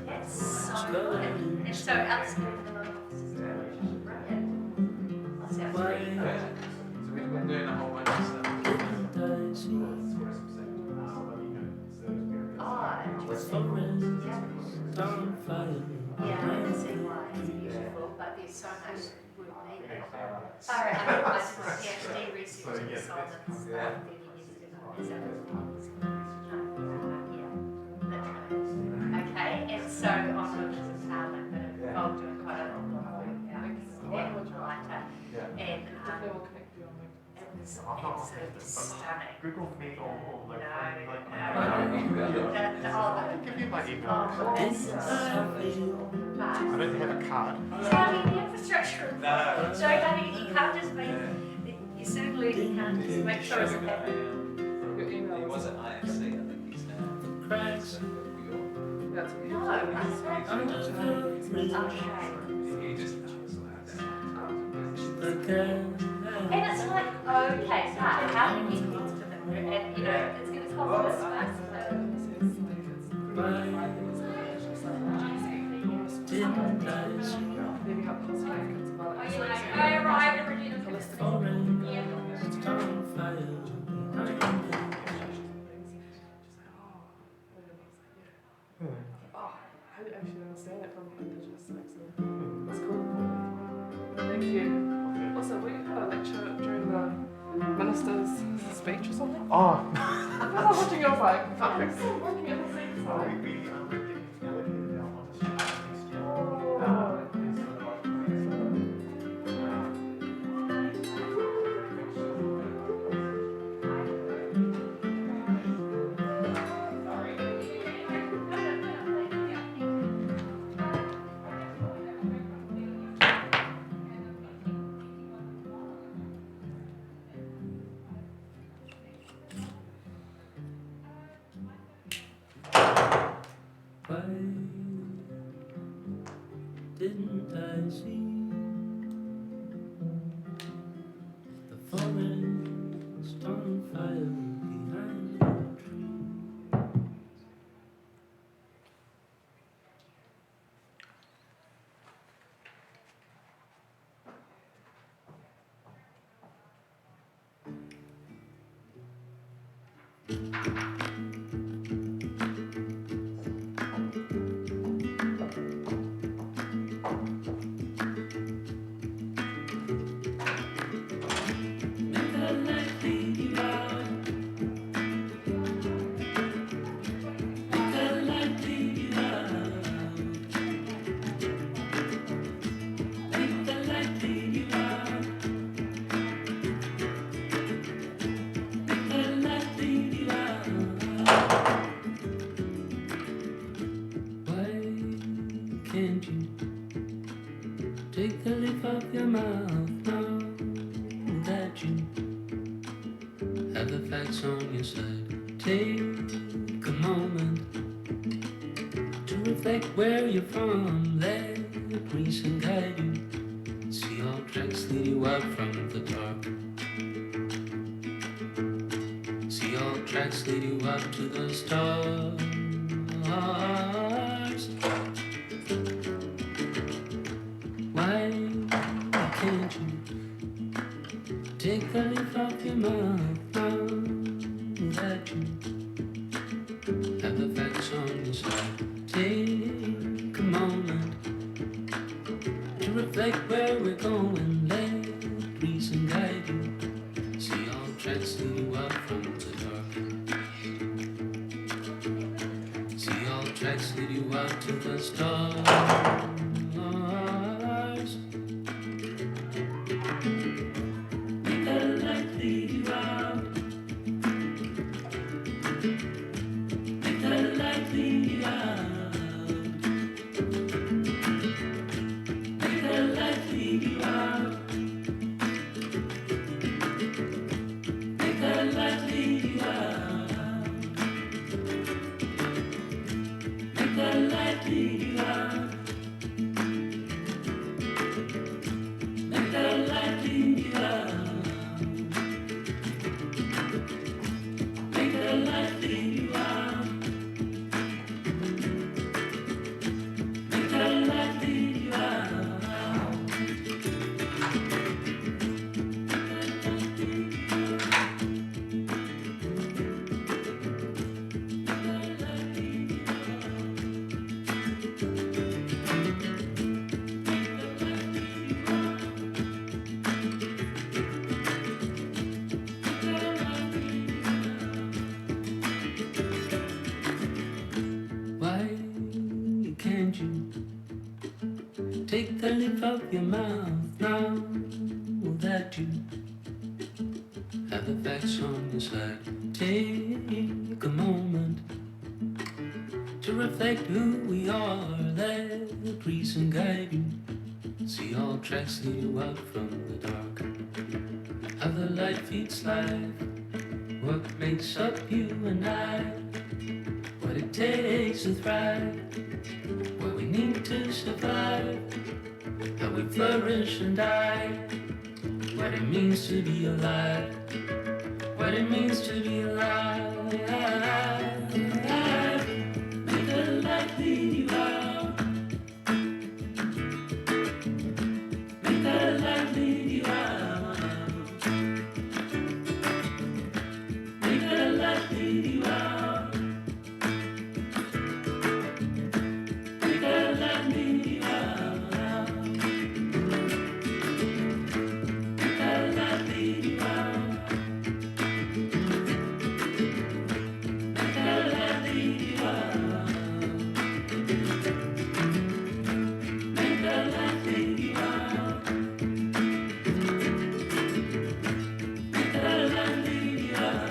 It's so good. And so outside of the local offices, brilliant. Sounds really good. So we've been doing a whole bunch of stuff. Oh, interesting. Yeah, I can see why it's beautiful, but there's so much work needed. Sorry, I did a PhD research in solvents 30 years ago. Is that yeah, literally. Okay, and so on women's empowerment, but involved doing quite a lot of work and lighter. And Definitely will connect you on LinkedIn. it was absolutely stunning. Google Meet or like, I'll give you my email. Oh, it's so I don't have a card. Charlie, the infrastructure. No. So, honey, you can't just make, you certainly you can't just make sure it's okay. Your email He is- was at IFC, I think he's now. cracks That's No, that's okay. He just And it's like, okay, but how do you talk to them? And, you know, it's going to cost us first. leaving up cost as well. Oh, you like, I arrived at Regina. Yeah. Oh, I actually understand it from Indigenous accent. That's cool. Thank you. Also, we had a lecture during the minister's speech or something. Oh. As I was watching, I was like, I'm still working at the same time. Why didn't I see the forest on fire behind the tree? Make the light lead you out. Make the light lead you out. Make the light lead you out. Make the light lead you out. Why can't you take the lip off your mouth now that you have the facts on your side? Take a moment to reflect where you're from. Let reason guide you. See all tracks lead you out from the dark. See all tracks lead you out to the stars. Why can't you take the leaf off your mouth now that you have the facts on your side? Take a moment to reflect where we're going. Let reason guide you. See all tracks lead you out from the dark. See all tracks lead you out to the stars. Make the light lead you out. Make the light lead you out. Make the light lead you out. Make the light lead you out. Make the light lead you out. Make the light lead you out. Make the light lead you out. Make the light lead you out. Why can't you take the lip off your mouth now that you have the facts on your side? Take a moment to reflect who we are, let reason guide you. See all tracks lead you out from the dark. How the light feeds life, what makes up you and I, what it takes to thrive, what we need to survive, how we flourish and die, what it means to be alive, what it means to be alive. Make the light lead you out. Make the light lead you out. Make the light lead you out. Make the light lead you out. Make the light lead you out. Make the light lead you out. Make the light lead you out. Make the light lead you out.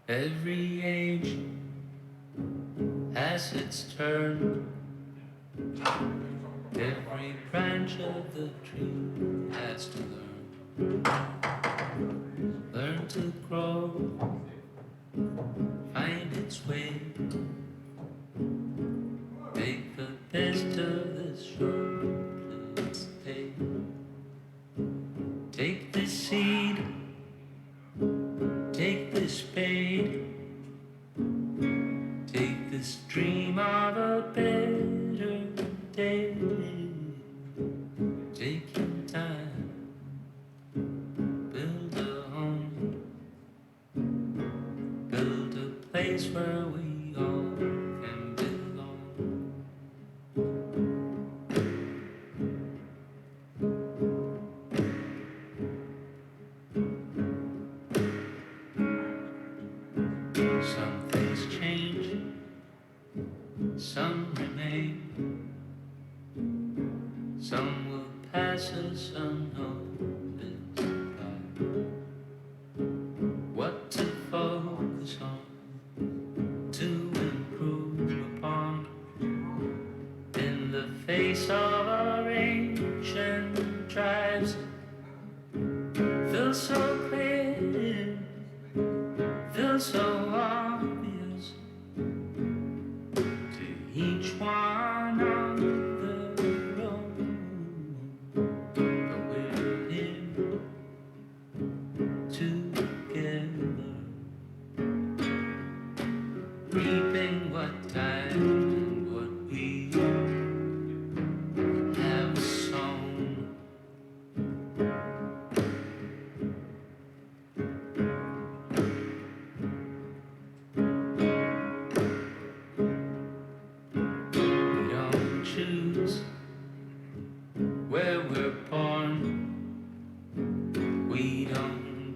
Every age has its turn. Every branch of the tree has to learn to grow, find its way, make the best of this short day. Take the seed, take the spade, take this dream of a better day. Take your time, build a home, build a place where we all can belong. Some things change, some remain, some will pass us unnoticed by. What to focus on, to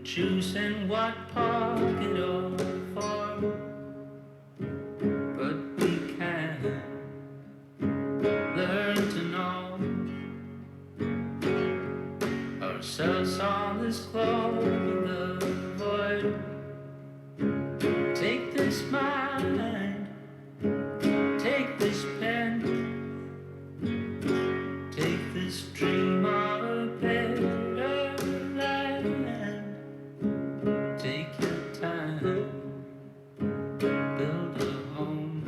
choosing what pocket or form, but we can learn to know ourselves on this globe in the void. Take this mind, take this pen, take this dream of a better land. Take your time, build a home,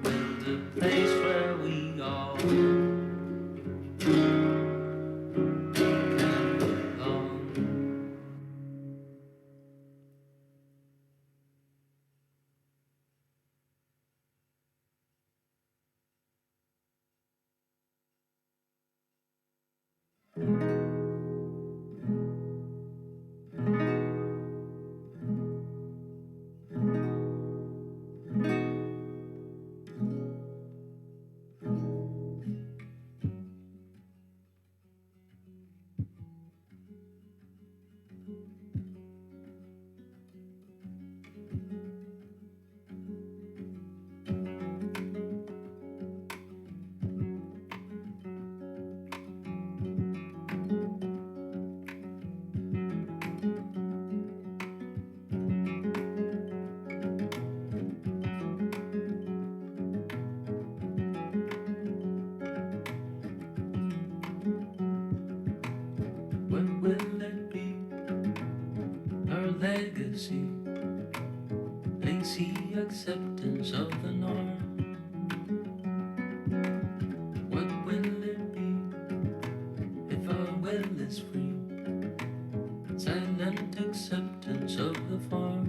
build a place where we all can belong. What will it be? Our legacy, lazy acceptance of the norm. What will it be if our will is free? Silent acceptance of the form.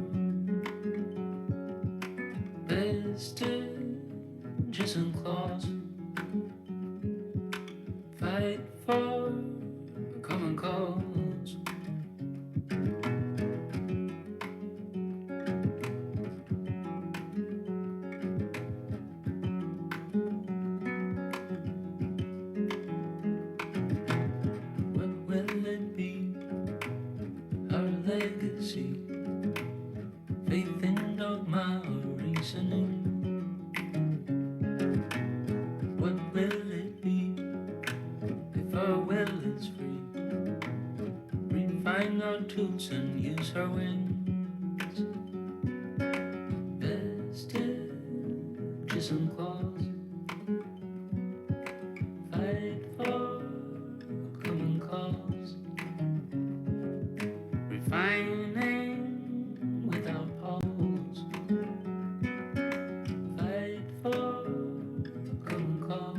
Vestiges and claws, fight for a common cause. What will it be? Our legacy, faith in dogma or reasoning. What will it be if our will is free? Refine our tools and use our wings. Vestiges and claws, fight for a common cause. Refining without pause, fight for a common cause.